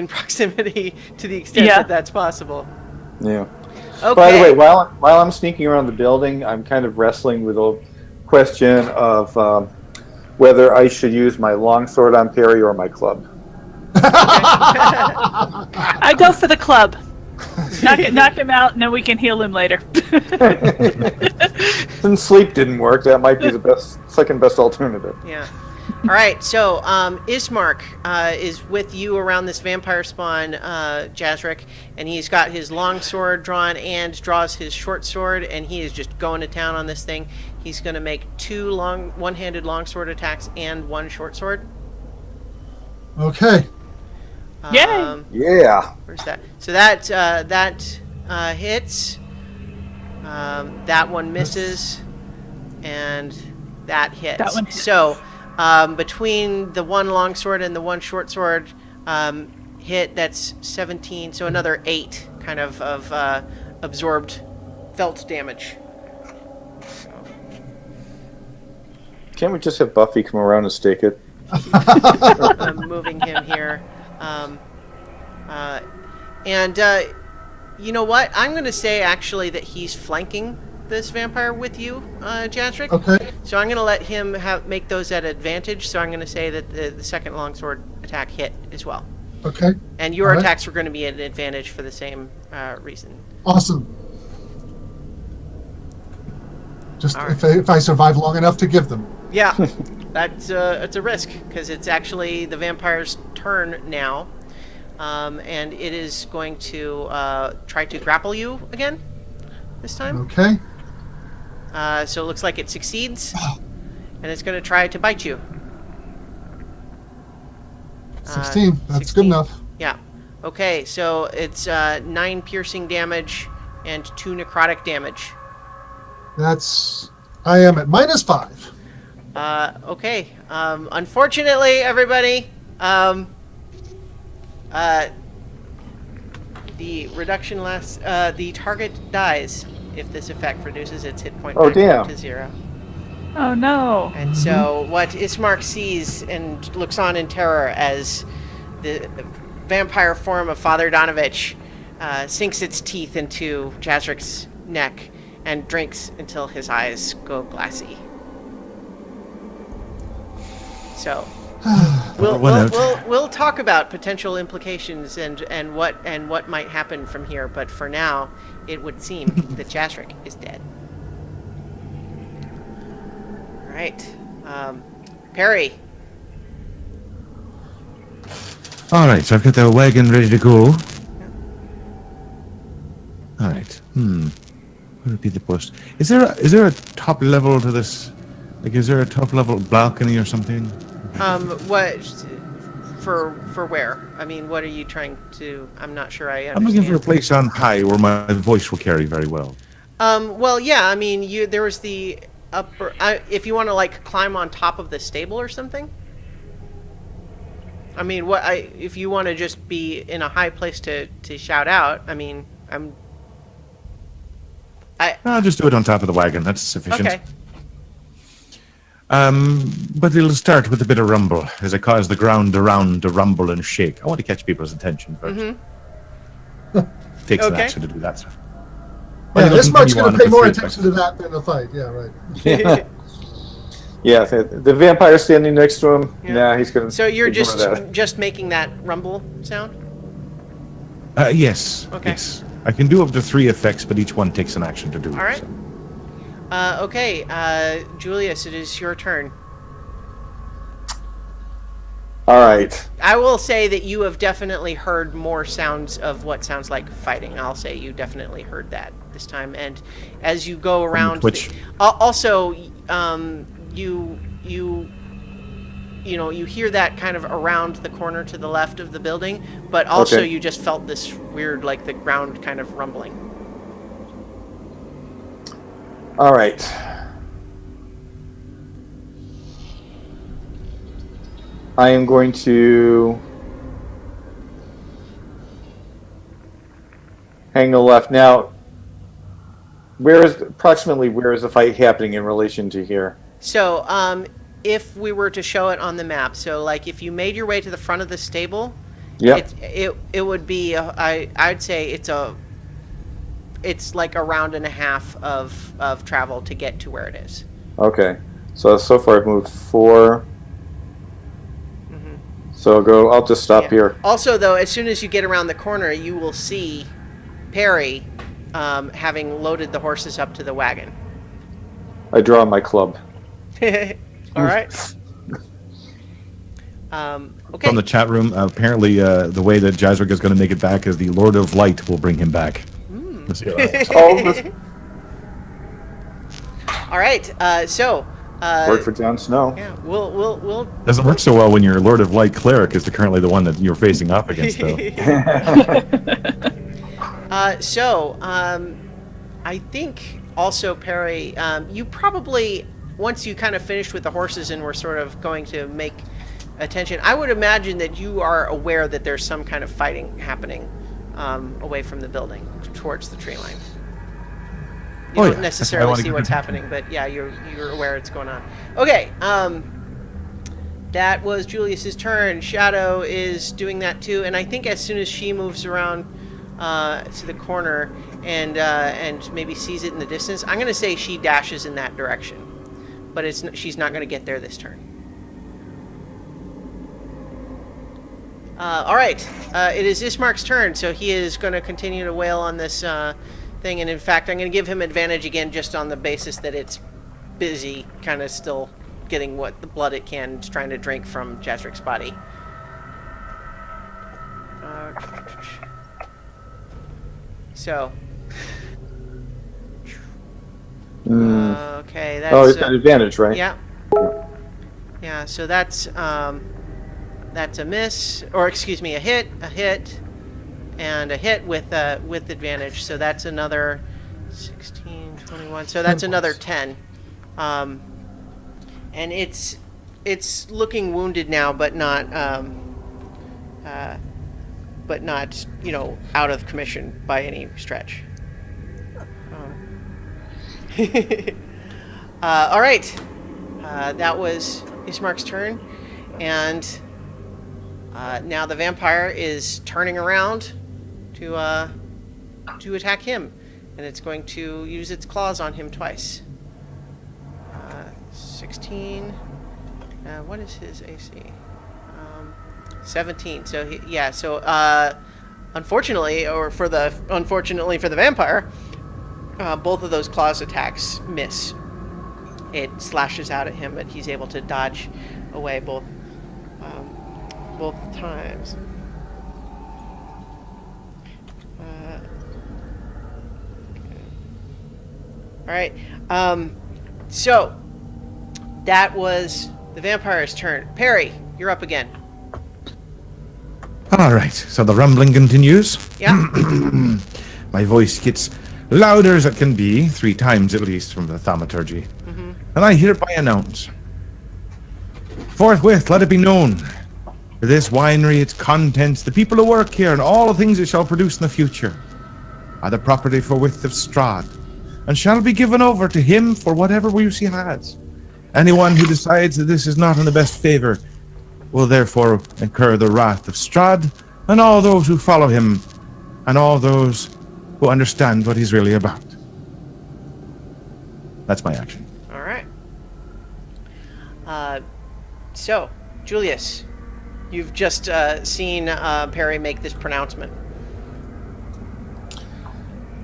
proximity to the extent that that's possible. Yeah. Okay. By the way, while I'm sneaking around the building, I'm kind of wrestling with a question of whether I should use my longsword on Perry or my club. I go for the club. Knock him out, and then we can heal him later. Since sleep didn't work, that might be the second best alternative. Yeah. All right. So Ismark is with you around this vampire spawn, Jazric, and he's got his long sword drawn and draws his short sword, and he is just going to town on this thing. He's going to make 2 one-handed longsword attacks and 1 short sword. Okay. Yay! Yeah. Where's that? So that hits. That one misses, and that hits. That one hits. So between the 1 longsword and the 1 short sword hit, that's 17. So another 8 kind of absorbed felt damage. Can't we just have Buffy come around and stake it? I'm moving him here. You know what? I'm going to say actually that he's flanking this vampire with you, Jazric. Okay. So I'm going to let him make those at advantage. So I'm going to say that the second longsword attack hit as well. Okay. And your All right. attacks were going to be at an advantage for the same reason. Awesome. Just All right. if I survive long enough to give them. Yeah, it's a risk because it's actually the vampire's turn now, and it is going to try to grapple you again this time. Okay. So it looks like it succeeds, and it's going to try to bite you. 16. That's 16. good enough. Yeah. Okay, so it's 9 piercing damage and 2 necrotic damage. I am at -5. Okay. Unfortunately, everybody, the reduction lasts. The target dies if this effect reduces its hit point back to 0. Oh no! And so, what Ismark sees and looks on in terror as the vampire form of Father Donovich sinks its teeth into Jazric's neck and drinks until his eyes go glassy. So, we'll talk about potential implications and what might happen from here. But for now, it would seem that Jazric is dead. All right, Perry. All right, so I've got the wagon ready to go. All right. What would be the post? Is there a top level to this? Like, is there a top level balcony or something? What? For where? I mean, what are you trying to? I'm not sure I I'm looking for a understand. place on high where my voice will carry very well. Well, yeah. I mean, there was the upper. If you want to like climb on top of the stable or something. I mean, if you want to just be in a high place to shout out. I mean, I'll just do it on top of the wagon. That's sufficient. okay. But it'll start with a bit of rumble as I cause the ground around to rumble and shake. I want to catch people's attention first. Takes an Okay. action to do that. Yeah, it'll this much continue going on to pay with more the attention to that than the fight. Yeah, right. Yeah, the vampire standing next to him. Yeah. Nah, he's gonna. So you're ignore that. just making that rumble sound. Yes. Okay. Yes. I can do up to 3 effects, but each one takes an action to do. All right. So. Okay, Julius, it is your turn. All right. I will say that you have definitely heard more sounds of what sounds like fighting. I'll say you definitely heard that this time. And as you go around, Which- also you hear that kind of around the corner to the left of the building, but also Okay. you just felt this weird, like the ground kind of rumbling. All right. I am going to hang the left. Now, where is the fight happening in relation to here? So, if we were to show it on the map, so like if you made your way to the front of the stable, Yep. it would be I'd say it's like a round and a half of travel to get to where it is. Okay. So far I've moved 4. So I'll just stop Yeah. here. Also, though, as soon as you get around the corner, you will see Perry having loaded the horses up to the wagon. I draw my club. All right. Okay. From the chat room, apparently the way that Jazwick is going to make it back is the Lord of Light will bring him back. Let's see how that works. Oh, All right. So. work for Jon Snow. Yeah. We'll. Doesn't work so well when your Lord of Light cleric is currently the one that you're facing off against, though. I think also, Perry, you probably, once you kind of finished with the horses and were sort of going to make attention, I would imagine that you are aware that there's some kind of fighting happening away from the building towards the tree line. You Oh, don't yeah. necessarily wanna see give what's it- happening, but yeah, you're aware it's going on. Okay, that was Julius's turn. Shadow is doing that too, and I think as soon as she moves around to the corner and maybe sees it in the distance, I'm going to say she dashes in that direction, but she's not going to get there this turn. All right, it is Ismark's turn, so he is going to continue to wail on this thing, and in fact, I'm going to give him advantage again just on the basis that it's busy, kind of still getting what the blood it can, it's trying to drink from Jazric's body. So. Okay, that's. Oh, it's got advantage, right? Yeah. Yeah, so that's a miss, or excuse me, a hit, and a hit with advantage. So that's another 16, 21. So that's another 10. And it's looking wounded now, but not out of commission by any stretch. All right. That was Ismark's turn, and now the vampire is turning around to attack him, and it's going to use its claws on him twice. 16. What is his AC? 17. So unfortunately for the vampire, both of those claws attacks miss. It slashes out at him, but he's able to dodge away both times. All right. So that was the vampire's turn. Perry, you're up again. All right, so the rumbling continues. Yeah. My voice gets louder as it can be, 3 times at least from the thaumaturgy. And I hereby announce, forthwith let it be known, for this winery, its contents, the people who work here, and all the things it shall produce in the future, are the property forthwith of Strahd, and shall be given over to him for whatever use he has. Anyone who decides that this is not in the best favor will therefore incur the wrath of Strahd, and all those who follow him, and all those who understand what he's really about. That's my action. All right. So, Julius, you've just seen Perry make this pronouncement.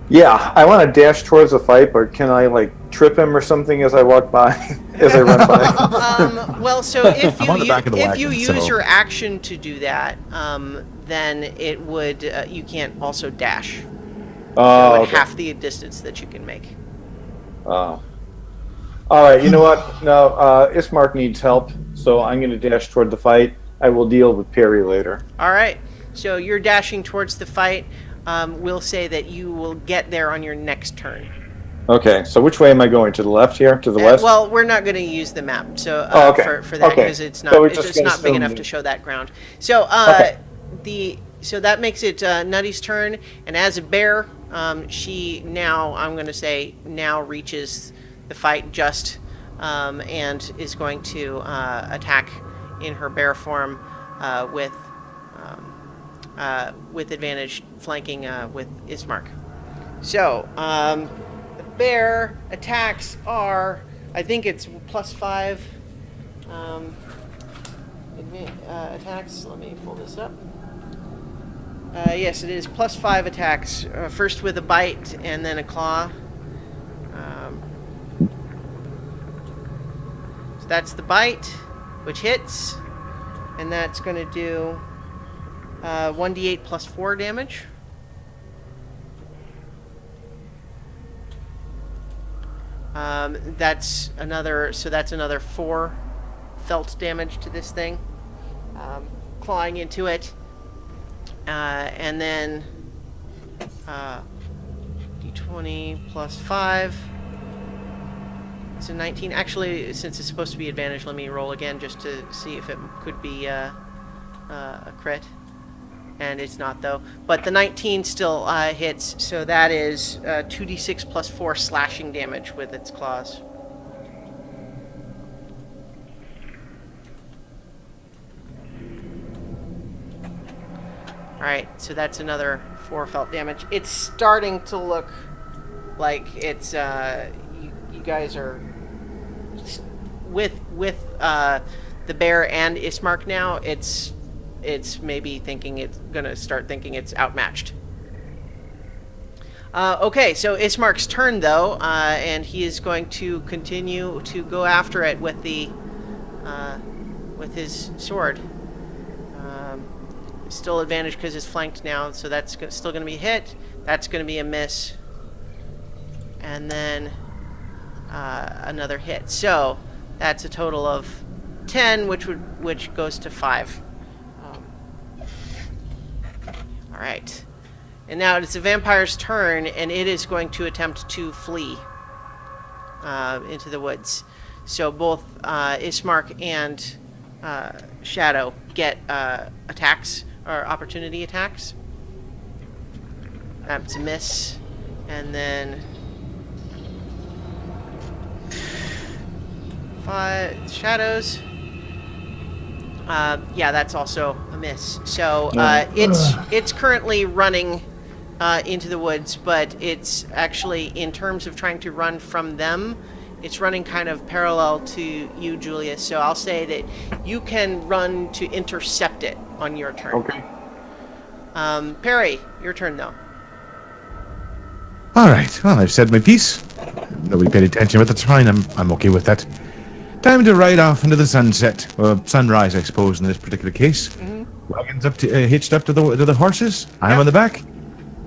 Yeah, I want to dash towards the fight, but can I trip him or something as I walk by, as I run by? Well, so if I'm on the back of the if wagon, you use so- your action to do that, then it would you can't also dash. Oh, Like okay. half the distance that you can make. Oh. All right, you know what? No, Ismark needs help, so I'm going to dash toward the fight. I will deal with Perry later. All right. So you're dashing towards the fight. We'll say that you will get there on your next turn. Okay, so which way am I going? To the left here? To the west? Well, we're not going to use the map, so Oh, okay. for that Okay. because it's not So we're it's just just gonna not big assume enough that- to show that ground. So Okay. so that makes it Nutty's turn, and as a bear, she now I'm going to say now reaches the fight just and is going to attack in her bear form with advantage, flanking with Ismark. So, the bear attacks are, I think it's +5 attacks. Let me pull this up. Yes, it is +5 attacks. First with a bite and then a claw. So that's the bite, which hits, and that's going to do 1d8 +4 damage. That's another 4 felt damage to this thing, clawing into it, and then d20 +5. So 19. Actually, since it's supposed to be advantage, let me roll again just to see if it could be a crit. And it's not, though. But the 19 still hits, so that is 2d6 +4 slashing damage with its claws. Alright, so that's another 4 felt damage. It's starting to look like it's, you guys are, with the bear and Ismark now, it's maybe thinking it's gonna start thinking it's outmatched. Okay, so Ismark's turn though, and he is going to continue to go after it with the with his sword. Still advantage because it's flanked now, so that's still going to be hit. That's going to be a miss, and then another hit. So that's a total of 10, which goes to 5. All right, and now it's the vampire's turn, and it is going to attempt to flee into the woods. So both Ismark and Shadow get attacks or opportunity attacks. That's a miss, and then 5 shadows. Yeah, that's also a miss. So it's currently running into the woods, but it's actually, in terms of trying to run from them, it's running kind of parallel to you, Julius. So I'll say that you can run to intercept it on your turn. Okay. Perry, your turn though. All right. Well, I've said my piece. Nobody paid attention, but that's fine. I'm okay with that. Time to ride off into the sunset, or sunrise, I suppose, in this particular case. Mm-hmm. Wagons hitched up to the horses. I'm on the back.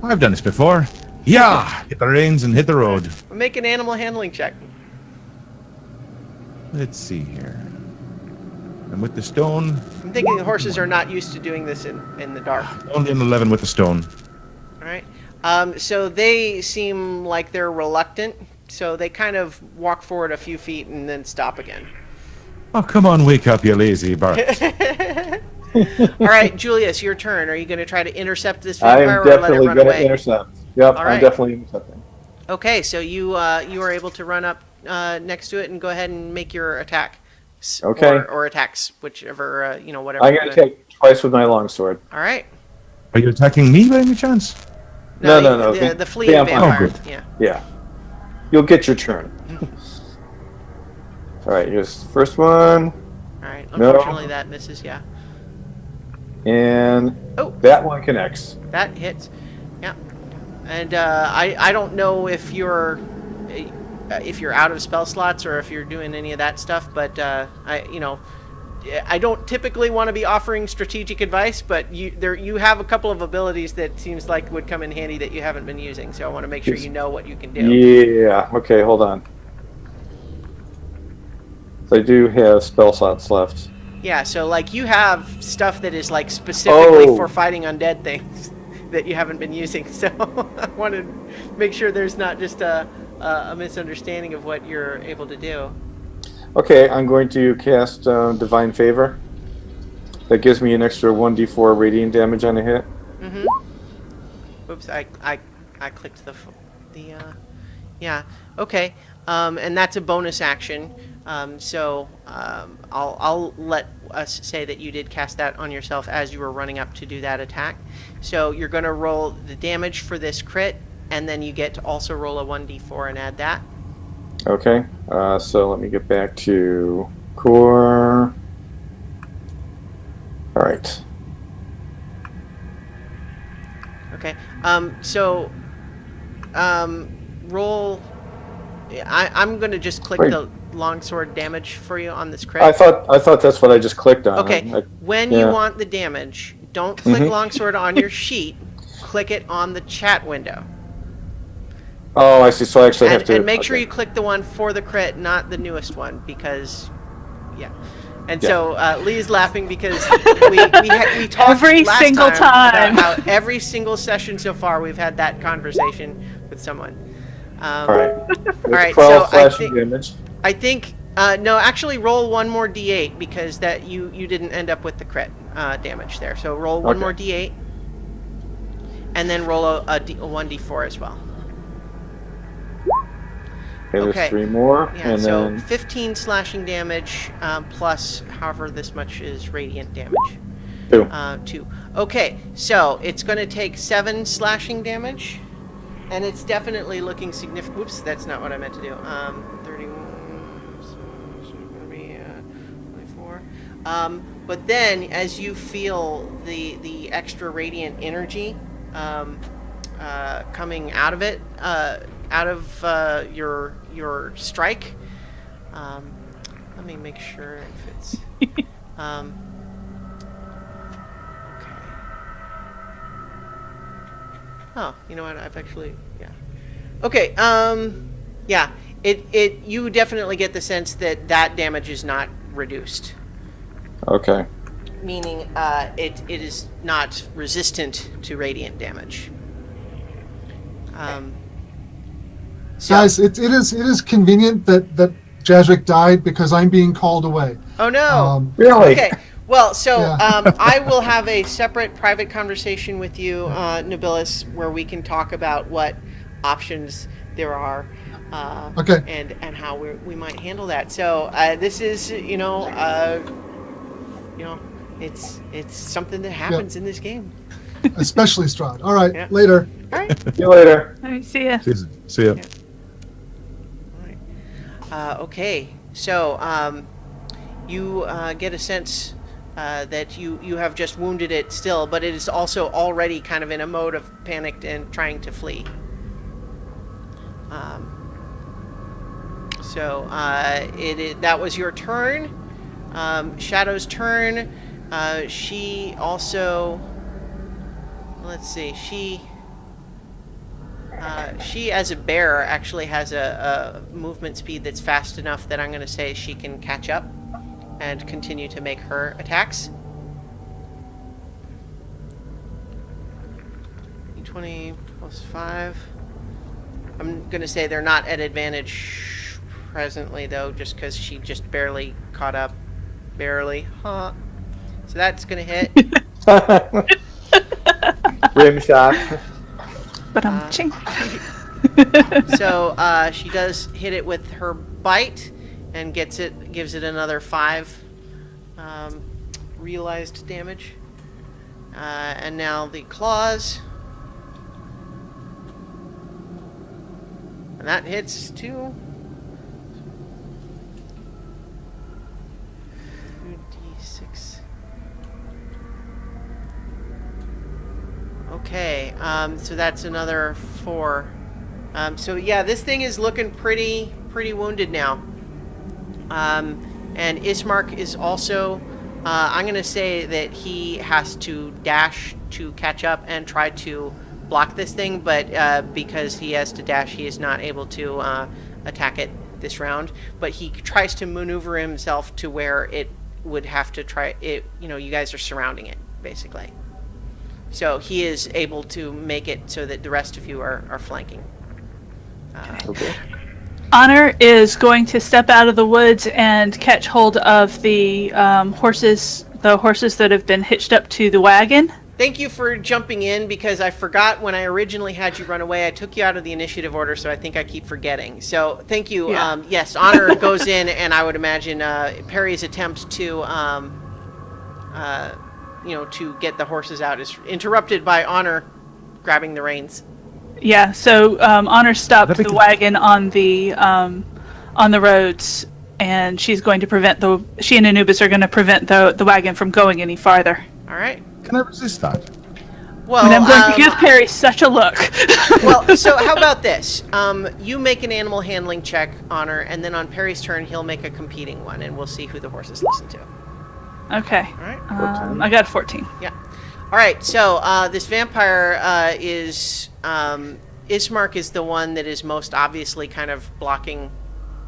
I've done this before. Yeah, hit the reins and hit the road. Make an animal handling check. Let's see here. And with the stone, I'm thinking the horses are not used to doing this in the dark. only an 11 with the stone. All right. So they seem like they're reluctant. So they kind of walk forward a few feet and then stop again. Oh, come on, wake up, you lazy bark. All right, Julius, your turn. Are you going to try to intercept this I vampire am or let it definitely run going to away? intercept. Yep, All right. I'm definitely intercepting. Okay, so you are able to run up next to it and go ahead and make your attack. Okay. Or attacks, whichever whatever. I'm going to take twice with my longsword. All right. Are you attacking me by any chance? No. The fleeing vampire. vampire. Oh, good. Yeah. Yeah. You'll get your turn. All right, here's the first one. All right. No. Unfortunately, that misses. Yeah. And Oh. that one connects. That hits. Yeah. And I don't know if you're out of spell slots or if you're doing any of that stuff, but I don't typically want to be offering strategic advice, but you have a couple of abilities that seems like would come in handy that you haven't been using, so I want to make sure you know what you can do. Yeah, okay, hold on. So I do have spell slots left. Yeah, so like you have stuff that is like specifically Oh. for fighting undead things that you haven't been using, so I want to make sure there's not just a misunderstanding of what you're able to do. Okay, I'm going to cast Divine Favor. That gives me an extra 1d4 radiant damage on a hit. Mm-hmm. Whoops, I clicked the yeah. Okay. And that's a bonus action. I'll let us say that you did cast that on yourself as you were running up to do that attack. So you're going to roll the damage for this crit, and then you get to also roll a 1d4 and add that. Okay, so let me get back to core. All right. Okay. Roll. I'm going to just click Wait. the longsword damage for you on this crit. I thought that's what I just clicked on. Okay. When you yeah. want the damage, don't click Mhm. longsword on your sheet. Click it on the chat window. Oh, I see. So I actually have to. And make sure okay. you click the one for the crit, not the newest one, because, yeah. And Yeah. so Lee's laughing because we talked Every last single time. about how every single session so far we've had that conversation with someone. All right. All right. 12 So slashing damage. I think no, actually roll one more d8 because that you didn't end up with the crit damage there. So roll one Okay. more d8, and then roll a 1d4 as well. Okay, there's Okay. 3 more, Yeah, and so then 15 slashing damage plus however this much is radiant damage. 2. 2. Okay, so it's going to take 7 slashing damage, and it's definitely looking significant. Whoops, that's not what I meant to do. 31, so it's going to be 24. But then, as you feel the extra radiant energy coming out of it, out of your strike. Let me make sure if it's. Okay. Oh, you know what? I've actually Okay. Yeah. It you definitely get the sense that damage is not reduced. Okay. Meaning, it is not resistant to radiant damage. So, Guys, it is convenient that Jazric died because I'm being called away. oh no! Really? Okay. Well, so Yeah. I will have a separate private conversation with you, Nobilis, where we can talk about what options there are, Okay. and how we might handle that. So this is it's something that happens in this game. Especially Strahd. All right, Yeah. later. All right. See you later. Let me see ya. See ya. Yeah. Okay, so you get a sense that you have just wounded it still, but it is also already kind of in a mode of panicked and trying to flee. That was your turn. Shadow's turn. She also, let's see, she as a bear actually has a movement speed that's fast enough that I'm going to say she can catch up and continue to make her attacks. 20 plus 5. I'm going to say they're not at advantage presently, though, just because she just barely caught up. Barely. Huh. So that's going to hit. Rim shot. But I'm ching. So she does hit it with her bite and gives it another 5 realized damage. And now the claws. And that hits too. 2d6. Okay, so that's another 4. So yeah, this thing is looking pretty wounded now. And Ismark is also, I'm going to say that he has to dash to catch up and try to block this thing, but because he has to dash, he is not able to attack it this round. But he tries to maneuver himself to where it would have to try it. You know, you guys are surrounding it, basically. So he is able to make it so that the rest of you are flanking. Okay. Honor is going to step out of the woods and catch hold of the horses that have been hitched up to the wagon. Thank you for jumping in, because I forgot when I originally had you run away. I took you out of the initiative order, so I think I keep forgetting. So thank you. Yeah. Yes, Honor goes in, and I would imagine Perry's attempt to, to get the horses out is interrupted by Honor grabbing the reins. Yeah, so Honor stopped the wagon on the roads, and she's going to she and Anubis are going to prevent the wagon from going any farther. All right. Can I resist that? Well, And I'm going to give Perry such a look. well, so how about this? You make an animal handling check, Honor, and then on Perry's turn, he'll make a competing one, and we'll see who the horses listen to. Okay. All right. I got 14. Yeah. All right. So this vampire is Ismark is the one that is most obviously kind of blocking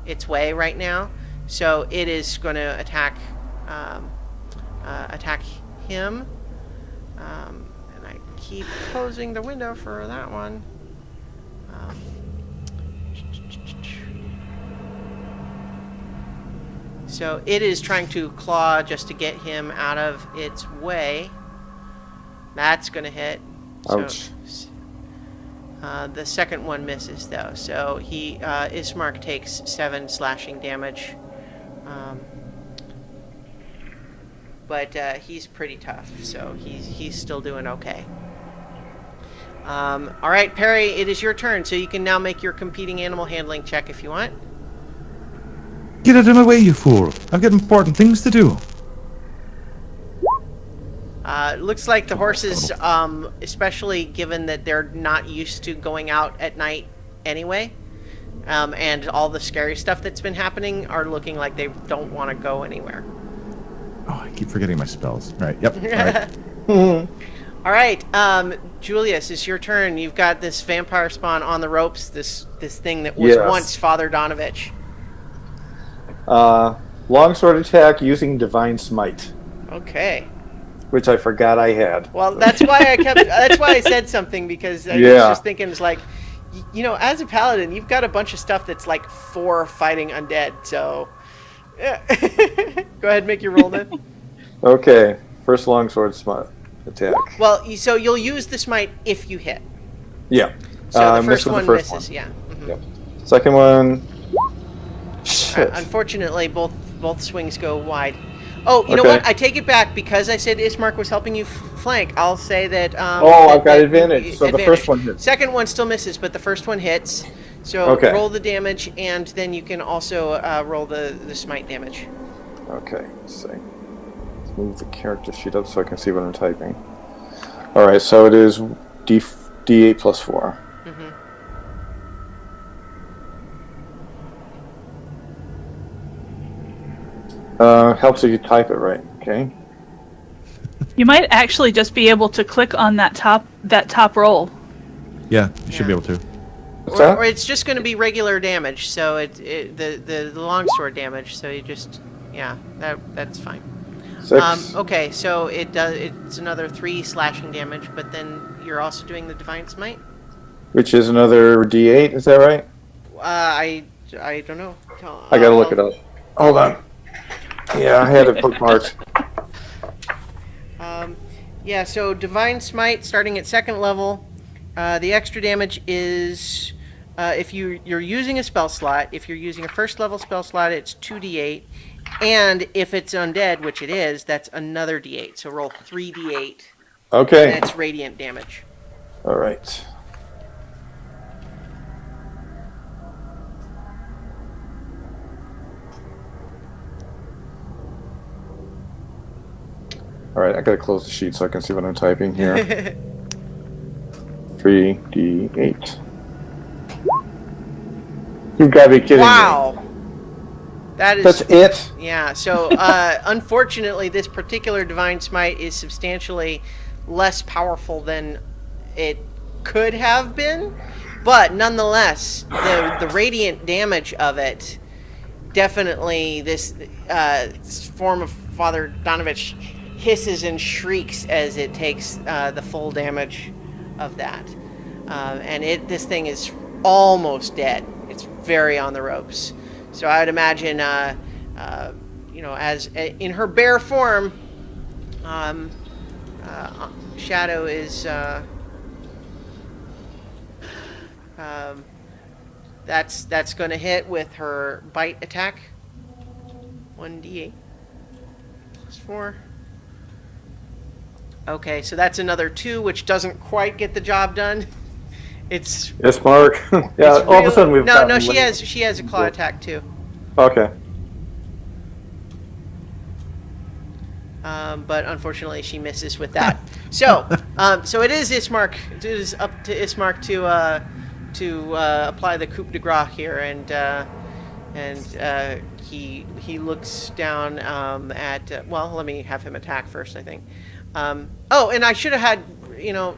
its way right now. So it is going to attack him. And I keep closing the window for that one. So it is trying to claw just to get him out of its way. That's going to hit. Ouch. So, the second one misses, though. So Ismark takes 7 slashing damage. But he's pretty tough, so he's still doing okay. All right, Perry, it is your turn, so you can now make your competing animal handling check if you want. Get out of my way, you fool! I've got important things to do. It looks like the horses, especially given that they're not used to going out at night anyway, and all the scary stuff that's been happening, are looking like they don't want to go anywhere. Oh, I keep forgetting my spells. Right, yep. All right. All right, Julius, it's your turn. You've got this vampire spawn on the ropes, this thing that was once Father Donovich. Longsword attack using Divine Smite, Okay. which I forgot I had. Well, that's why that's why I said something, because I was just thinking, it's like, you know, as a paladin, you've got a bunch of stuff that's like for fighting undead, so yeah. Go ahead and make your roll then. Okay, first longsword smite attack. Well, so you'll use the smite if you hit. Yeah. So the first missed with one the first misses, one. yeah. Mhm. Yep. Second one. Shit. Unfortunately, both swings go wide. Oh, you know Okay. what? I take it back, because I said Ismark was helping you flank. I'll say that. I've got advantage. So the first one hits. Second one still misses, but the first one hits. So Okay. roll the damage, and then you can also roll the smite damage. Okay, let's see. Let's move the character sheet up so I can see what I'm typing. Alright, so it is D8 plus 4. Mm-hmm. Helps if you type it right, okay? You might actually just be able to click on that top roll. Yeah, you should be able to. What's that? Or it's just going to be regular damage, so the longsword damage. So you just Yeah, that's fine. 6. Okay, so it's another 3 slashing damage, but then you're also doing the Divine Smite? Which is another D8, is that right? I don't know. I gotta look it up. Hold on. Yeah, I had it bookmarked. Yeah, so Divine Smite starting at 2nd level. The extra damage is if you're using a spell slot. If you're using a 1st level spell slot, it's 2d8. And if it's undead, which it is, that's another d8. So roll 3d8. Okay. And it's radiant damage. All right. All right, I gotta close the sheet so I can see what I'm typing here. 3d8. You've got to be kidding me. Wow. That's it? Yeah, so unfortunately, this particular Divine Smite is substantially less powerful than it could have been. But nonetheless, the radiant damage of it, definitely this form of Father Donovich hisses and shrieks as it takes the full damage of that. And this thing is almost dead. It's very on the ropes. So I would imagine, as in her bare form, Shadow is that's going to hit with her bite attack. 1d8 plus 4. Okay, so that's another 2, which doesn't quite get the job done. It's Yes, Mark. Yeah, all of a sudden we've no. She has a claw attack too. Okay. But unfortunately, she misses with that. So it is Ismark. It is up to Ismark to apply the coup de grace here, and he looks down at. Well, let me have him attack first, I think. And I should have had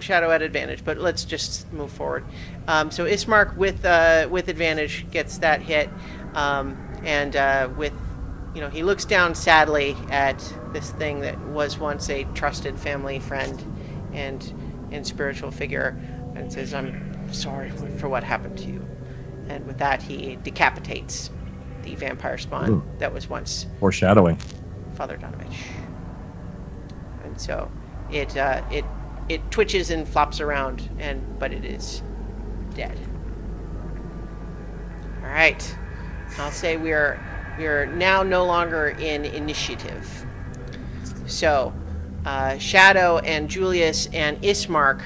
Shadow at advantage, but let's just move forward. So Ismark with advantage gets that hit, and with he looks down sadly at this thing that was once a trusted family friend and spiritual figure, and says, "I'm sorry for what happened to you." And with that, he decapitates the vampire spawn that was once foreshadowing Father Donovich. And so it twitches and flops around, but it is dead. All right, I'll say we are now no longer in initiative. So Shadow and Julius and Ismark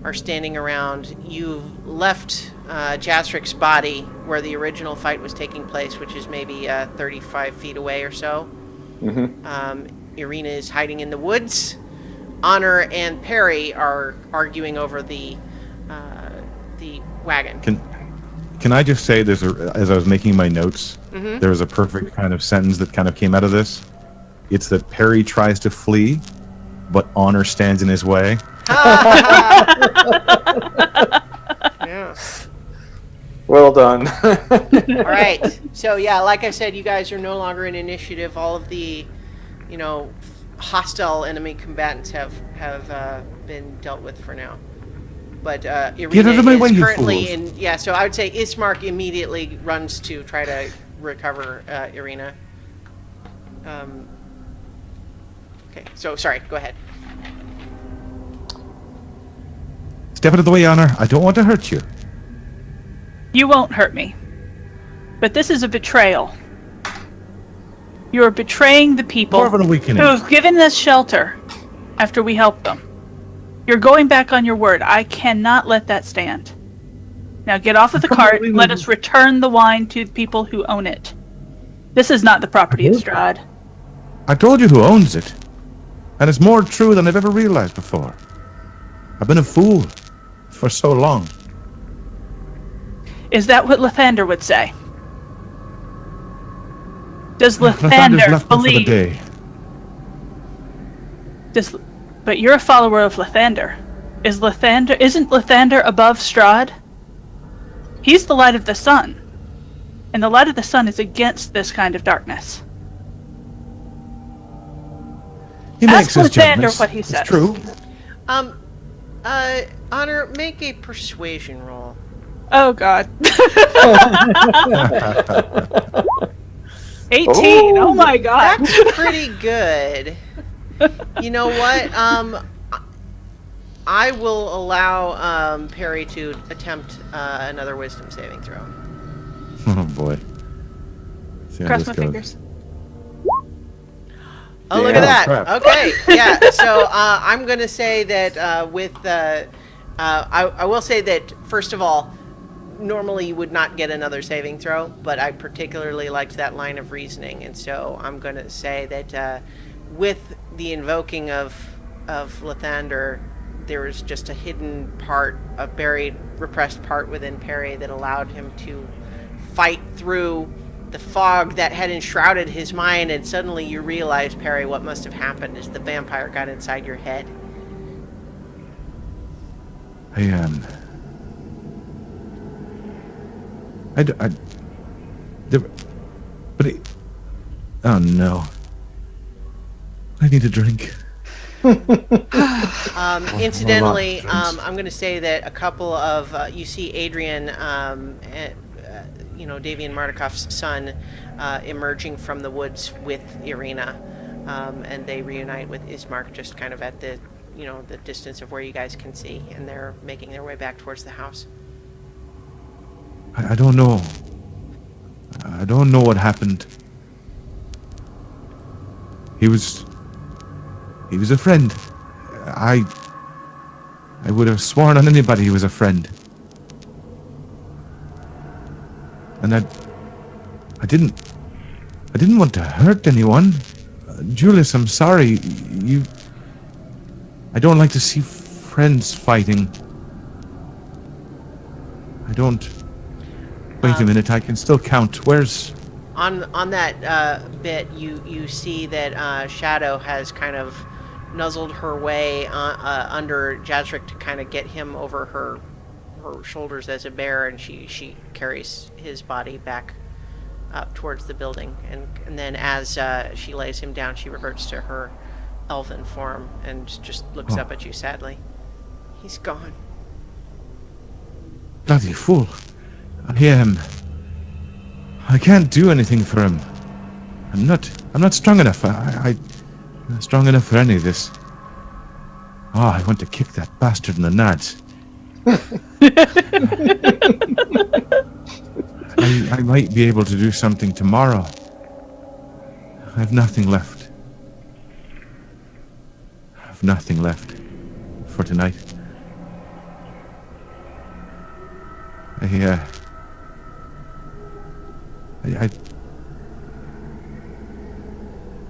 are standing around. You've left Jastric's body where the original fight was taking place, which is maybe 35 feet away or so. Mm-hmm. Irina is hiding in the woods. Honor and Perry are arguing over the wagon. Can I just say, as I was making my notes, there was a perfect kind of sentence that kind of came out of this. It's that Perry tries to flee, but Honor stands in his way. Yeah. Well done. All right. So yeah, like I said, you guys are no longer in initiative. All of the, hostile enemy combatants have been dealt with for now. But Irina is currently in. Yeah. So I would say Ismark immediately runs to try to recover Irina. Okay. So sorry. Go ahead. Step out of the way, Honor. I don't want to hurt you. You won't hurt me. But this is a betrayal. You are betraying the people More of an awakening. who have given us shelter after we helped them. You're going back on your word. I cannot let that stand. Now get off of the cart and let us return the wine to the people who own it. This is not the property of Strahd. I told you who owns it. And it's more true than I've ever realized before. I've been a fool for so long. Is that what Lathander would say? Does Lathander's Lathander left me for the believe? day. But you're a follower of Lathander. Isn't Lathander above Strahd? He's the light of the sun. And the light of the sun is against this kind of darkness. He Ask makes his Lathander judgments. what he It's says. true. Honor, make a persuasion roll. Oh God. 18. Oh, Oh my God. That's pretty good. You know what? I will allow Perry to attempt another wisdom saving throw. Oh boy. See how Cross this my goes. fingers. Oh, look Damn. at that. Crap. Okay, yeah. So I'm going to say that I will say that, first of all, normally you would not get another saving throw, but I particularly liked that line of reasoning, and so I'm going to say that with the invoking of Lathander, there was just a hidden part, a buried, repressed part within Perry that allowed him to fight through the fog that had enshrouded his mind, and suddenly you realize, Perry, what must have happened is the vampire got inside your head. Oh no. I need a drink. Incidentally, drinks. I'm going to say that a couple of you see Adrian, Davian Martikoff's son, emerging from the woods with Irina, and they reunite with Ismark just kind of at the distance of where you guys can see, and they're making their way back towards the house. I don't know. I don't know what happened. He was a friend. I would have sworn on anybody he was a friend. And I didn't want to hurt anyone. Julius, I'm sorry. I don't like to see friends fighting. I don't. Wait a minute, I can still count. Where's... On that bit, you see that Shadow has kind of nuzzled her way under Jazric to kind of get him over her shoulders as a bear, and she carries his body back up towards the building, and then as she lays him down, she reverts to her elven form and just looks up at you sadly. He's gone. Bloody fool. I can't do anything for him. I'm not strong enough. I'm not strong enough for any of this. Oh, I want to kick that bastard in the nads. I might be able to do something tomorrow. I have nothing left. I have nothing left for tonight.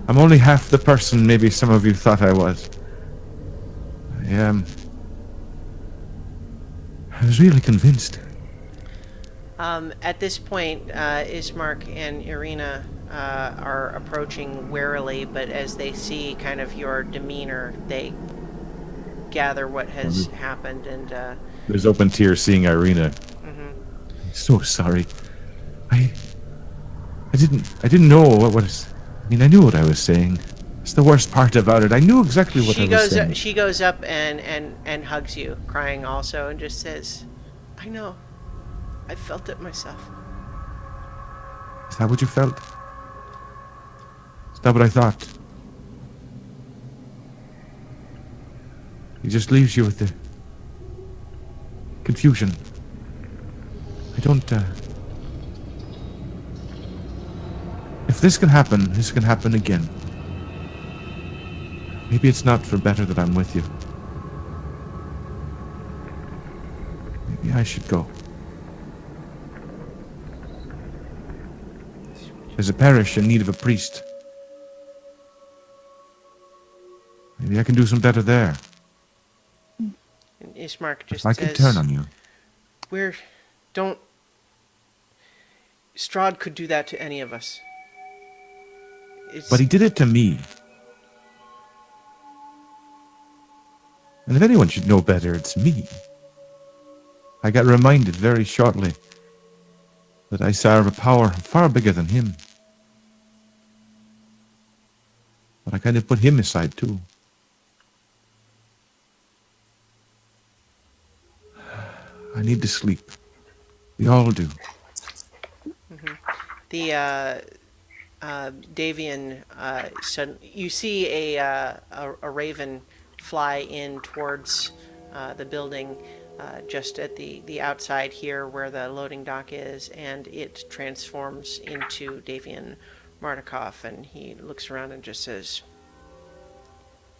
I'm only half the person maybe some of you thought I was. I was really convinced. At this point, Ismark and Irina are approaching warily, but as they see kind of your demeanor, they gather what has happened, and There's open tears seeing Irina. I'm so sorry. I didn't know what was... I mean, I knew what I was saying. It's the worst part about it. I knew exactly what I was saying. She goes up and hugs you, crying also, and just says, I know. I felt it myself. Is that what you felt? Is that what I thought? He just leaves you with the confusion. I don't, If this can happen again. Maybe it's not for better that I'm with you. Maybe I should go. There's a parish in need of a priest. Maybe I can do some better there. And Ismark just If I says, could turn on you. Strahd could do that to any of us. But he did it to me. And if anyone should know better, it's me. I got reminded very shortly that I serve a power far bigger than him. But I kind of put him aside too. I need to sleep. We all do. The Davian, you see a raven fly in towards the building just at the outside here where the loading dock is, and it transforms into Davian Martikov, and he looks around and just says,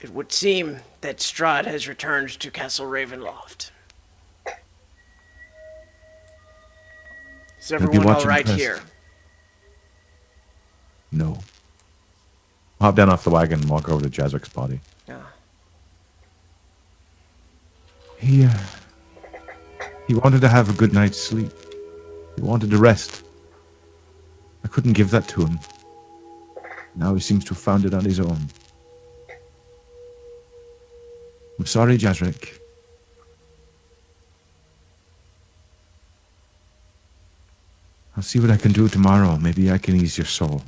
"It would seem that Strahd has returned to Castle Ravenloft. Is He'll be everyone all watching right press. here?" No. Hop down off the wagon and walk over to Jazrik's body. Ah. He wanted to have a good night's sleep. He wanted to rest. I couldn't give that to him. Now he seems to have found it on his own. I'm sorry, Jazrik. I'll see what I can do tomorrow. Maybe I can ease your soul.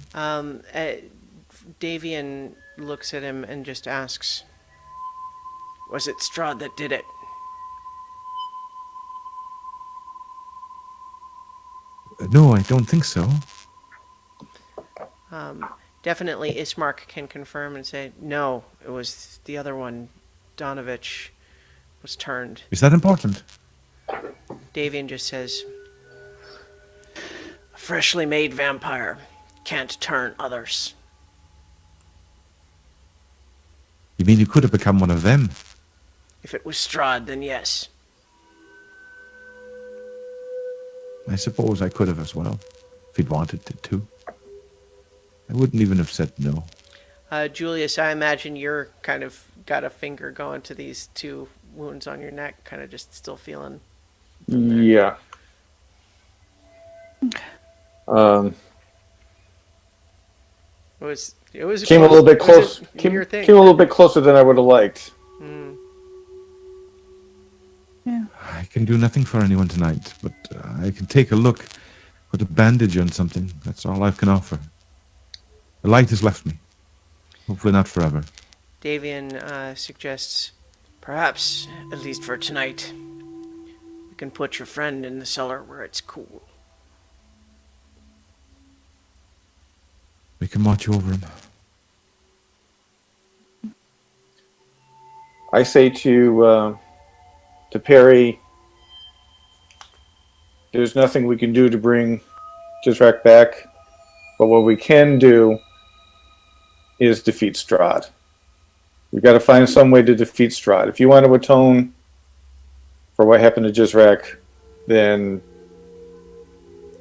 Davian looks at him and just asks, "Was it Strahd that did it?" No, I don't think so. Definitely Ismark can confirm and say, "No, it was the other one. Donovich was turned." Is that important? Davian just says, "A freshly made vampire can't turn others." You mean you could have become one of them? If it was Strahd, then yes. I suppose I could have as well, if he'd wanted to. I wouldn't even have said no. Julius, I imagine you're kind of got a finger going to these two wounds on your neck, kind of just still feeling. Yeah. It was Came a little bit close. Came Came a little bit closer than I would have liked. Yeah. I can do nothing for anyone tonight, but I can take a look, put a bandage on something. That's all I can offer. The light has left me. Hopefully not forever. Davian suggests, "Perhaps, at least for tonight, you can put your friend in the cellar where it's cool." We can watch over him. I say to Perry, there's nothing we can do to bring Jizrak back, but what we can do is defeat Strahd. We got to find some way to defeat Strahd. If you want to atone for what happened to Jizrak, then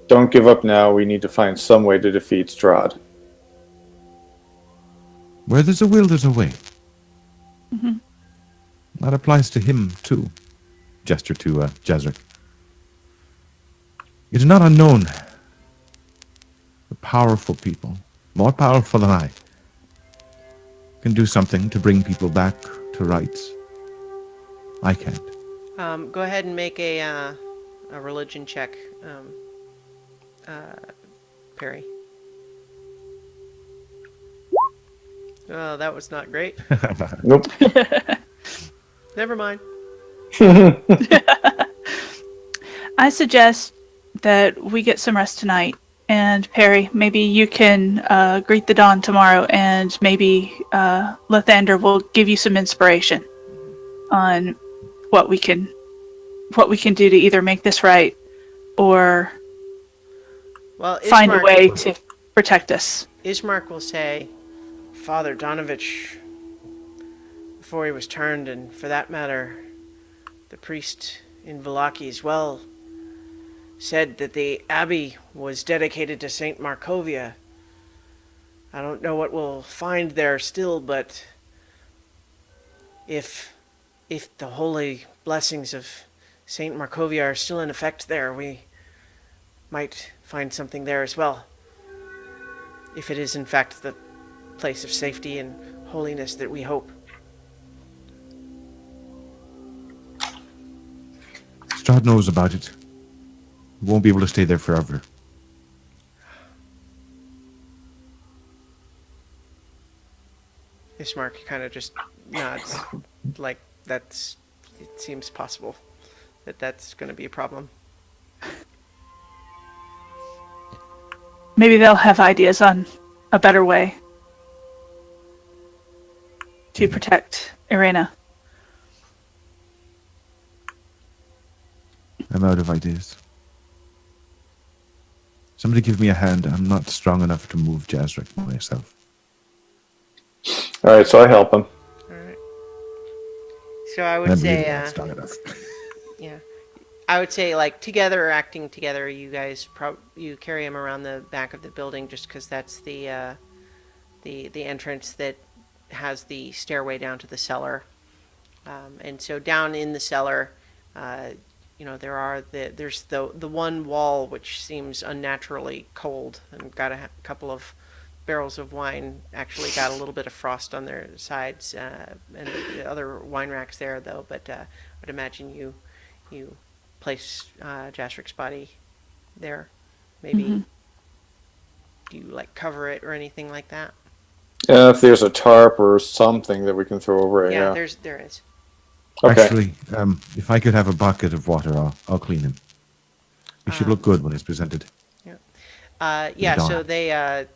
don't give up now. We need to find some way to defeat Strahd. Where there's a will, there's a way. Mm-hmm. That applies to him, too. Gesture to Jazrik. It is not unknown. The powerful people, more powerful than I, can do something to bring people back to rights. I can't. Go ahead and make a religion check, Perry. Oh, that was not great. Nope. Never mind. I suggest that we get some rest tonight. And Perry, maybe you can greet the dawn tomorrow, and maybe Lathander will give you some inspiration on what we can do to either make this right or find a way to protect us. Ismark will say, "Father Donovich, before he was turned, and for that matter, the priest in Vallaki as well, said that the abbey was dedicated to Saint Markovia. I don't know what we'll find there still, but if the holy blessings of Saint Markovia are still in effect there, we might find something there as well. If it is in fact the place of safety and holiness that we hope." Strahd knows about it. He won't be able to stay there forever. Ismark kind of just nods, like that's. It seems possible that's going to be a problem. Maybe they'll have ideas on a better way to protect Irena. I'm out of ideas. Somebody give me a hand. I'm not strong enough to move Jazric myself. All right, so I help him. All right. So I would I'm say, really not strong enough. yeah, I would say like together or acting together, you guys you carry him around the back of the building just because that's the entrance that has the stairway down to the cellar, and so down in the cellar, there's the one wall which seems unnaturally cold and got a couple of barrels of wine actually got a little bit of frost on their sides, and the other wine racks there though. But I'd imagine you place Jasric's body there. Maybe do you like cover it or anything like that? If there's a tarp or something that we can throw over it, Yeah, yeah. there is. Okay. Actually, if I could have a bucket of water, I'll clean him. He should look good when it's presented. Yeah. Dawn. So they,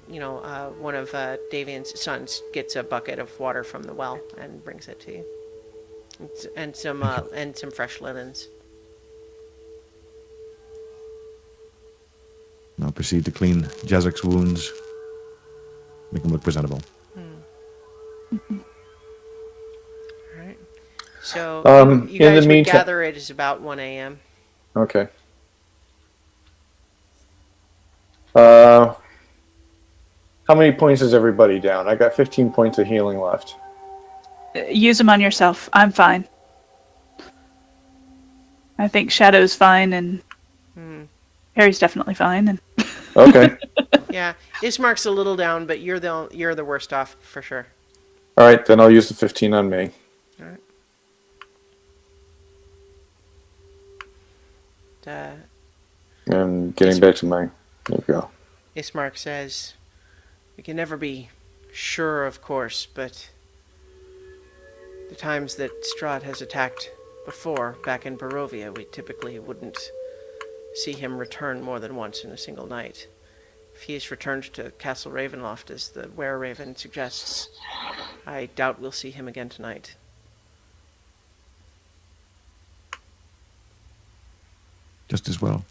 one of Davian's sons gets a bucket of water from the well and brings it to you, and some fresh linens. I'll proceed to clean Jazric's wounds, make him look presentable. All right. So you in guys the would meantime, gather. It is about 1 a.m. okay. How many points is everybody down? I got 15 points of healing left. Use them on yourself. I'm fine. I think Shadow's fine, and Harry's definitely fine. And Okay. Yeah, Ismark's a little down, but you're the worst off for sure. All right, then I'll use the 15 on me. All right. And getting back to my... There we go. Ismark says, "We can never be sure, of course, but the times that Strahd has attacked before, back in Barovia, we typically wouldn't see him return more than once in a single night. If he has returned to Castle Ravenloft, as the Were-Raven suggests, I doubt we'll see him again tonight." Just as well.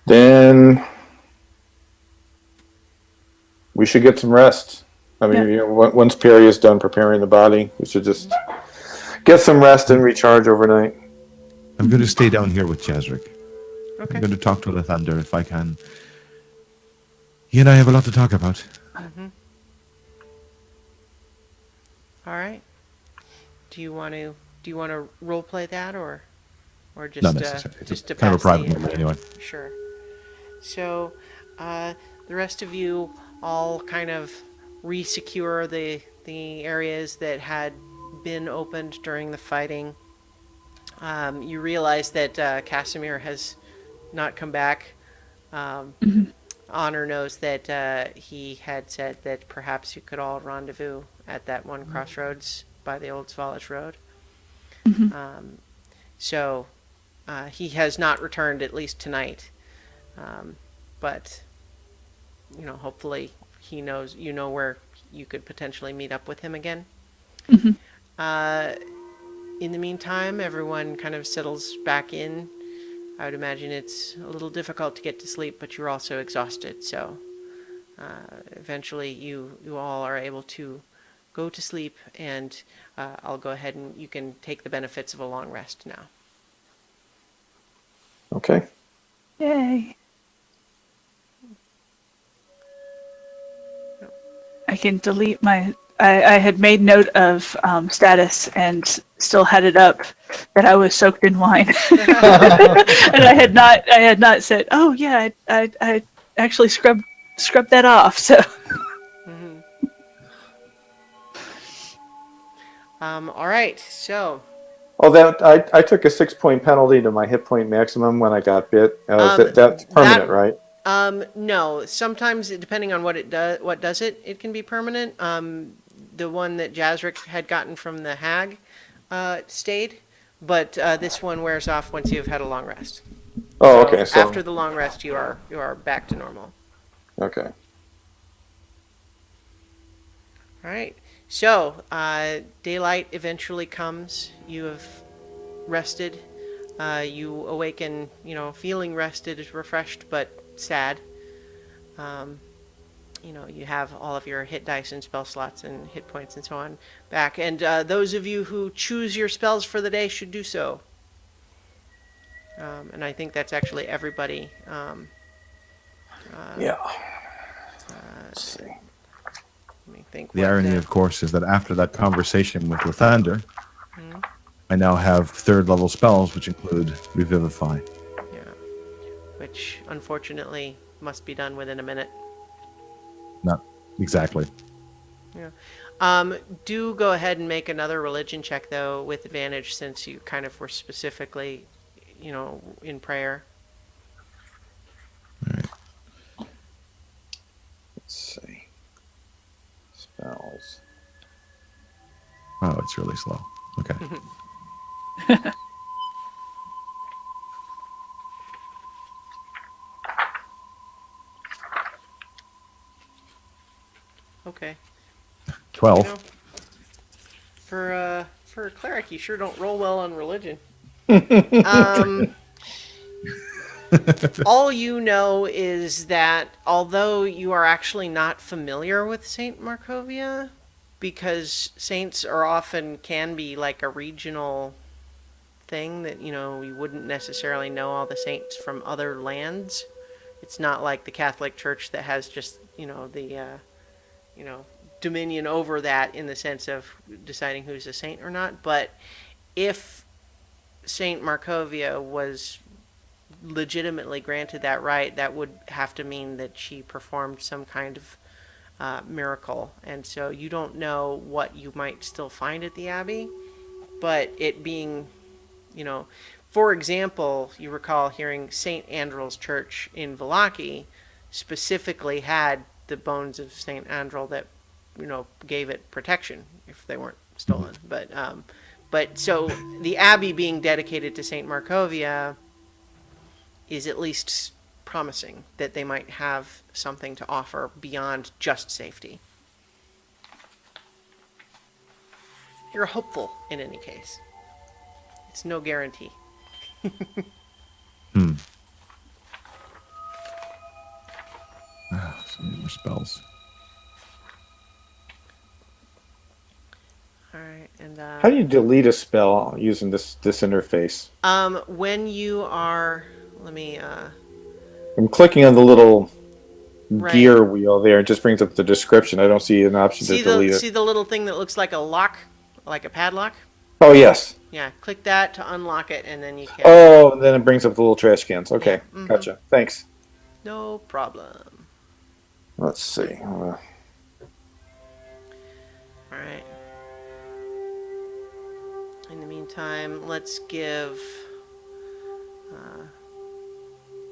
Then we should get some rest. I mean, once Perry is done preparing the body, we should just get some rest and recharge overnight. I'm going to stay down here with Jazric. Okay. I'm going to talk to Lathander if I can. He and I have a lot to talk about. All right. Do you want to role play that or just Not necessarily. just to Kind of a pass private the moment anyway. Sure. So, the rest of you all kind of re-secure the areas that had been opened during the fighting. You realize that Casimir has not come back. Honor knows that he had said that perhaps you could all rendezvous at that one crossroads by the old Svalich Road. So he has not returned, at least tonight. But hopefully he knows where you could potentially meet up with him again. In the meantime, everyone kind of settles back in. I would imagine it's a little difficult to get to sleep, but you're also exhausted. So eventually you all are able to go to sleep, and I'll go ahead and you can take the benefits of a long rest now. Okay. yay! I can delete my. I had made note of status and still had it up that I was soaked in wine, and I had not said, "Oh yeah, I actually scrubbed that off." So. All right, so. Oh, that I took a 6-point penalty to my hit point maximum when I got bit. That's permanent, right? No. Sometimes, depending on what it does, it can be permanent. The one that Jazric had gotten from the hag stayed, but this one wears off once you've had a long rest. Oh, So okay. after So the long rest, you are back to normal. okay. All right. So daylight eventually comes. You have rested. You awaken, feeling rested, refreshed, but sad. Um, you have all of your hit dice and spell slots and hit points and so on back. And those of you who choose your spells for the day should do so. And I think that's actually everybody. Yeah. Let's see. Let me think. The irony, of course, is that after that conversation with Lathander, I now have third level spells, which include Revivify. Yeah. Which, unfortunately, must be done within a minute. Not exactly. Yeah. Do go ahead and make another religion check, though, with advantage, since you kind of were specifically, in prayer. All right. Let's see. Spells. Oh, it's really slow. Okay. Okay. 12. You know, for a cleric, you sure don't roll well on religion. All you know is that although you are actually not familiar with Saint Markovia, because saints are often can be like a regional thing that you wouldn't necessarily know all the saints from other lands. It's not like the Catholic Church that has just the dominion over that in the sense of deciding who's a saint or not. But if Saint Markovia was legitimately granted that right, that would have to mean that she performed some kind of miracle. And so you don't know what you might still find at the Abbey, but it being, for example, you recall hearing St. Andrew's Church in Vallaki specifically had the bones of St. Andrew that, gave it protection if they weren't stolen. But so the Abbey being dedicated to St. Markovia is at least promising that they might have something to offer beyond just safety. You're hopeful in any case. It's no guarantee. So many more spells. All right, and How do you delete a spell using this interface? when you are, let me I'm clicking on the little right. gear wheel there. It just brings up the description. I don't see an option to delete it. See the little thing that looks like a lock, like a padlock? Oh, yes. Yeah, click that to unlock it, and then you can. Oh, and then it brings up the little trash cans. Okay, Yeah, gotcha. Thanks. No problem. Let's see. All right. In the meantime, let's give.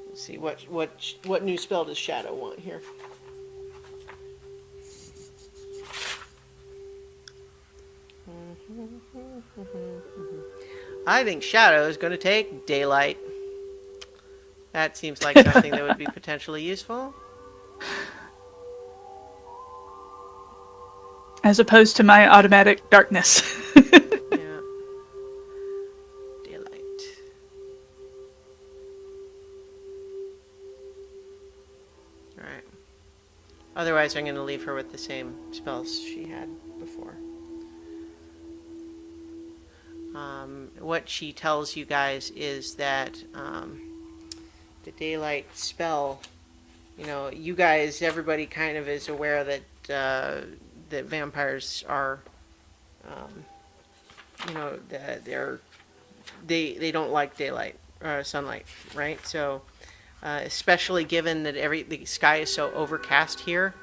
Let's see what new spell does Shadow want here. I think Shadow is going to take Daylight. That seems like something that would be potentially useful. As opposed to my automatic darkness. Yeah. Daylight. Alright. Otherwise, I'm going to leave her with the same spells she had before. What she tells you guys is that the Daylight spell, you guys, everybody kind of is aware that that vampires are, that they don't like daylight or sunlight, right? So, especially given that the sky is so overcast here,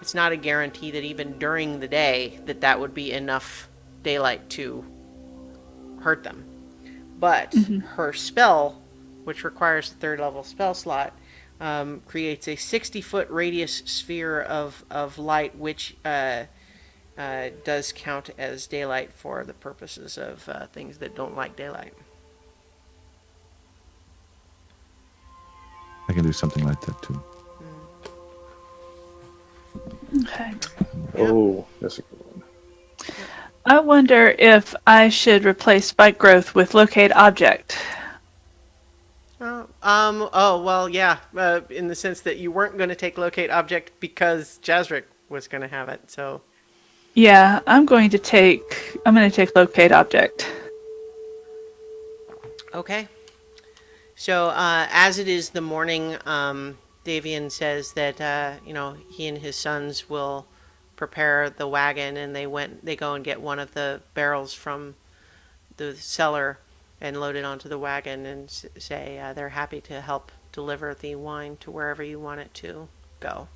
it's not a guarantee that even during the day that would be enough daylight to hurt them. But her spell, which requires a third level spell slot, creates a 60-foot radius sphere of light, which does count as daylight for the purposes of things that don't like daylight. I can do something like that too. Okay. Oh, that's a good one. I wonder if I should replace spike growth with locate object. Oh, well, yeah, in the sense that you weren't going to take locate object because Jazric was going to have it, so. Yeah, I'm going to take locate object. Okay. So, as it is the morning, Davian says that, he and his sons will prepare the wagon, and they go and get one of the barrels from the cellar and load it onto the wagon and say they're happy to help deliver the wine to wherever you want it to go.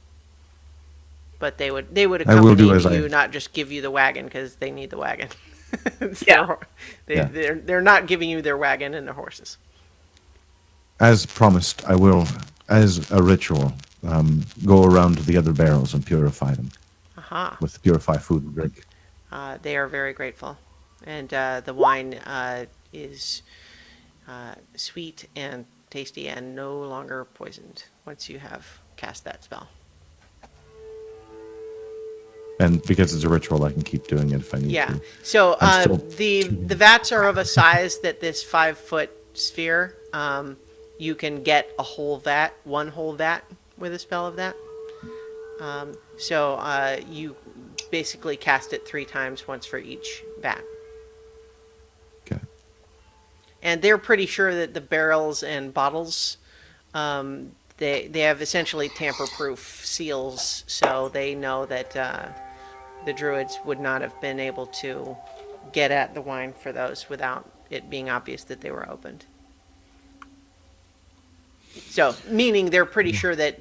But they would I will do accompany as you, I- not just give you the wagon because they need the wagon. Yeah. Yeah. They're not giving you their wagon and their horses. As promised, I will, as a ritual, go around to the other barrels and purify them Aha. with purify food and drink. They are very grateful. And the wine is sweet and tasty and no longer poisoned once you have cast that spell. And because it's a ritual, I can keep doing it if I need Yeah. to. So I'm still- the vats are of a size that this 5-foot sphere, you can get one whole vat with a spell of that. So you basically cast it 3 times, once for each vat. Okay. And they're pretty sure that the barrels and bottles, they have essentially tamper-proof seals, so they know that the druids would not have been able to get at the wine for those without it being obvious that they were opened. So, meaning they're pretty sure that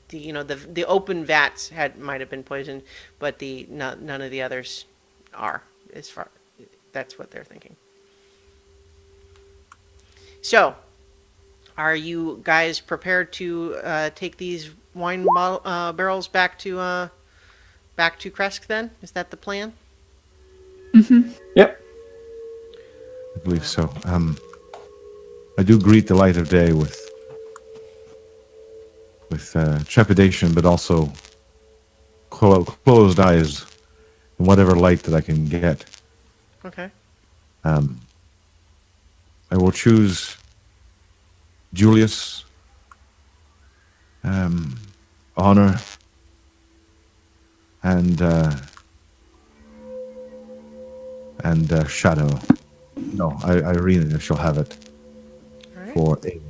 the open vats might have been poisoned, but none of the others are. That's what they're thinking. So, are you guys prepared to take these wine barrels back to Kresk then? Is that the plan? Yep. I believe so. I do greet the light of day with trepidation, but also closed eyes and whatever light that I can get. Okay. I will choose Julius, Honor, and Shadow. No, Irene shall have it All right. for aid.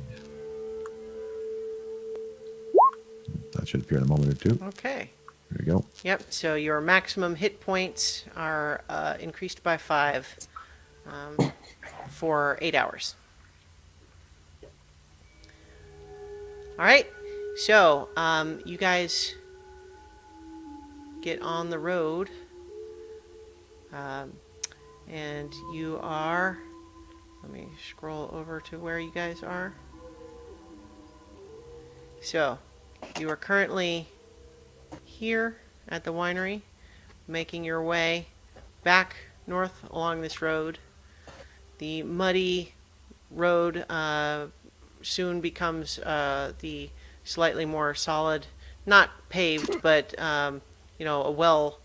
That should appear in a moment or two. Okay. There we go. Yep. So your maximum hit points are increased by 5 for 8 hours. All right. So you guys get on the road, and you are. Let me scroll over to where you guys are. So you are currently here at the winery, making your way back north along this road. The muddy road soon becomes the slightly more solid, not paved, but a well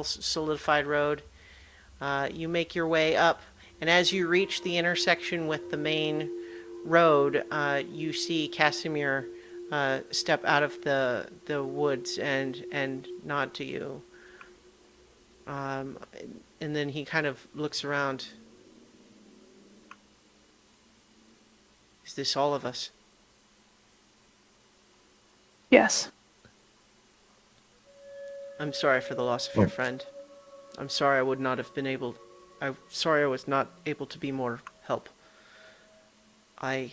solidified road. You make your way up, and as you reach the intersection with the main road, you see Casimir step out of the woods and nod to you. And then he kind of looks around. Is this all of us? Yes. I'm sorry for the loss of your friend. I'm sorry I was not able to be more help. I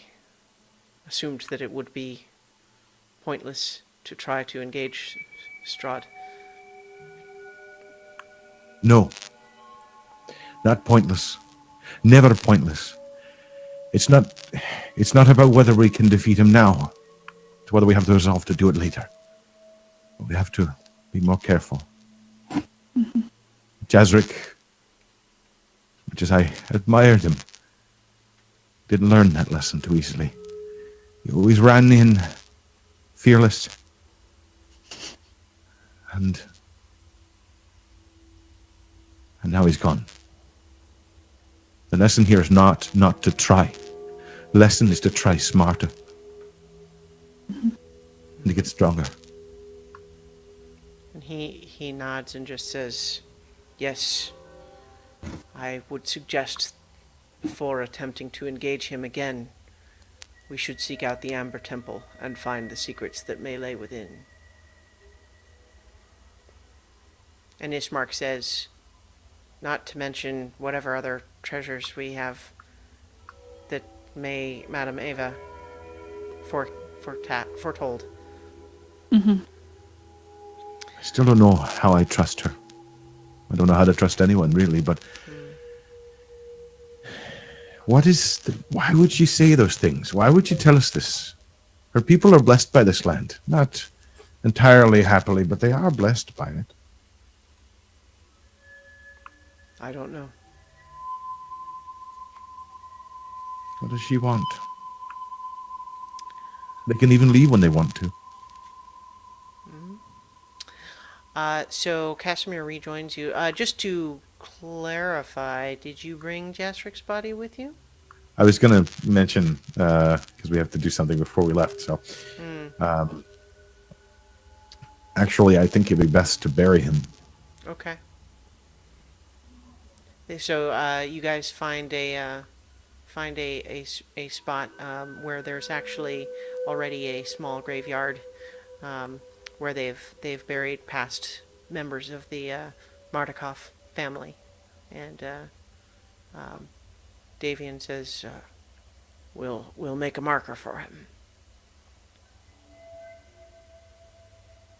assumed that it would be pointless to try to engage Strahd. No. Not pointless. Never pointless. It's not about whether we can defeat him now. to whether we have the resolve to do it later. But we have to be more careful. Jazric, much as I admired him, didn't learn that lesson too easily. He always ran in, fearless, and now he's gone. The lesson here is not to try. The lesson is to try smarter and to get stronger. And he nods and just says, yes, I would suggest before attempting to engage him again, we should seek out the Amber Temple and find the secrets that may lay within. And Ishmark says, not to mention whatever other treasures we have that may Madame Ava foretold. Mm-hmm. I still don't know how I trust her. I don't know how to trust anyone, really, but why would she say those things? Why would she tell us this? Her people are blessed by this land. Not entirely happily, but they are blessed by it. I don't know. What does she want? They can even leave when they want to. So Casimir rejoins you. Just to clarify, did you bring Jasric's body with you? I was going to mention, because we have to do something before we left, so... actually, I think it'd be best to bury him. Okay. So you guys find a spot where there's actually already a small graveyard where they've buried past members of the Mardukov family, and Davian says, "We'll make a marker for him."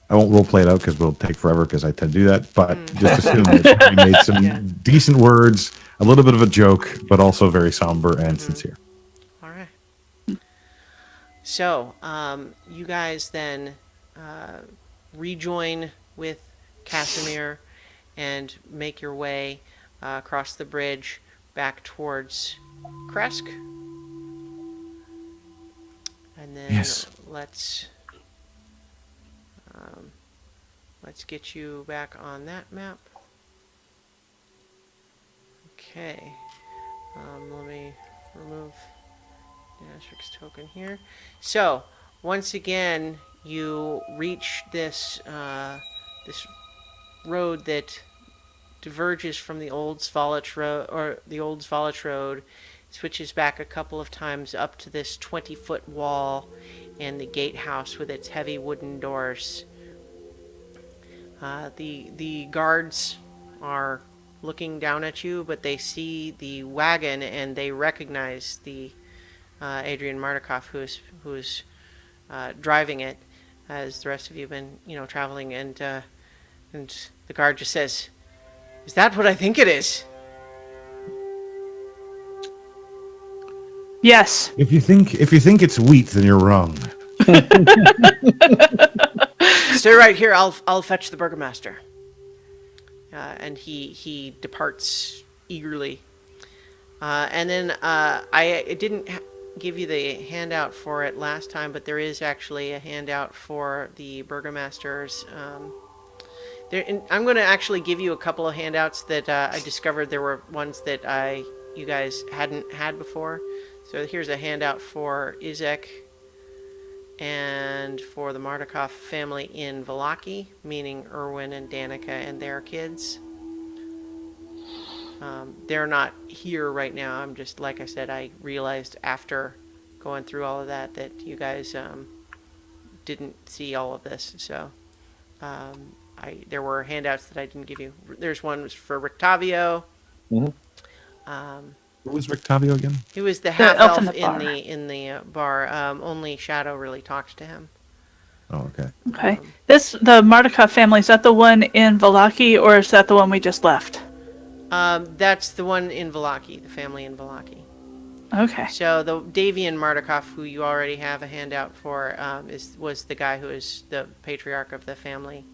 I won't role play it out because it'll take forever because I tend to do that, but just assume that we made some decent words, a little bit of a joke, but also very somber and sincere. All right. So, you guys then rejoin with Casimir and make your way across the bridge back towards Kresk. And then Yes. Let's get you back on that map. Okay. Let me remove Jasric's token here. So, once again, you reach this this road that diverges from the old Svalich road, switches back a couple of times up to this 20-foot wall and the gatehouse with its heavy wooden doors. The guards are looking down at you, but they see the wagon and they recognize the Adrian Mardukov who's driving it, as the rest of you have been traveling, and the guard just says, "Is that what I think it is?" Yes. If you think it's wheat, then you're wrong. Stay right here. I'll fetch the burgomaster. And he departs eagerly. And then I didn't give you the handout for it last time, but there is actually a handout for the burgomasters. I'm going to actually give you a couple of handouts that I discovered there were ones that you guys hadn't had before. So here's a handout for Izek and for the Mardukov family in Vallaki, meaning Erwin and Danica and their kids. They're not here right now. I'm just, like I said, I realized after going through all of that you guys didn't see all of this. So there were handouts that I didn't give you. There's one for Rictavio. Mm-hmm. Who was Rictavio again? He was the half elf in the bar. Only Shadow really talks to him. Oh, okay. Okay. The Mardukov family, is that the one in Vallaki, or is that the one we just left? That's the one in Vallaki, the family in Vallaki. Okay. So the Davian Mardukov, who you already have a handout for, was the guy who is the patriarch of the family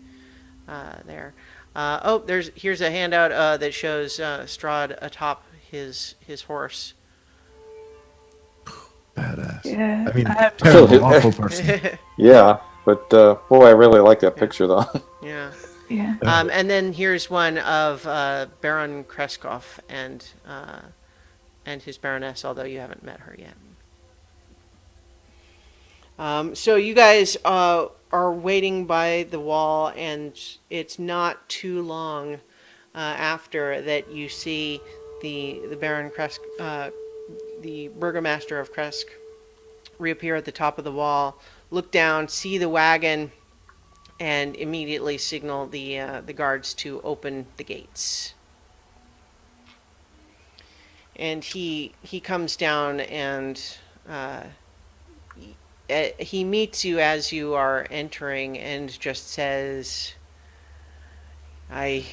there. Here's a handout that shows Strahd atop his horse. Badass. Yeah. I mean, I terrible, awful person. Yeah, but boy, I really like that picture though. Yeah. yeah. And then here's one of Baron Kreskov and his Baroness, although you haven't met her yet. So you guys are waiting by the wall, and it's not too long after that you see the Baron Kresk, the Burgomaster of Kresk, reappear at the top of the wall, look down, see the wagon, and immediately signal the guards to open the gates. And he comes down and he meets you as you are entering and just says, I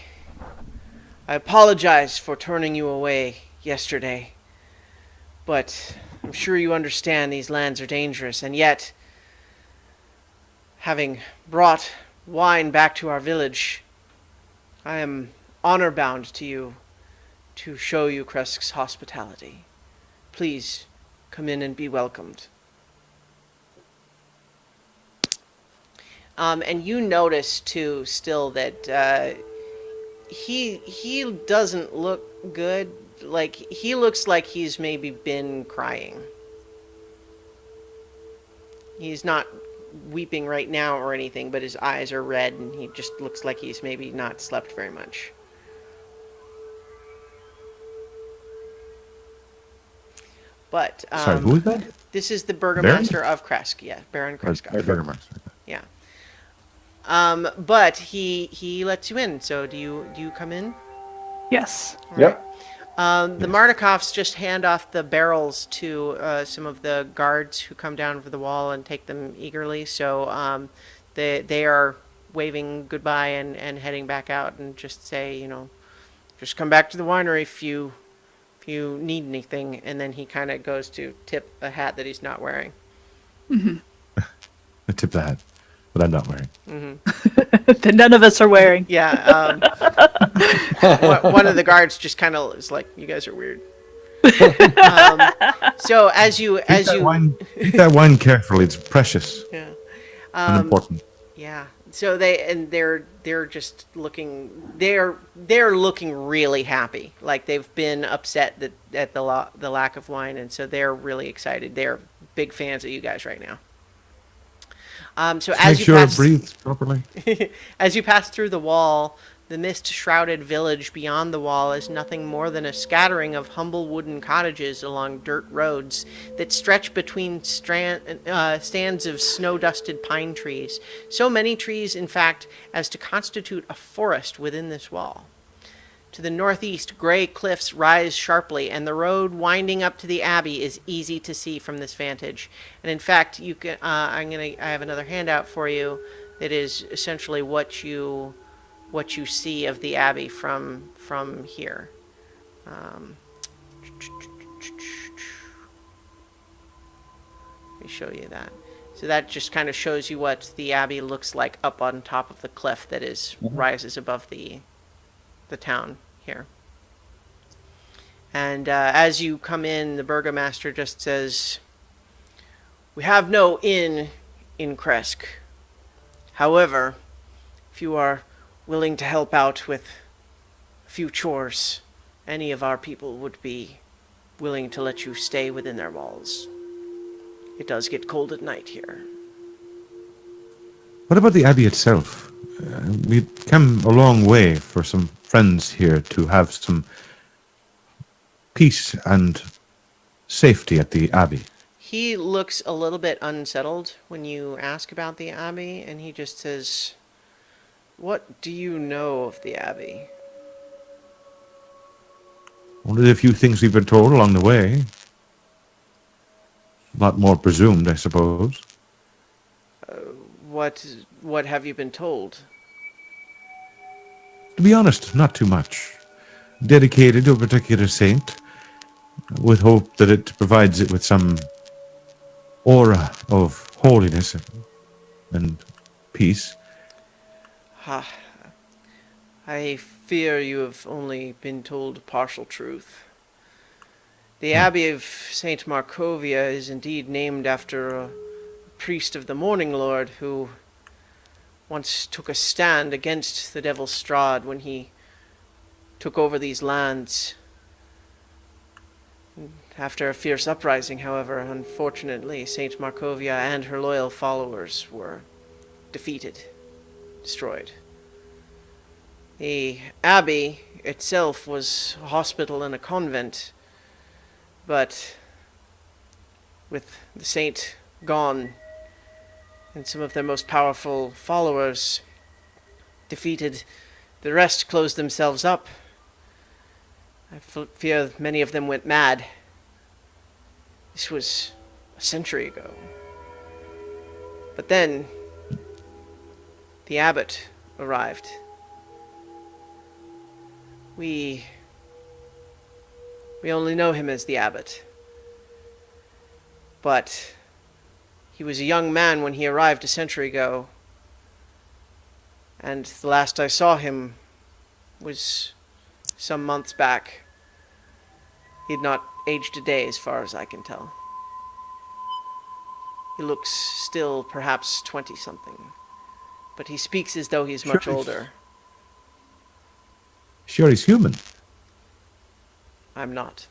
apologize for turning you away yesterday, but I'm sure you understand these lands are dangerous, and yet, having brought wine back to our village, I am honor-bound to you to show you Kresk's hospitality. Please come in and be welcomed. And you notice too, still, that he doesn't look good. Like, he looks like he's maybe been crying. He's not weeping right now or anything, but his eyes are red, and he just looks like he's maybe not slept very much. But Sorry, who is that? this is the Burgomaster of Kresk. Yeah, Baron Kreskov. Burgomaster. Yeah. But he lets you in. So do you come in? Yes. Yep. The Mardikovs just hand off the barrels to some of the guards who come down over the wall and take them eagerly. So they are waving goodbye and heading back out, and just say, just come back to the winery if you need anything. And then he kind of goes to tip a hat that he's not wearing. I tip the hat, but I'm not wearing. That none of us are wearing. Yeah. One of the guards just kind of is like, "You guys are weird." So as you Eat that wine carefully. It's precious yeah. and important. Yeah. So they're just looking. They're looking really happy. Like they've been upset at the lack of wine, and so they're really excited. They're big fans of you guys right now. So Make sure it breathes properly. as you pass through the wall, the mist-shrouded village beyond the wall is nothing more than a scattering of humble wooden cottages along dirt roads that stretch between stands of snow-dusted pine trees. So many trees, in fact, as to constitute a forest within this wall. To the northeast, gray cliffs rise sharply, and the road winding up to the abbey is easy to see from this vantage. And in fact, you can. I have another handout for you that is essentially what you see of the abbey from here. Let me show you that. So that just kind of shows you what the abbey looks like up on top of the cliff that rises above the town here. And as you come in, the burgomaster just says, "We have no inn in Kresk. However, if you are willing to help out with a few chores, any of our people would be willing to let you stay within their walls. It does get cold at night here." What about the abbey itself? We've come a long way for some friends here to have some peace and safety at the abbey. He looks a little bit unsettled when you ask about the abbey, and he just says, "What do you know of the abbey?" Only a few things we've been told along the way. A lot more presumed, I suppose. What have you been told? To be honest, not too much. Dedicated to a particular saint. with hope that it provides it with some aura of holiness and peace. Ah, I fear you have only been told partial truth. The Abbey of St. Markovia is indeed named after a priest of the Morning Lord who once took a stand against the devil Strahd when he took over these lands. After a fierce uprising, however, unfortunately, St. Markovia and her loyal followers were defeated, destroyed. The abbey itself was a hospital and a convent, but with the saint gone and some of their most powerful followers defeated, the rest closed themselves up. I fear many of them went mad. This was a century ago. But then the abbot arrived. We only know him as the abbot. But he was a young man when he arrived a century ago. And the last I saw him was some months back. He had not aged a day as far as I can tell. He looks still perhaps 20-something. But he speaks as though he's much older. Sure, he's human. I'm not.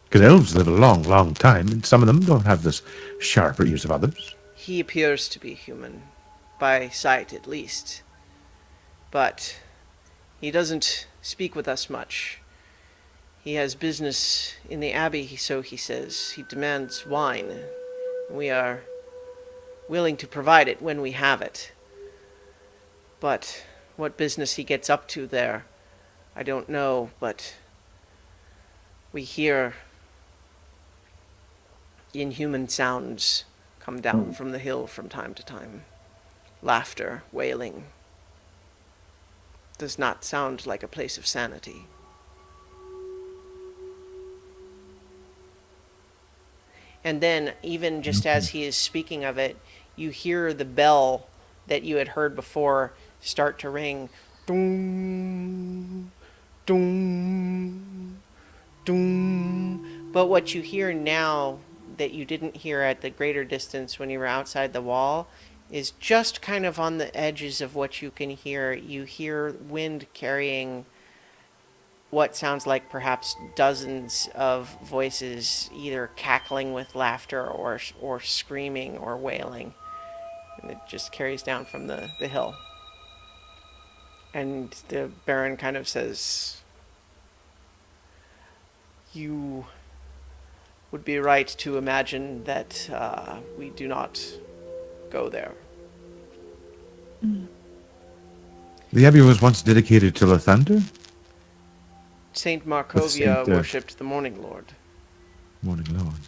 Because elves live a long, long time, and some of them don't have this sharper ears of others. He appears to be human, by sight at least. But he doesn't speak with us much. He has business in the abbey, so he says. He demands wine. We are willing to provide it when we have it. But what business he gets up to there, I don't know, but we hear inhuman sounds come down from the hill from time to time. Laughter, wailing. Does not sound like a place of sanity. And then, even just as he is speaking of it, you hear the bell that you had heard before start to ring. Doom, doom, doom. But what you hear now that you didn't hear at the greater distance when you were outside the wall is just kind of on the edges of what you can hear. You hear wind carrying what sounds like perhaps dozens of voices, either cackling with laughter or screaming or wailing. And it just carries down from the hill. And the Baron kind of says, "You would be right to imagine that we do not go there." The abbey was once dedicated to Lathander? Saint Markovia worshipped the Morning Lord. Morning Lord.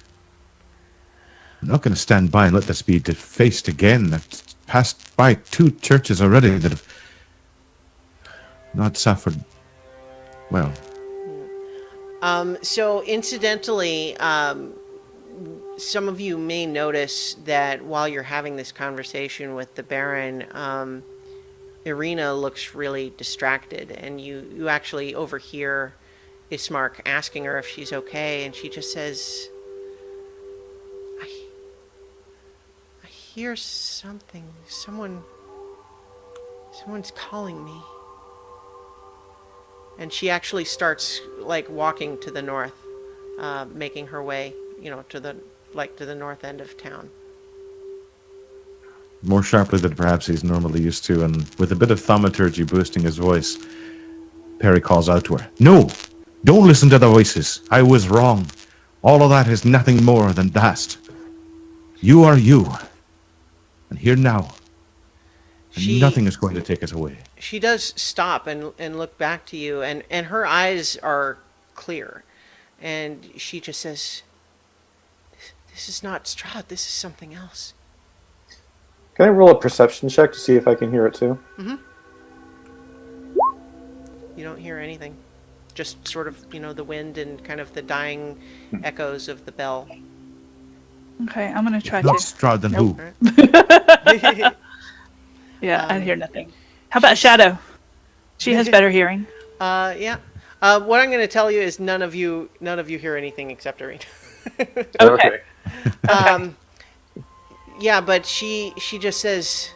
I'm not going to stand by and let this be defaced again. I've passed by 2 churches already that have not suffered well. So incidentally, some of you may notice that while you're having this conversation with the Baron, Irina looks really distracted, and you actually overhear Ismark asking her if she's okay, and she just says, I hear something. Someone's calling me. And she actually starts like walking to the north, making her way, to the north end of town. More sharply than perhaps he's normally used to, and with a bit of thaumaturgy boosting his voice, Perry calls out to her, "No! Don't listen to the voices. I was wrong. All of that is nothing more than dust. You are you. And here now. And nothing is going to take us away." She does stop and look back to you, and her eyes are clear. And she just says, This is not Strahd, this is something else. Can I roll a perception check to see if I can hear it too? Mm-hmm. You don't hear anything. just sort of, the wind and kind of the dying echoes of the bell. Okay, I'm gonna try Not to. Strahd, then Nope. who? Yeah, I hear nothing. How about she's- Shadow? She has better hearing. Yeah. What I'm going to tell you is none of you hear anything except Irene. Okay. Um, yeah, but she just says,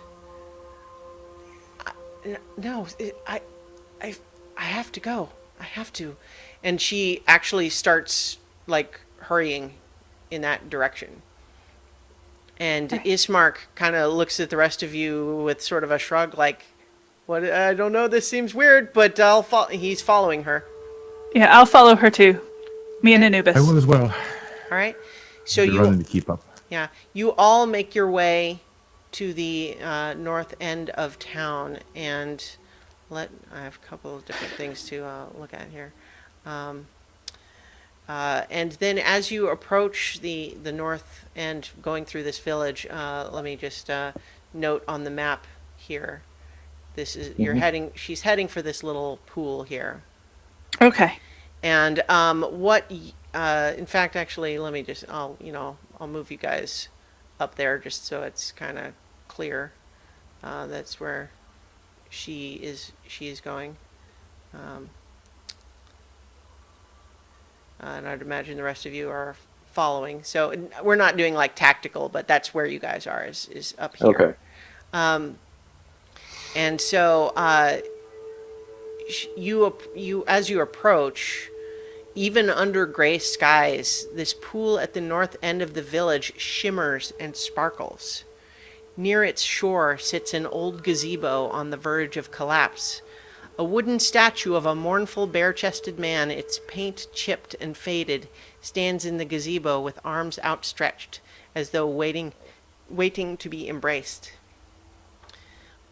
"No, I, I have to go. I have to," and she actually starts like hurrying in that direction. And Ismark kind of looks at the rest of you with sort of a shrug, like, "What? I don't know. This seems weird, but He's following her. Yeah, I'll follow her too. Me and I Anubis. will as well. All right. So Be you running to keep up. Yeah, you all make your way to the north end of town, and I have a couple of different things to look at here. Um, and then as you approach the north end, going through this village, let me just note on the map here. This is you're heading. She's heading for this little pool here. Okay. And in fact, actually, let me just, I'll move you guys up there just so it's kind of clear. That's where she is going. And I'd imagine the rest of you are following. So we're not doing like tactical, but that's where you guys are, is up here. Okay. And so you as you approach, even under gray skies, this pool at the north end of the village shimmers and sparkles. Near its shore sits an old gazebo on the verge of collapse. A wooden statue of a mournful, bare-chested man, its paint chipped and faded, stands in the gazebo with arms outstretched, as though waiting to be embraced.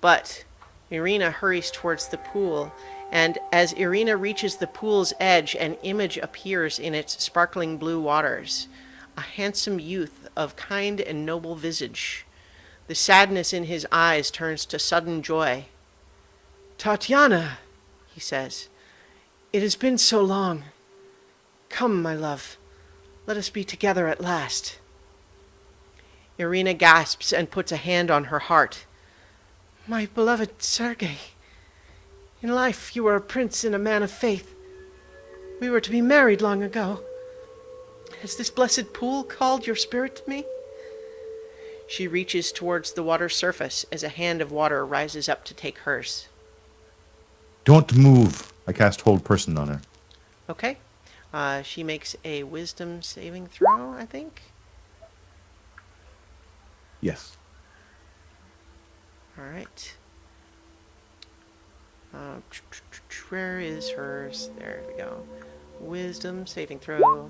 But Irina hurries towards the pool, and as Irina reaches the pool's edge, an image appears in its sparkling blue waters. A handsome youth of kind and noble visage. The sadness in his eyes turns to sudden joy. "Tatiana," he says, "it has been so long. Come, my love, let us be together at last." Irina gasps and puts a hand on her heart. "My beloved Sergei, in life you were a prince and a man of faith. We were to be married long ago. Has this blessed pool called your spirit to me?" She reaches towards the water's surface as a hand of water rises up to take hers. Don't move. I cast hold person on her. Okay. She makes a wisdom saving throw, I think. Yes. All right. Where is hers? There we go. Wisdom saving throw.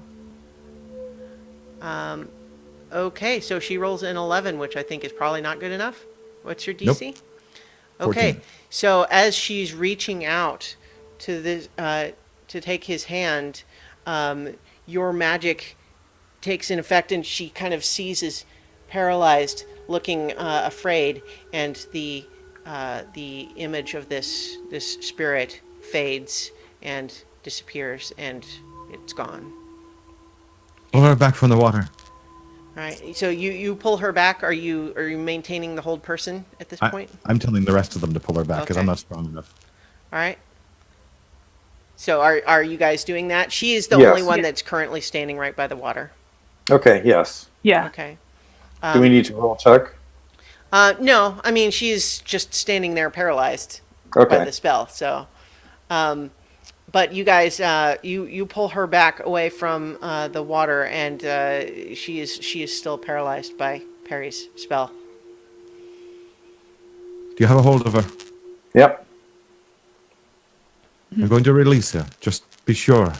Okay, so she rolls an 11, which I think is probably not good enough. What's your DC? Nope. Okay, 14. so as she's reaching out to this to take his hand, your magic takes in effect, and she kind of seizes, paralyzed, looking afraid, and the image of this spirit fades and disappears, and it's gone. Pull her back from the water. All right. So you pull her back. Are you maintaining the hold person at this point? I'm telling the rest of them to pull her back because Okay. I'm not strong enough. All right. So are you guys doing that? She is the Yes. only one that's currently standing right by the water. Okay, yes. Yeah. Okay. Do we need to roll check? No, I mean she's just standing there paralyzed by Okay. the spell. So, but you guys, you pull her back away from the water, and she is still paralyzed by Perry's spell. Do you have a hold of her? Yep. I'm going to release her. Just be sure.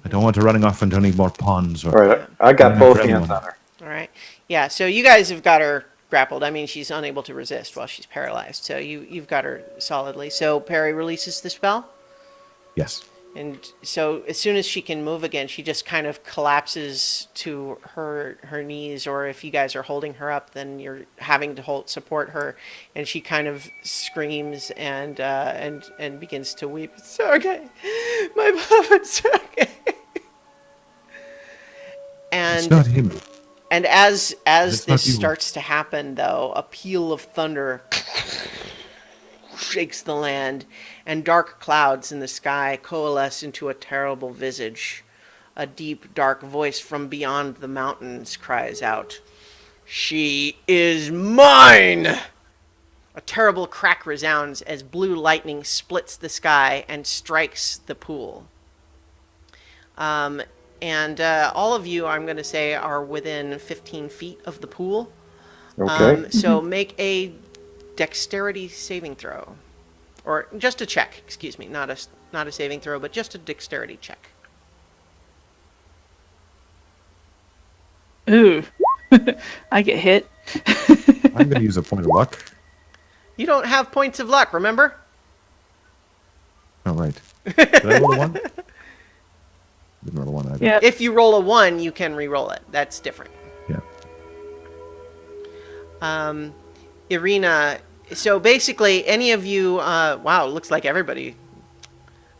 I don't want her running off into any more ponds or. All right. I got Yeah, both for hands everyone. on her. All right. Yeah. So you guys have got her grappled. I mean, she's unable to resist while she's paralyzed. So you've got her solidly. So Perry releases the spell. Yes. And so as soon as she can move again, she just kind of collapses to her knees, or if you guys are holding her up, then you're having to support her, and she kind of screams and begins to weep. Sergey, my beloved Sergey. It's And not him. and as It's not this you. starts to happen, though, a peal of thunder shakes the land, and dark clouds in the sky coalesce into a terrible visage. A deep, dark voice from beyond the mountains cries out, "She is mine!" A terrible crack resounds as blue lightning splits the sky and strikes the pool. And all of you, I'm going to say, are within 15 feet of the pool. Okay. So make a dexterity saving throw. Or just a check, excuse me. Not a saving throw, but just a dexterity check. Ooh. I get hit. I'm going to use a point of luck. You don't have points of luck, remember? Oh, right. Did I roll a 1? Didn't roll a 1 either. Yeah. If you roll a 1, you can re-roll it. That's different. Yeah. Irina, so basically any of you, wow, it looks like everybody.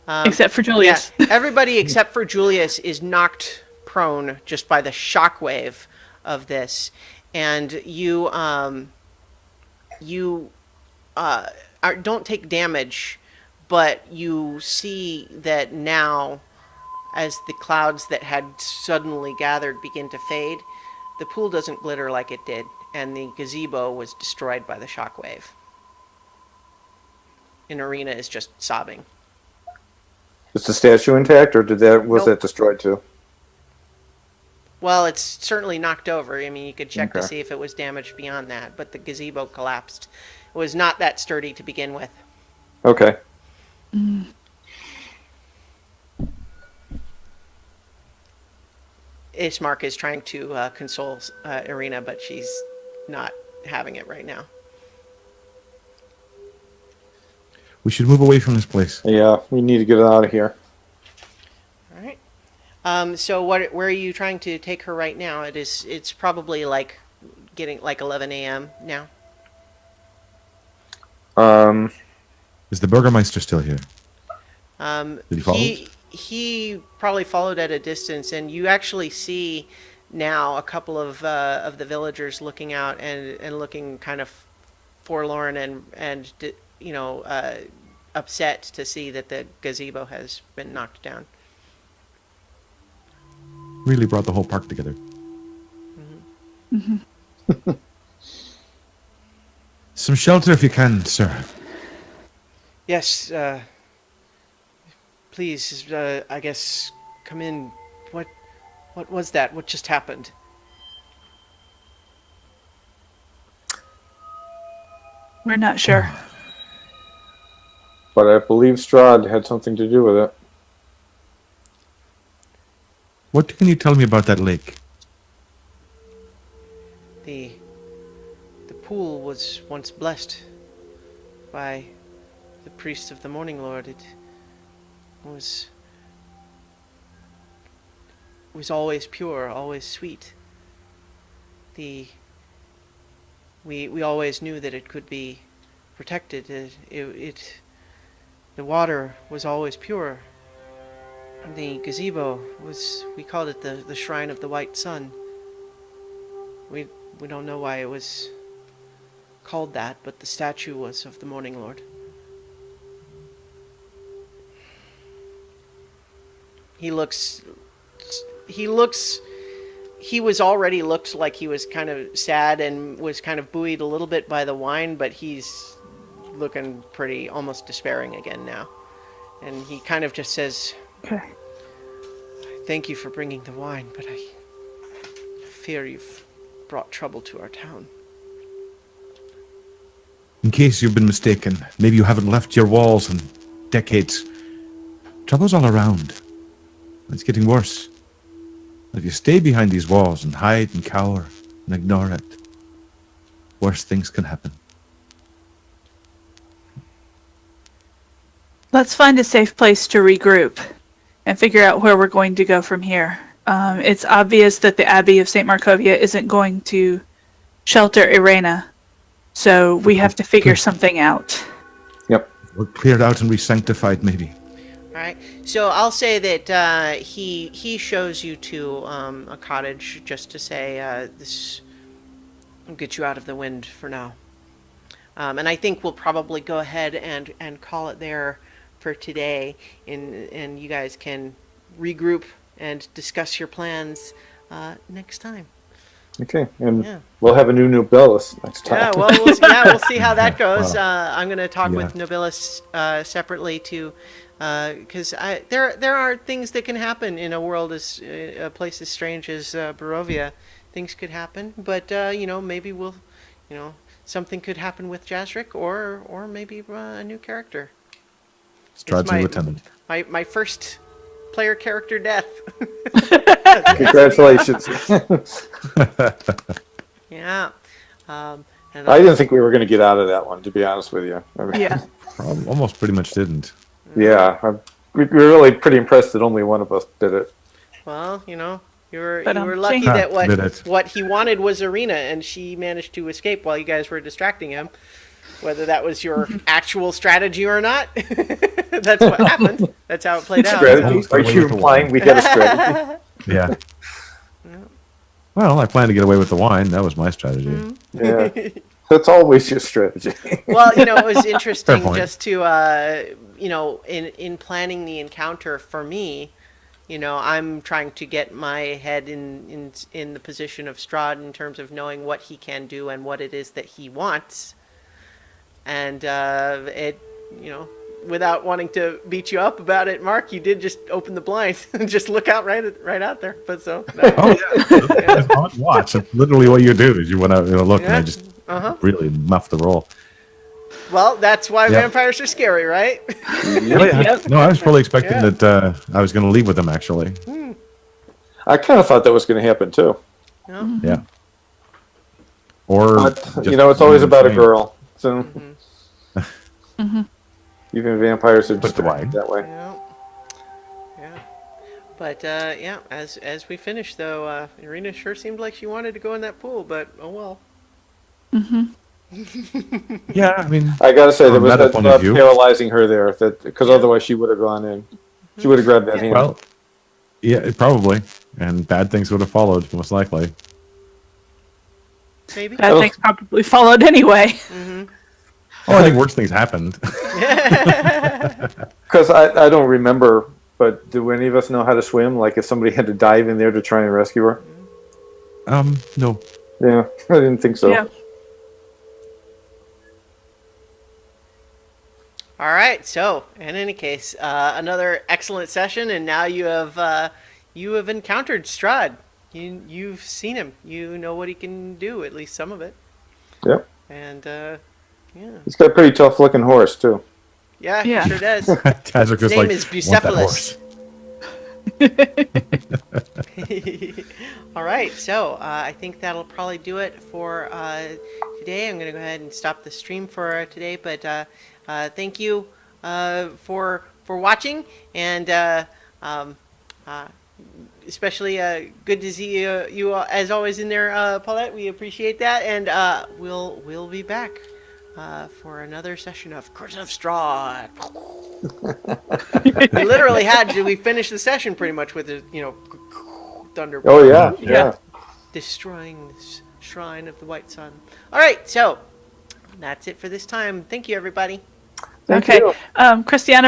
Except for Julius. Yeah, everybody except for Julius is knocked prone just by the shockwave of this. And you don't take damage, but you see that now, as the clouds that had suddenly gathered begin to fade, the pool doesn't glitter like it did, and the gazebo was destroyed by the shockwave. And Irina is just sobbing. Is the statue intact, or was Nope. that destroyed too? Well, it's certainly knocked over. I mean, you could check to Okay. see if it was damaged beyond that, but the gazebo collapsed. It was not that sturdy to begin with. Okay. Ismark is trying to console Irina, but she's not having it right now. We should move away from this place. Yeah, we need to get out of here. All right. So where are you trying to take her right now? It's probably like getting like 11 a.m. now. Is the Burgermeister still here? Did he follow us? He probably followed at a distance, and you actually see now a couple of the villagers looking out and looking kind of forlorn and upset to see that the gazebo has been knocked down. Really brought the whole park together. Some shelter if you can, sir. Yes, please, I guess, come in. What was that? What just happened? We're not sure. But I believe Strahd had something to do with it. What can you tell me about that lake? The pool was once blessed by the priest of the Morning Lord. It was always pure, always sweet. We always knew that it could be protected. The water was always pure. The gazebo we called it the Shrine of the White Sun. We don't know why it was called that, but the statue was of the Morning Lord. He already looked like he was kind of sad and was kind of buoyed a little bit by the wine, but he's looking pretty almost despairing again now. And he kind of just says, Okay. "Thank you for bringing the wine, but I fear you've brought trouble to our town." In case you've been mistaken, maybe you haven't left your walls in decades. Trouble's all around. It's getting worse. If you stay behind these walls and hide and cower and ignore it, worse things can happen. Let's find a safe place to regroup. and figure out where we're going to go from here. It's obvious that the Abbey of St. Markovia isn't going to shelter Irena, so we have to figure something out. Yep. We're cleared out and re-sanctified, maybe. All right. So I'll say that he shows you to a cottage just to say this will get you out of the wind for now. And I think we'll probably go ahead and call it there for today, and you guys can regroup and discuss your plans next time. Okay, and Yeah. we'll have a new Nobilis next time. Yeah, well, we'll see how that goes. I'm going to talk with Nobilis separately too, because there are things that can happen in a world as a place as strange as Barovia. Things could happen, but maybe we'll, something could happen with Jazric, or maybe a new character. Strahd's new lieutenant. My first player character death. Congratulations. Yeah. And I didn't think we were going to get out of that one, to be honest with you. I mean, Yeah. Almost pretty much didn't. Yeah, we were really pretty impressed that only one of us did it. Well, you were But, lucky Shane- that what he wanted was Arena, and she managed to escape while you guys were distracting him. Whether that was your actual strategy or not, that's what happened. That's how it played out. Strategy? So- Are you implying we had a strategy? Yeah. Well, I planned to get away with the wine. That was my strategy. Yeah. That's always your strategy. Well, it was interesting point. just to, in planning the encounter for me, I'm trying to get my head in the position of Strahd in terms of knowing what he can do and what it is that he wants. And without wanting to beat you up about it, Mark, you did just open the blinds and just look out right out there. But so, no. Oh, yeah. That's on watch. That's literally what you do is you went out and look, and I just really muffed the roll. Well, that's why Yeah. vampires are scary, right? No, I was fully expecting that I was going to leave with them, actually. I kind of thought that was going to happen too. Yeah. Or, But, just it's always about a insane. girl. So even vampires are Put just the wine. that way. Yeah. But as we finish though, Irina sure seemed like she wanted to go in that pool, but oh well. Yeah, I mean, I gotta say, there From was that that point of view. paralyzing her there, because otherwise she would have gone in. She would have grabbed that hand. well, yeah, probably. And bad things would have followed, most likely. Maybe. Bad things probably followed anyway. Oh, I think worse things happened. Because I don't remember, but do any of us know how to swim? Like if somebody had to dive in there to try and rescue her? No. Yeah, I didn't think so. Yeah. All right. So, in any case, another excellent session, and now you have encountered Strahd. You've seen him. You know what he can do, at least some of it. Yep. And yeah, He's got a pretty tough looking horse too. yeah, Yeah. he sure does. Tazric His was name like, is "Want that Bucephalus. horse?" All right, so I think that'll probably do it for today. I'm going to go ahead and stop the stream for today, but thank you for watching, and especially good to see you as always in there, Paulette. We appreciate that, and we'll be back for another session of Curse of Strahd. We literally we finished the session pretty much with the thunder. Oh yeah. Destroying this shrine of the White Sun. All right, so that's it for this time. Thank you, everybody. Thank Okay. you. Christiana